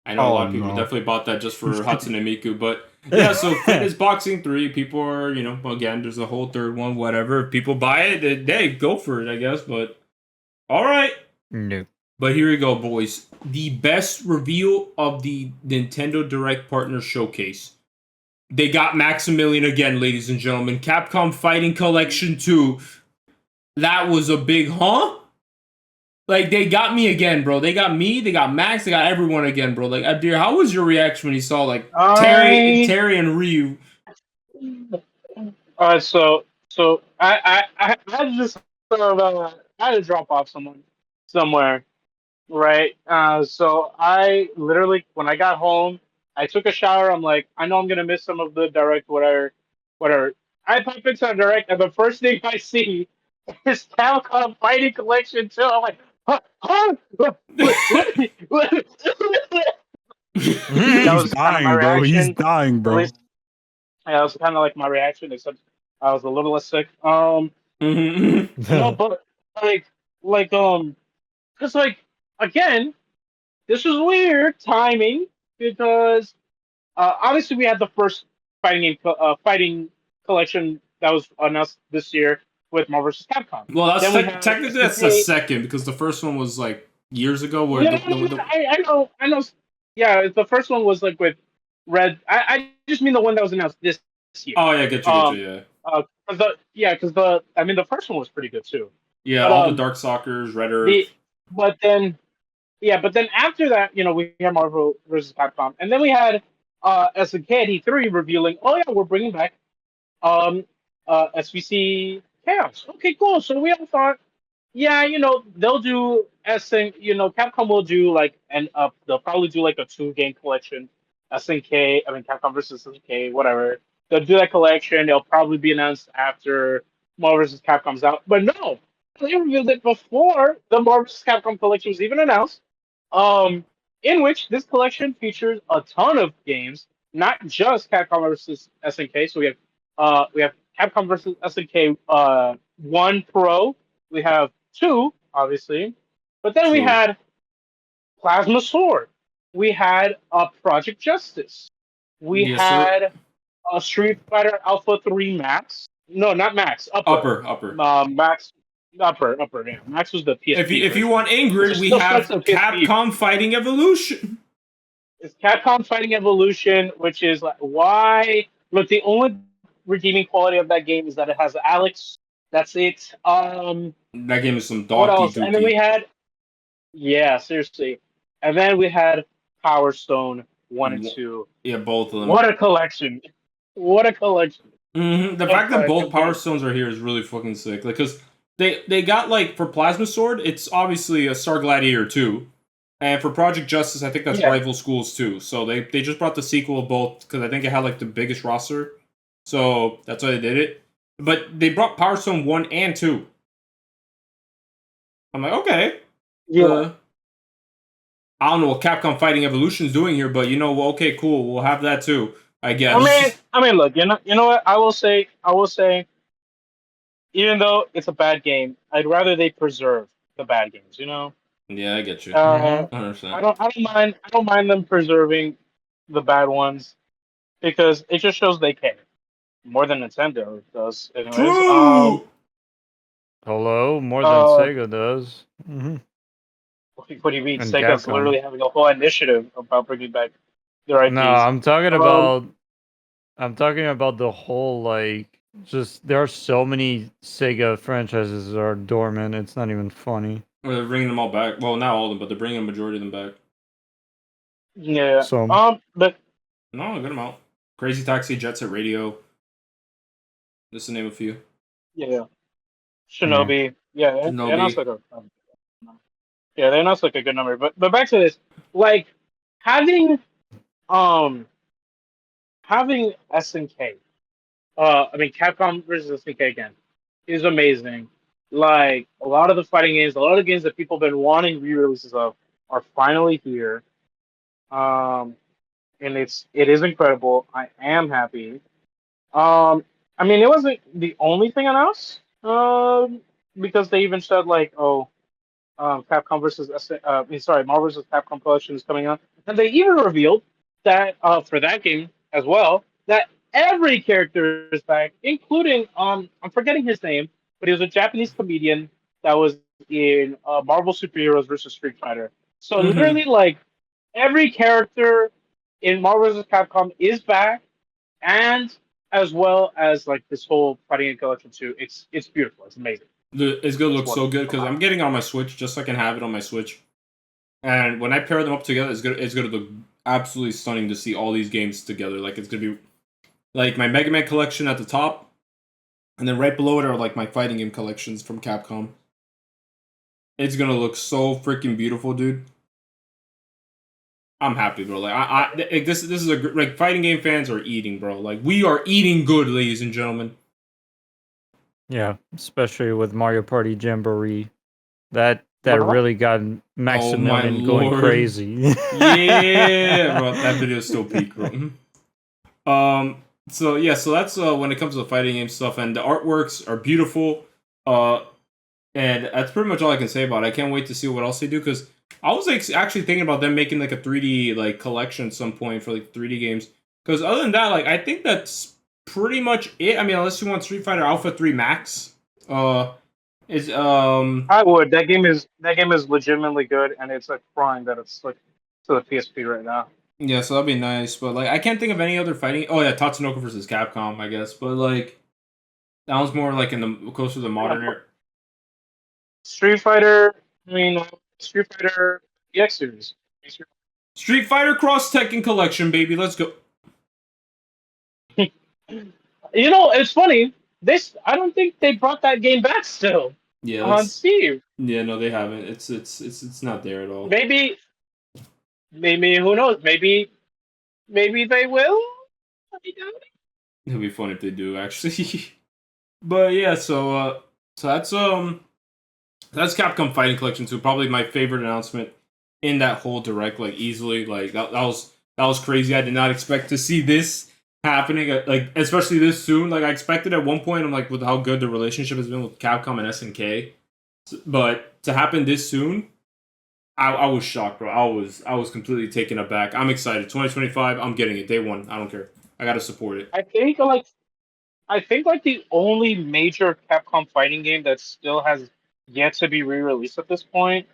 I know a lot of Oh, people no. definitely bought that just for Hatsune Miku, but yeah, so Fitness Boxing 3, people are, again, there's a whole third one, whatever. If people buy it, they go for it, I guess, but alright. No. But here we go, boys. The best reveal of the Nintendo Direct Partner Showcase. They got Maximilian again, ladies and gentlemen. Capcom Fighting Collection 2. That was a big, huh? Like, they got me again, bro. They got me, they got Max, they got everyone again, bro. Like, Abdir, how was your reaction when you saw, like, Terry and Ryu? Alright, so I had to just I had to drop off somewhere, right? So I literally, when I got home, I took a shower. I'm like, I know I'm gonna miss some of the direct, whatever. I pop into the direct, and the first thing I see is Capcom Fighting Collection 2. I'm like, huh? That was He's kind of my dying, bro. He's reaction. dying, At bro. least, yeah, that was kind of like my reaction, except I was a little less sick. No, but because again, this was weird timing because obviously we had the first fighting collection that was announced this year with Marvel vs. Capcom. Well, that's Then we had technically that's the SNK. second, because the first one was, like, years ago. Where Yeah, I know. Yeah, the first one was like with Red. I just mean the one that was announced this year. Oh, yeah, get you, yeah. Because the first one was pretty good too. Yeah, But, all the Dark Stalkers, Red Earth. But then after that, we had Marvel vs. Capcom, and then we had SNK at E3 revealing, oh yeah, we're bringing back SVC Chaos. Okay, cool. So we all thought, yeah, they'll do Capcom will do they'll probably do like a 2-game collection, Capcom versus SNK, whatever. They'll do that collection. They'll probably be announced after Marvel vs. Capcom's out. But no, they revealed it before the Marvel vs. Capcom collection was even announced. In which this collection features a ton of games, not just Capcom versus SNK. So we have Capcom versus SNK 1 Pro. We have 2, obviously, but then we had Plasma Sword. We had Project Justice. We had Street Fighter Alpha 3 Max. No, not Max. Upper. Max. Upper. Yeah. Max was the PSP. If you want Ingrid, we have Capcom Fighting Evolution. It's Capcom Fighting Evolution, which is like, why? Look, the only redeeming quality of that game is that it has Alex. That's it. That game is some What donkey else? dookie. And then we had, yeah, seriously. And then we had Power Stone 1 and 2. Yeah, both of them. What a collection! Mm-hmm. The fact that both Power Stones are here is really fucking sick. Like, because they got, like, for Plasma Sword, it's obviously a Star Gladiator 2. And for Project Justice, I think that's Rival Schools 2. So they just brought the sequel of both, because I think it had, like, the biggest roster. So that's why they did it. But they brought Power Stone 1 and 2. I'm like, okay. Yeah. I don't know what Capcom Fighting Evolution is doing here, but okay, cool. We'll have that too, I guess. I mean, look, you know what? I will say, even though it's a bad game, I'd rather they preserve the bad games. Yeah, I get you. I 100%. I don't mind them preserving the bad ones because it just shows they care more than Nintendo does. Anyways, True. Hello, more than uh, Sega does. Hmm. what do you mean? And Sega's Capcom. literally having a whole initiative about bringing back their No, IPs. Um, I'm talking about the whole like just there are so many Sega franchises that are dormant. It's not even funny. Or they're bringing them all back. Well, not all of them, but they're bringing a majority of them back. yeah. So But No, good amount. Crazy Taxi, Jet Set Radio. Just to name a few. yeah, yeah. Shinobi. Yeah, they announced Shinobi. like yeah, they announced like a good number. But back to this, like having um having SNK. I mean Capcom versus SNK again is amazing. Like a lot of the fighting games, a lot of the games that people have been wanting re-releases of are finally here. Um, and it is incredible. I am happy. Um, I mean, it wasn't the only thing announced. Because they even said like, oh, Capcom versus Marvel versus Capcom collection is coming out, and they even revealed that for that game as well that every character is back, including I'm forgetting his name, but he was a Japanese comedian that was in Marvel Superheroes versus Street Fighter. So Mm-hmm. literally, like every character in Marvel vs. Capcom is back, and as well as like this whole fighting game collection too. It's beautiful. It's amazing. It's gonna It's look so wonderful. good because I'm getting on my Switch just so I can have it on my Switch. And when I pair them up together, it's gonna look absolutely stunning to see all these games together. Like it's gonna be like my Mega Man collection at the top, and then right below it are like my fighting game collections from Capcom. It's gonna look so freaking beautiful, dude. I'm happy, bro. This is like fighting game fans are eating, bro. Like we are eating good, ladies and gentlemen. Yeah, especially with Mario Party Jamboree. That Uh-huh. really got Oh my Maximilian going lord. crazy. Yeah, bro. That video is still peak, bro. So yeah, so that's when it comes to the fighting game stuff, and the artworks are beautiful. Uh, and that's pretty much all I can say about it. I can't wait to see what else they do because I was like actually thinking about them making like a 3D like collection at some point for like 3D games. Because other than that, like I think that's pretty much it. I mean, unless you want Street Fighter Alpha 3 Max, is I would. That game is legitimately good, and it's a crime that it's like to the PSP right now. yeah, so that'd be nice. But like I can't think of any other fighting. Oh yeah, Tatsunoko versus Capcom, I guess. But like that was more like in the closer to the modern era. Street Fighter. I mean, Street Fighter EX series. Street Fighter Cross Tekken Collection, baby. Let's go. You know, it's funny. This I don't think they brought that game back still Yeah, on that's Steam. yeah. No, they haven't. It's not there at all. Maybe, maybe who knows? Maybe they will. I doubt it. It'd be fun if they do actually. But yeah, so that's Capcom Fighting Collection 2. Probably my favorite announcement in that whole direct, like easily. Like that was crazy. I did not expect to see this happening, like especially this soon. Like I expected at one point, I'm like, with how good the relationship has been with Capcom and SNK, but to happen this soon, I was shocked, bro. I was completely taken aback. I'm excited. 2025, I'm getting it day one. I don't care. I gotta support it. I think like the only major Capcom fighting game that still has yet to be re-released at this point,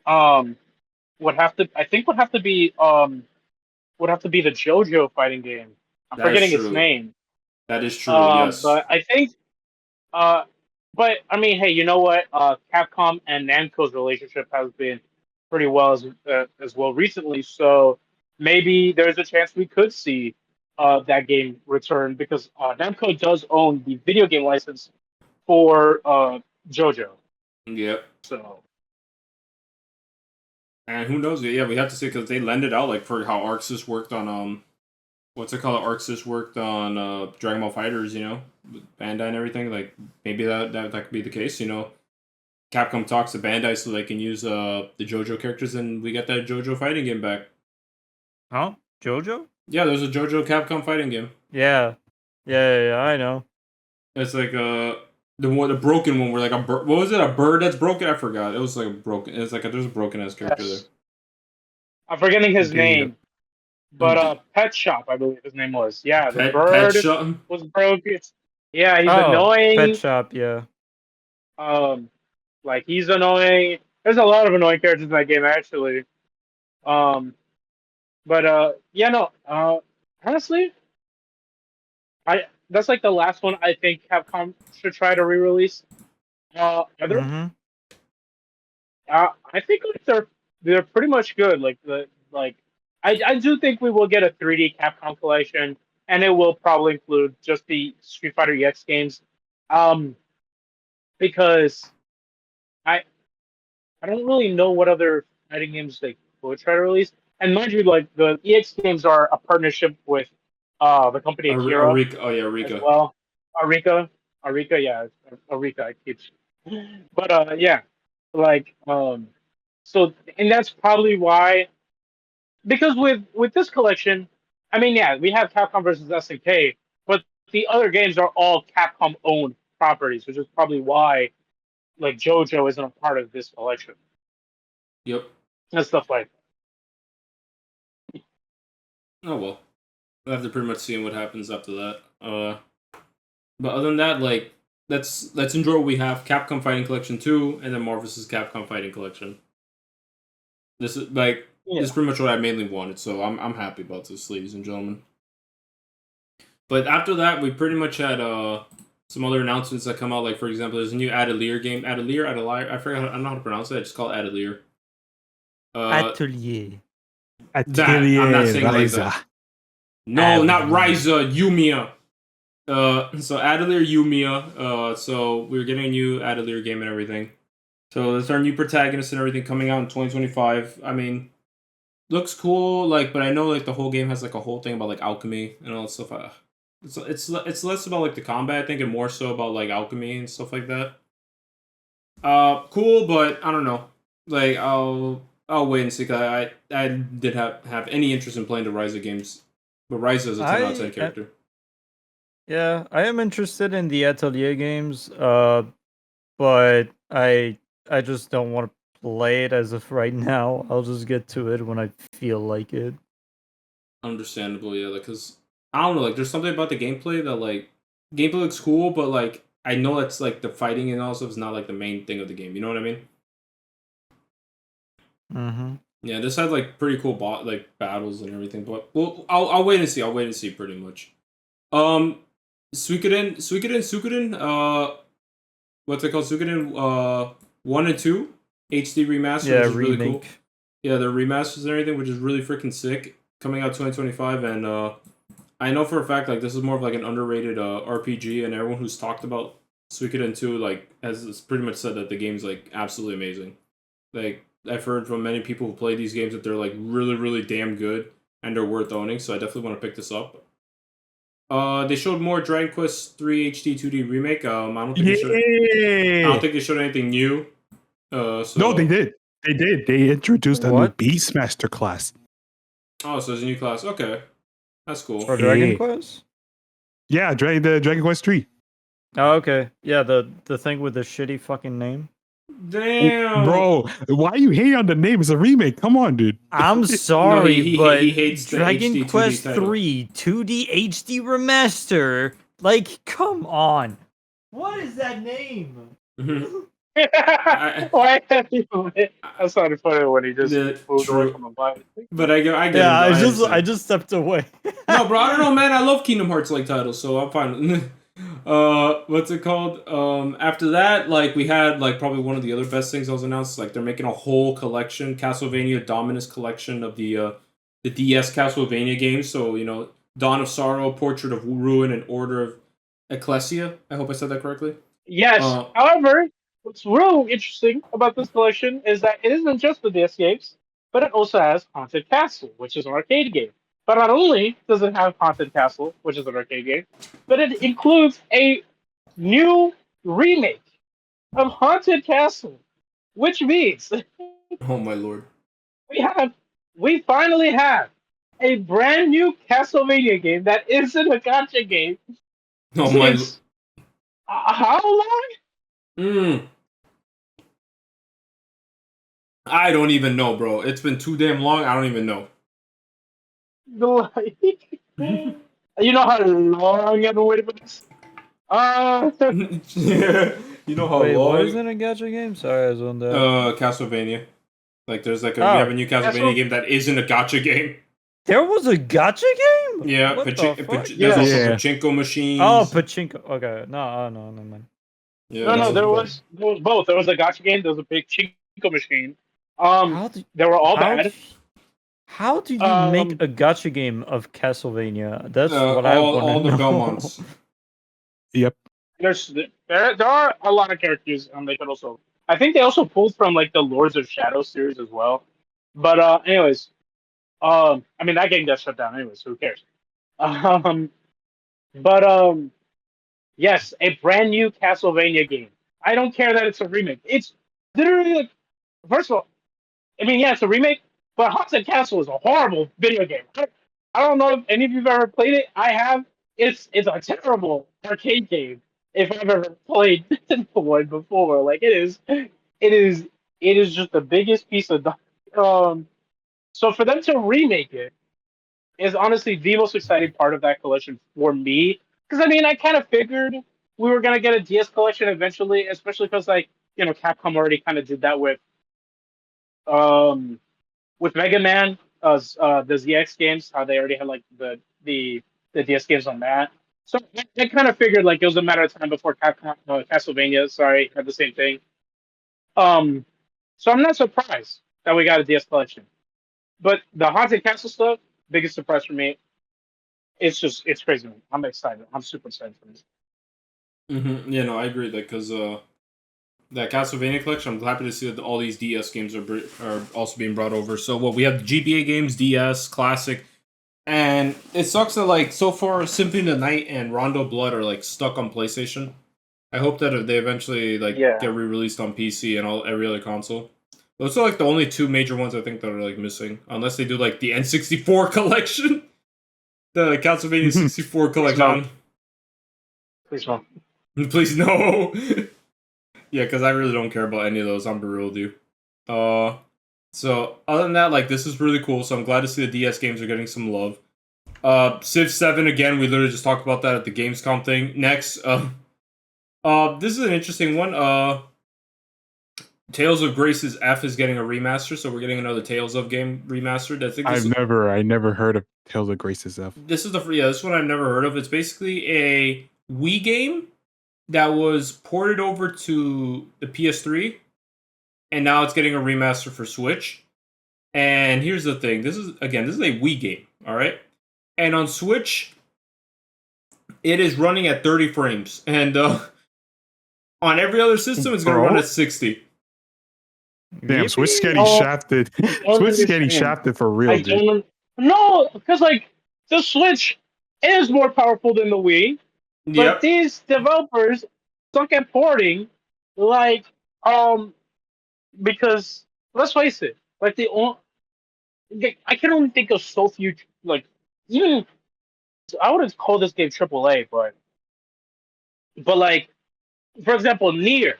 um, would have to be the JoJo fighting game. I'm That is forgetting its true. name. That is true. Yes. But I think uh, but I mean, hey, you know what? Capcom and Namco's relationship has been pretty well as well recently, so maybe there's a chance we could see that game return because Namco does own the video game license for JoJo. Yep. So And who knows? Yeah, we have to see because they lend it out like for how ArcSys worked on what's it called? ArcSys worked on Dragon Ball Fighters, you know, with Bandai and everything. Like maybe that could be the case, you know. Capcom talks to Bandai so they can use the JoJo characters, and we get that JoJo fighting game back. Huh? Jojo? Yeah, there's a JoJo Capcom fighting game. Yeah. Yeah, I know. It's like the broken one where like a bird. What was it? A bird that's broken? I forgot. It was like a broken. It's like there's a broken ass character there. I'm forgetting his Okay, name, but Pet Shop, I believe his name was. Yeah, the Pet bird Shop. was broken. Yeah, he's Pet annoying. Shop, yeah. Like he's annoying. There's a lot of annoying characters in that game actually. Yeah, no. Honestly, that's like the last one I think Capcom should try to re-release. Other, Mm-hmm. I think like they're pretty much good. I do think we will get a 3D Capcom collection, and it will probably include just the Street Fighter EX games. Because I don't really know what other fighting games they would try to release. And mind you, like the EX games are a partnership with the company Akira Arika. Oh yeah, as Arika. well. Arika, yeah, Arika. I keep. But yeah, like so, and that's probably why. Because with this collection, I mean, yeah, we have Capcom versus SNK, but the other games are all Capcom owned properties, which is probably why like JoJo isn't a part of this collection Yep. and stuff like that. Oh well. We'll have to pretty much see what happens after that. But other than that, like let's enjoy what we have. Capcom Fighting Collection 2, and then Marvel's Capcom Fighting Collection. This is like this is pretty much what I mainly wanted, so I'm happy about this, ladies and gentlemen. But after that, we pretty much had some other announcements that come out. Like for example, there's a new Atelier game. Atelier. I forgot. I don't know how to pronounce it. I just call it Atelier. Atelier. That I'm not saying like that. No, not Ryza, Yumiya. So Atelier Yumiya. So we're getting a new Atelier game and everything. So there's our new protagonist and everything coming out in 2025. I mean, looks cool. Like, but I know like the whole game has like a whole thing about like alchemy and all that stuff. It's less about like the combat, I think, and more so about like alchemy and stuff like that. Cool, but I don't know. Like, I'll wait and see. Cause I did have any interest in playing the Ryza games. But Ryza is a 10 out of 10 character. Yeah, I am interested in the Atelier games, but I just don't want to play it as of right now. I'll just get to it when I feel like it. Understandable, yeah. Like, cause I don't know. Like, there's something about the gameplay that like gameplay looks cool, but like I know that's like the fighting and all stuff is not like the main thing of the game. You know what I mean? Mm-hmm. Yeah, this had like pretty cool like battles and everything, but well, I'll wait and see. I'll wait and see pretty much. Suikoden, what's it called? Suikoden 1 and 2 HD remaster, Yeah, which is remake. really cool. Yeah, the remasters and everything, which is really freaking sick. Coming out 2025, and I know for a fact like this is more of like an underrated RPG, and everyone who's talked about Suikoden 2 like has pretty much said that the game's like absolutely amazing. Like I've heard from many people who play these games that they're like really, really damn good and they're worth owning. So I definitely want to pick this up. They showed more Dragon Quest 3 HD 2D remake. I don't think they showed anything new. So... No, they did. They introduced a new What? Beastmaster class. Oh, so it's a new class. Okay, that's cool. For Dragon Hey. Quest? Yeah, the Dragon Quest 3. Oh, okay. Yeah, the thing with the shitty fucking name. Damn, Bro, why are you hating on the name? It's a remake. Come on, dude. I'm sorry, he but hates the Dragon HD 2D Quest title. 3 2D HD remaster. Like, come on. What is that name? Why have you? I sounded funny when he just moved away from the bike. But I get Yeah, it. I just stepped away. No, bro, I don't know, man. I love Kingdom Hearts like titles, so I'm fine. What's it called? After that, like we had like probably one of the other best things that was announced. Like they're making a whole collection, Castlevania Dominus collection of the DS Castlevania games. So you know, Dawn of Sorrow, Portrait of Ruin, and Order of Ecclesia. I hope I said that correctly. Yes. However, what's real interesting about this collection is that it isn't just the DS games, but it also has Haunted Castle, which is an arcade game. But not only does it have Haunted Castle, which is an arcade game, but it includes a new remake of Haunted Castle, which means Oh my lord! we finally have a brand new Castlevania game that isn't a gacha game. Oh my! How long? Mm. I don't even know, bro. It's been too damn long. I don't even know. Like, you know how long I've been waiting for this? You know how Wait, what is long? in a gacha game? Sorry, I zoned out. Castlevania. Like, there's like we Oh. have a new Castlevania game that isn't a gacha game. There was a gacha game? Yeah, What the fuck? there's also Yeah. pachinko machines. Oh, pachinko. Okay, no, never mind. Yeah, No, that there cool. was both. There was a gacha game. There was a big Chinko machine. They were all bad. How do you make a gacha game of Castlevania? That's what I all want to the know. Belmonts. Yep. There are a lot of characters, and they could also. I think they also pulled from like the Lords of Shadow series as well. But anyways, I mean that game got shut down anyways. So who cares? Um, but yes, a brand new Castlevania game. I don't care that it's a remake. It's literally like, first of all, I mean, yeah, it's a remake, but Haunted Castle is a horrible video game. I don't know if any of you've ever played it. I have. It's a terrible arcade game. If I've ever played one before, like it is just the biggest piece of. So for them to remake it is honestly the most exciting part of that collection for me. Because I mean, I kind of figured we were gonna get a DS collection eventually, especially because like Capcom already kind of did that um with Mega Man, the ZX games, how they already had like the DS games on that. So I kind of figured like it was a matter of time before Capcom, Castlevania, sorry, had the same thing. Um, so I'm not surprised that we got a DS collection. But the Haunted Castle stuff, biggest surprise for me. It's crazy. Man. I'm excited. I'm super excited for this. Mm-hmm. Yeah, no, I agree. Like, cause that Castlevania collection, I'm happy to see that all these DS games are also being brought over. So what we have the GBA games, DS, Classic, and it sucks that like so far Symphony of the Night and Rondo Blood are like stuck on PlayStation. I hope that if they eventually like Yeah. get re-released on PC and every other console. Those are like the only two major ones I think that are like missing, unless they do like the N64 collection, the Castlevania 64 collection. Please don't. Please no. Yeah, because I really don't care about any of those. I'm be real with you. So other than that, like this is really cool. So I'm glad to see the DS games are getting some love. Civ 7 again. We literally just talked about that at the Gamescom thing. Next, this is an interesting one. Tales of Grace's F is getting a remaster, so we're getting another Tales of game remastered. I think I never heard of Tales of Grace's F. This is this one I've never heard of. It's basically a Wii game that was ported over to the PS3, and now it's getting a remaster for Switch. And here's the thing: this is a Wii game, all right? And on Switch, it is running at 30 frames, and on every other system, it's going to run at 60. Damn, Switch is getting shafted. Switch is getting shafted for real, dude. No, because like the Switch is more powerful than the Wii, but these developers suck at porting, like because let's face it, like I can only think of so few like even I wouldn't call this game AAA, but like for example, Near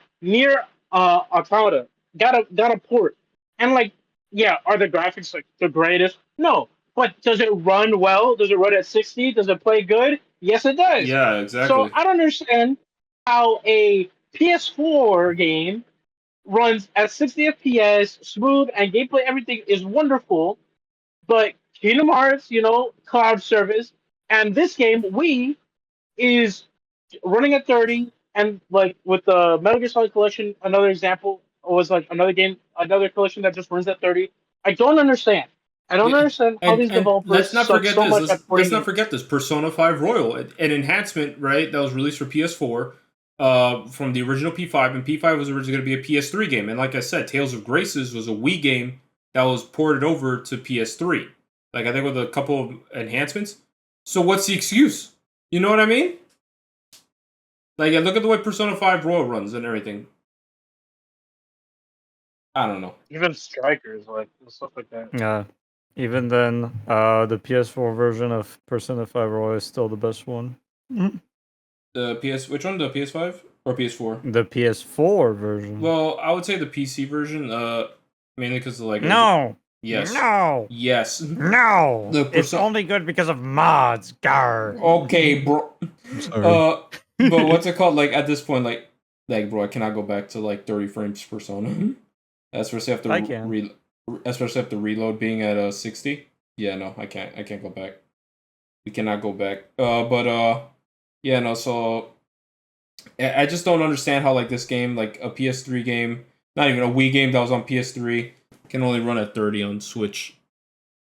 Automata got a port, and like yeah, are the graphics like the greatest? No, but does it run well? Does it run at 60? Does it play good? Yes, it does. Yeah, exactly. So I don't understand how a PS4 game runs at 60 FPS, smooth, and gameplay everything is wonderful, but Kingdom Hearts, cloud service, and this game Wii is running at 30, and like with the Metal Gear Solid Collection, another example was like another collection that just runs at 30. I don't understand. I don't understand how these developers let's not forget so this. much at Let's not forget this. Persona 5 Royal, an enhancement, right? That was released for PS4, from the original P5, and P5 was originally going to be a PS3 game. And like I said, Tales of Graces was a Wii game that was ported over to PS3. Like I think with a couple of enhancements. So what's the excuse? You know what I mean? Like, look at the way Persona 5 Royal runs and everything. I don't know. Even Strikers, like, stuff like that. Yeah. Even then, the PS4 version of Persona 5 Royal is still the best one. The PS, which one? The PS5 or PS4? The PS4 version. Well, I would say the PC version. Mainly because like No. yes, No. yes. No. The It's perso- only good because of mods. Gar. Okay, bro. I'm sorry. But what's it called? Like at this point, like bro, I cannot go back to like 30 frames per Persona. Especially after I can. especially after reload being at 60. Yeah, no, I can't. I can't go back. We cannot go back. Yeah, no. So I just don't understand how like this game, like a PS3 game, not even a Wii game that was on PS3, can only run at 30 on Switch,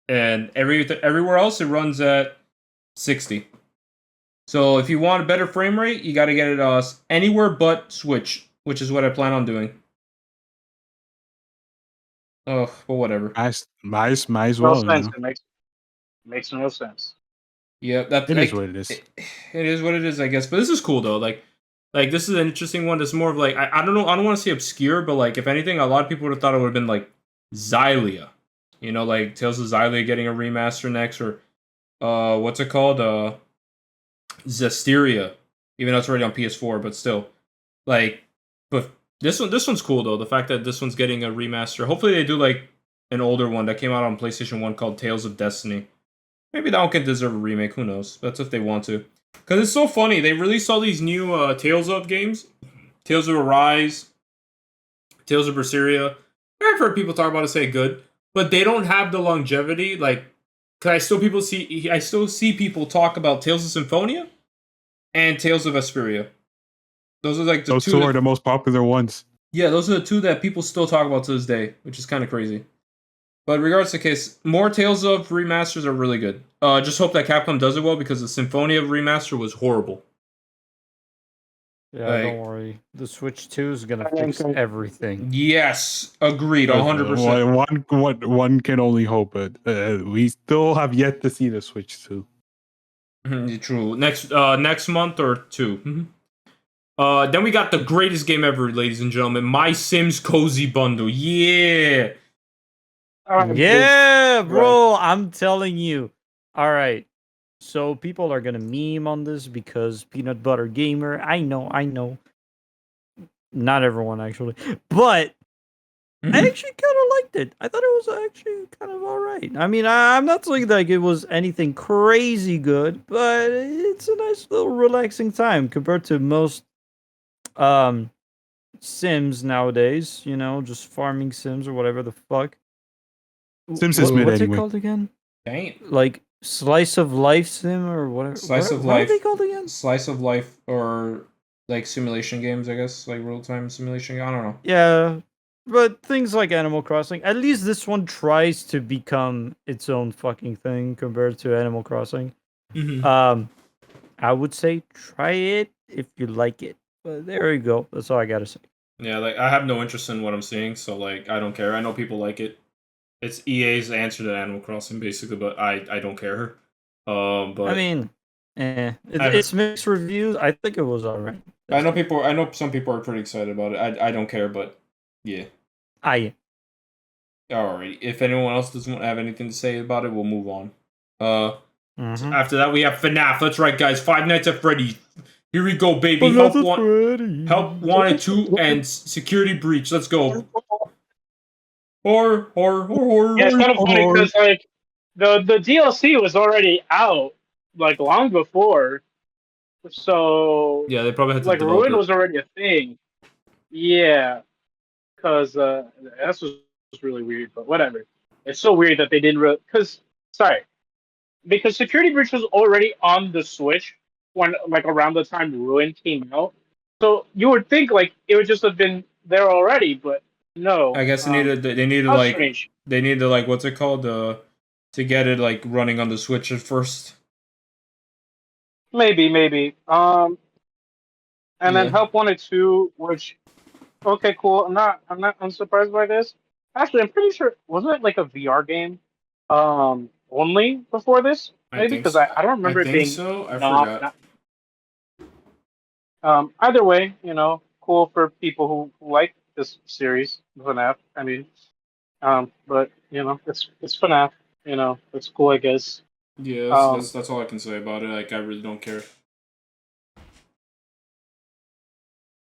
and everywhere else it runs at 60. So if you want a better frame rate, you got to get it anywhere but Switch, which is what I plan on doing. Oh, but whatever. Might as No well. sense. You know? It makes no sense. Yeah, that's It like, is what it is. It is what it is, I guess. But this is cool though. Like this is an interesting one. That's more of like I don't know. I don't want to say obscure, but like if anything, a lot of people would have thought it would have been like Xylia. You know, like Tales of Xylia getting a remaster next, or what's it called? Zestiria. Even though it's already on PS4, but still, like, but this one's cool though. The fact that this one's getting a remaster. Hopefully they do like an older one that came out on PlayStation 1 called Tales of Destiny. Maybe that one could deserve a remake. Who knows? That's if they want to. Because it's so funny. They released all these new Tales of games. Tales of Arise. Tales of Berseria. I've heard people talk about it, say good. But they don't have the longevity. Like, cause I still see people talk about Tales of Symphonia and Tales of Vesperia. Those are like the Those two are the most popular ones. Yeah, those are the two that people still talk about to this day, which is kind of crazy. But in regards to the case, more Tales of remasters are really good. Just hope that Capcom does it well because the Symphonia remaster was horrible. Yeah, don't worry. The Switch 2 is gonna fix everything. Yes, agreed, 100%. One can only hope, but we still have yet to see the Switch 2. True. Next month or two. Then we got the greatest game ever, ladies and gentlemen. My Sims Cozy Bundle. Yeah. Yeah, bro, I'm telling you. All right. So people are gonna meme on this because Peanut Butter Gamer. I know. Not everyone actually, but I actually kind of liked it. I thought it was actually kind of all right. I mean, I'm not saying like it was anything crazy good, but it's a nice little relaxing time compared to most Sims nowadays. You know, just farming Sims or whatever the fuck. Sims is mid What's anyway. it called again? Dang. Like Slice of Life Sim or whatever. Slice of What are Life. they called again? Slice of Life or like simulation games, I guess, like real-time simulation. I don't know. Yeah, but things like Animal Crossing. At least this one tries to become its own fucking thing compared to Animal Crossing. I would say try it if you like it. But there you go. That's all I gotta say. Yeah, like I have no interest in what I'm seeing, so like I don't care. I know people like it. It's EA's answer to Animal Crossing, basically, but I don't care. But I mean, it's mixed reviews. I think it was alright. I know some people are pretty excited about it. I don't care, but yeah. Alright. If anyone else doesn't have anything to say about it, we'll move on. After that, we have FNAF. That's right, guys. Five Nights at Freddy's. Here we go, baby. Help Wanted 2 and Security Breach. Let's go. Horror. Yeah, it's kind of funny because like the DLC was already out like long before, so yeah, they probably had to like develop Ruin it. was already a thing. Yeah, because that's was really weird, but whatever. It's so weird that they didn't because Security Breach was already on the Switch when like around the time Ruin came out, so you would think like it would just have been there already, but no. I guess they needed like what's it called to get it like running on the Switch at first. Maybe. And then Help Wanted 2, which okay, cool. I'm not unsurprised by this. Actually, I'm pretty sure wasn't it like a VR game only before this? Maybe because I don't remember it being so. I forgot. Either way, you know, cool for people who like this series, FNAF. I mean, but you know, it's FNAF. You know, it's cool, I guess. Yeah, that's all I can say about it. Like, I really don't care.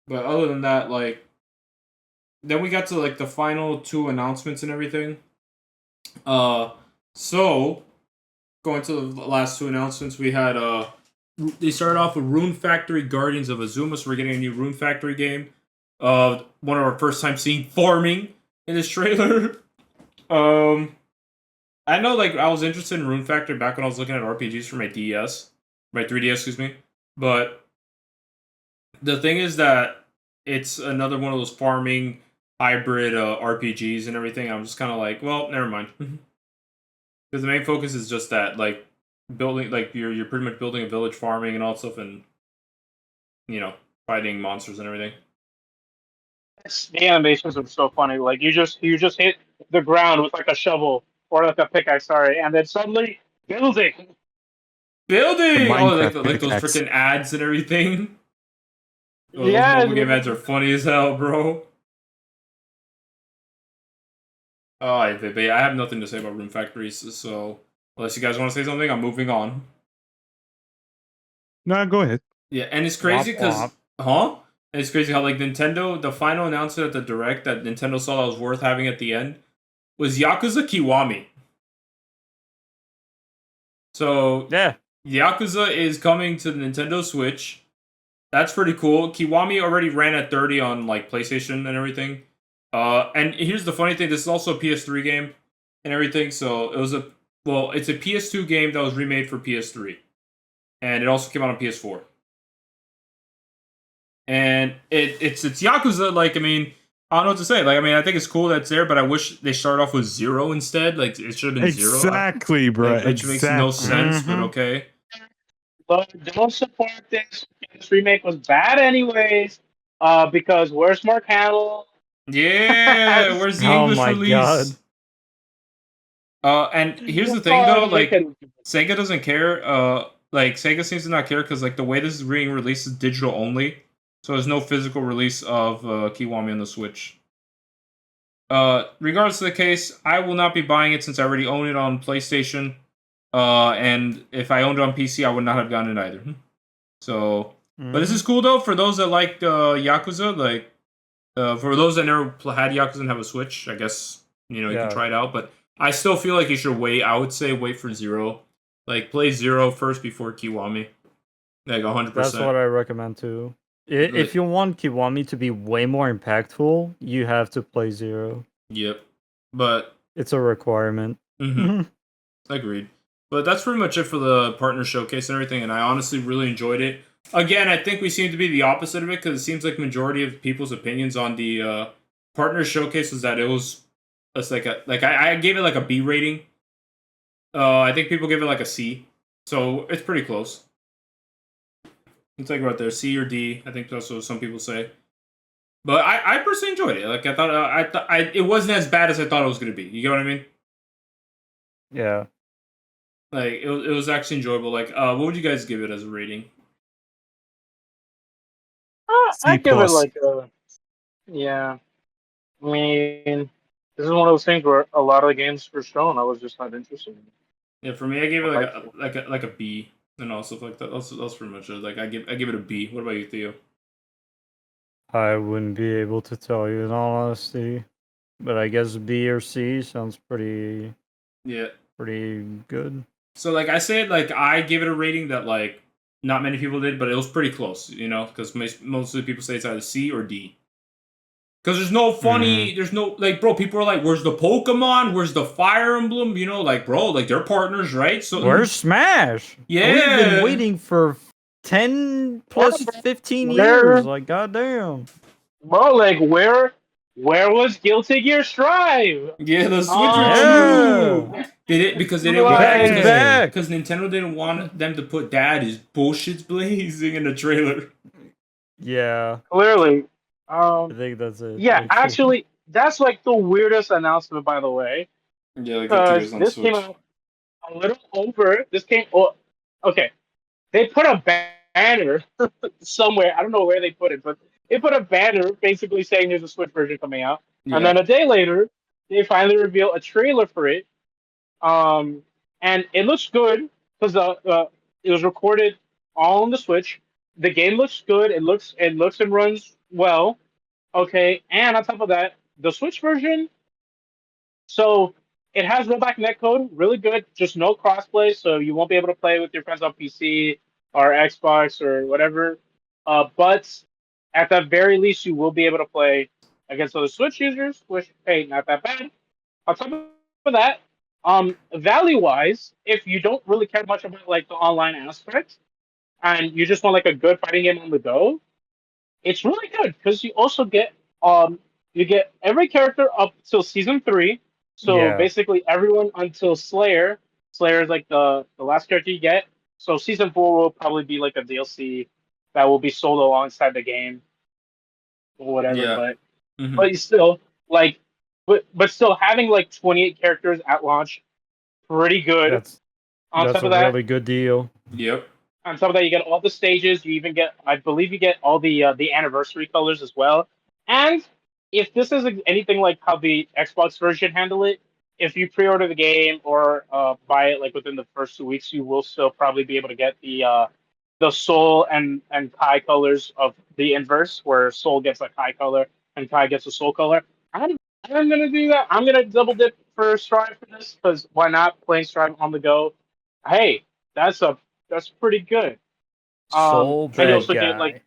But other than that, like, then we got to like the final 2 announcements and everything. So going to the last 2 announcements, we had they started off with Rune Factory Guardians of Azuma, so we're getting a new Rune Factory game. One of our first time seeing farming in this trailer. I know, like, I was interested in Rune Factory back when I was looking at RPGs for my 3DS, excuse me. But the thing is that it's another one of those farming hybrid RPGs and everything. I'm just kind of like, well, never mind. Because the main focus is just that, like, building, like, you're pretty much building a village, farming and all that stuff, and, you know, fighting monsters and everything. The animations are so funny. Like you just hit the ground with like a shovel or like a pickaxe, sorry, and then suddenly building. Building! Oh, like those pickaxe. freaking ads and everything. Oh, Yeah, those mobile game ads are funny as hell, bro. Oh, but I have nothing to say about Rune Factories, so unless you guys want to say something, I'm moving on. No, go ahead. Yeah, and it's crazy because, And it's crazy how, like, Nintendo, the final announcement at the Direct that Nintendo saw that was worth having at the end was Yakuza Kiwami. So, Yeah. Yakuza is coming to the Nintendo Switch. That's pretty cool. Kiwami already ran at 30 on, like, PlayStation and everything. And here's the funny thing, this is also a PS3 game and everything, so it's a PS2 game that was remade for PS3. And it also came out on PS4. And it's Yakuza, like, I mean, I don't know what to say. Like, I mean, I think it's cool that it's there, but I wish they started off with 0 instead. Like, it should have been 0. Exactly, bro. Like, which makes no sense, but okay. But don't support this. This remake was bad anyways. Because where's Mark Hamill? Yeah, where's the Oh English my release? God. And here's the thing, though, like, Sega doesn't care. Like, Sega seems to not care because, like, the way this is being released is digital only. So there's no physical release of Kiwami on the Switch. Regardless of the case, I will not be buying it since I already own it on PlayStation. And if I owned it on PC, I would not have gotten it either. So, but this is cool though for those that like Yakuza. Like, for those that never had Yakuza and have a Switch, I guess you can try it out. But I still feel like you should wait. I would say wait for 0. Like, play 0 first before Kiwami. Like 100%. That's what I recommend too. If you want Kiwami to be way more impactful, you have to play 0. Yep. But it's a requirement. Agreed. But that's pretty much it for the partner showcase and everything, and I honestly really enjoyed it. Again, I think we seem to be the opposite of it, because it seems like majority of people's opinions on the partner showcase was that it's like I gave it like a B rating. I think people give it like a C. So it's pretty close. It's like right there, C or D. I think that's what some people say. But I personally enjoyed it. Like, I thought it wasn't as bad as I thought it was going to be. You get what I mean? Yeah. Like, it was actually enjoyable. Like, what would you guys give it as a rating? I give it like a... Yeah. I mean, this is one of those things where a lot of the games were shown, I was just not interested in. Yeah, for me, I gave it like a B. And also like that. That's pretty much it. Like, I give it a B. What about you, Theo? I wouldn't be able to tell you in all honesty, but I guess B or C sounds pretty good. So, like, I said, like, I give it a rating that, like, not many people did, but it was pretty close, because most of the people say it's either C or D. Because there's no funny, there's no, like, bro, people are like, where's the Pokemon? Where's the Fire Emblem? Like, bro, like, they're partners, right? So where's Smash? Yeah. We've been waiting for 10 plus 15 years. Like, goddamn. Bro, like, where was Guilty Gear Strive? Yeah, the Switch did it because they didn't want because Nintendo didn't want them to put "Dad is bullshit's blazing" in the trailer. Yeah, clearly. I think that's it. Yeah, actually, that's like the weirdest announcement, by the way. Yeah, like this came out a little over. Okay, they put a banner somewhere. I don't know where they put it, but they put a banner basically saying there's a Switch version coming out, and then a day later, they finally reveal a trailer for it. And it looks good because it was recorded all on the Switch. The game looks good. It looks and runs well, okay, and on top of that, the Switch version, so it has rollback netcode, really good, just no crossplay, so you won't be able to play with your friends on PC or Xbox or whatever. But at the very least, you will be able to play against other Switch users, which, hey, not that bad. On top of that, value wise, if you don't really care much about like the online aspect and you just want like a good fighting game on the go, it's really good because you also get you get every character up till season 3. So Yeah. basically everyone until Slayer. Slayer is like the last character you get. So season 4 will probably be like a DLC that will be sold alongside the game or whatever. Yeah. But you still like but still having like 28 characters at launch, pretty good. That's On that's top a of that, really good deal. Yep. on top of that, you get all the stages. You even get, I believe, you get all the anniversary colors as well. And if this is anything like how the Xbox version handle it, if you pre-order the game or buy it like within the first 2 weeks, you will still probably be able to get the Soul and Kai colors of the inverse, where Soul gets a Kai color and Kai gets a Soul color. I'm, I'm gonna do that. I'm gonna double dip for Strive for this because why not? Playing Strive on the go. Hey, that's pretty good. Soul And you bad also get like,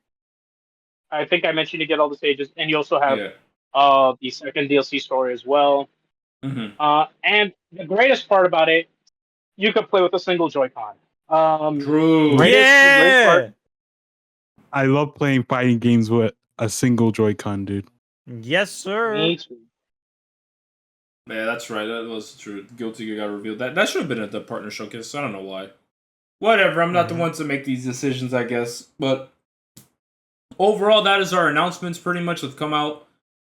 guy. I think I mentioned you get all the stages, and you also have Yeah. the second DLC story as well. hmm And the greatest part about it, you could play with a single Joy-Con. True. Great Yeah. part. I love playing fighting games with a single Joy-Con, dude. Yes, sir. Me too. Yeah, that's right. That was true. Guilty Gear got revealed. That should have been at the partner showcase. I don't know why. Whatever. I'm not the one to make these decisions, I guess. But overall, that is our announcements. Pretty much have come out.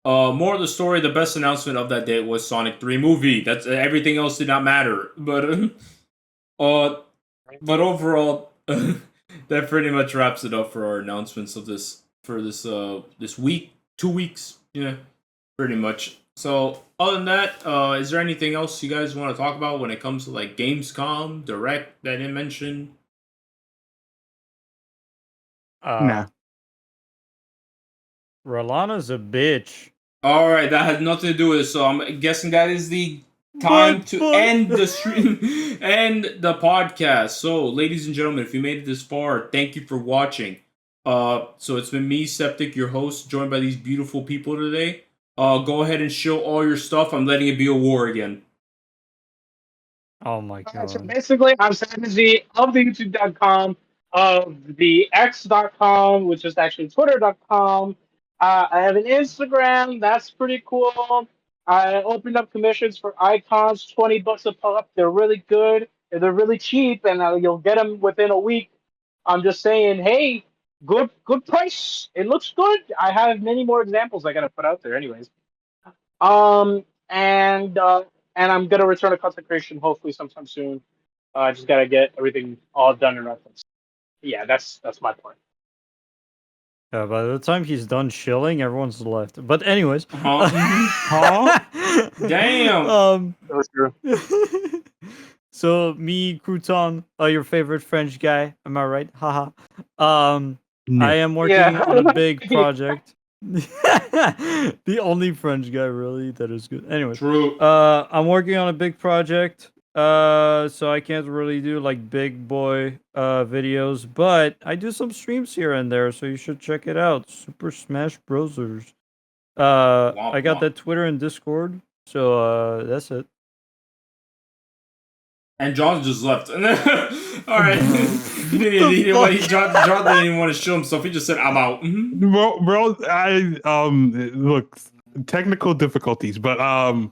More of the story. The best announcement of that day was Sonic 3 movie. That's everything else did not matter. But overall, that pretty much wraps it up for our announcements of this this week, 2 weeks. Yeah, pretty much. So other than that, is there anything else you guys want to talk about when it comes to like Gamescom Direct that I didn't mention? Nah. Rolana's a bitch. All right, that has nothing to do with it. So I'm guessing that is the time to end the stream, end the podcast. So, ladies and gentlemen, if you made it this far, thank you for watching. So it's been me, Septic, your host, joined by these beautiful people today. Go ahead and show all your stuff. I'm letting it be a war again. Oh my So god. basically, I'm SabdierZ of the YouTube.com, of the X.com, which is actually Twitter.com. I have an Instagram. That's pretty cool. I opened up commissions for icons, $20 a pop. They're really good. And they're really cheap, and you'll get them within a week. I'm just saying, hey, good price. It looks good. I have many more examples I gotta put out there, anyways. And I'm gonna return to content creation hopefully sometime soon. I just gotta get everything all done in reference. Yeah, that's my point. Yeah, by the time he's done chilling, everyone's left. But anyways. Huh? Damn. That was true. So me, Crouton, your favorite French guy. Am I right? Haha. No. I am working Yeah. on a big project. The only French guy really that is good. Anyways, True. I'm working on a big project. So I can't really do like big boy videos, but I do some streams here and there, so you should check it out. Super Smash Brosers. I got that Twitter and Discord, so that's it. And John just left. All right. John didn't even want to show himself. He just said, "I'm out." Bro, I look, technical difficulties, but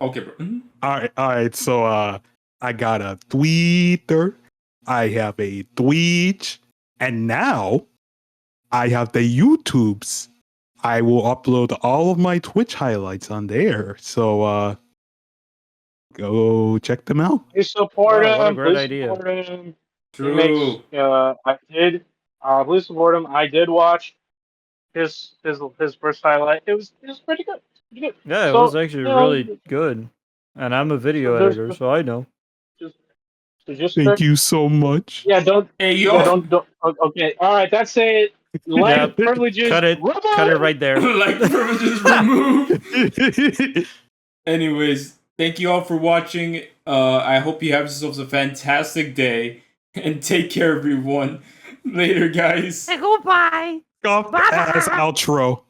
Okay, bro. all right. So I got a Twitter, I have a Twitch, and now I have the YouTubes. I will upload all of my Twitch highlights on there. So go check them out. Please support Wow, what a him. great Please idea. support him. He True. makes, I did. Please support him. I did watch his first highlight. It was pretty good. Pretty good. Yeah, it So, was actually really good. And I'm a video there's- editor, so I know. just Thank you so much. Yeah, don't. Hey, Yeah, yo. don't. Okay, all right. That's it. Like privileges. Cut it right there. Like privileges removed. Anyways, thank you all for watching. I hope you have yourselves a fantastic day. And take care, everyone. Later, guys. Goodbye. Off as outro.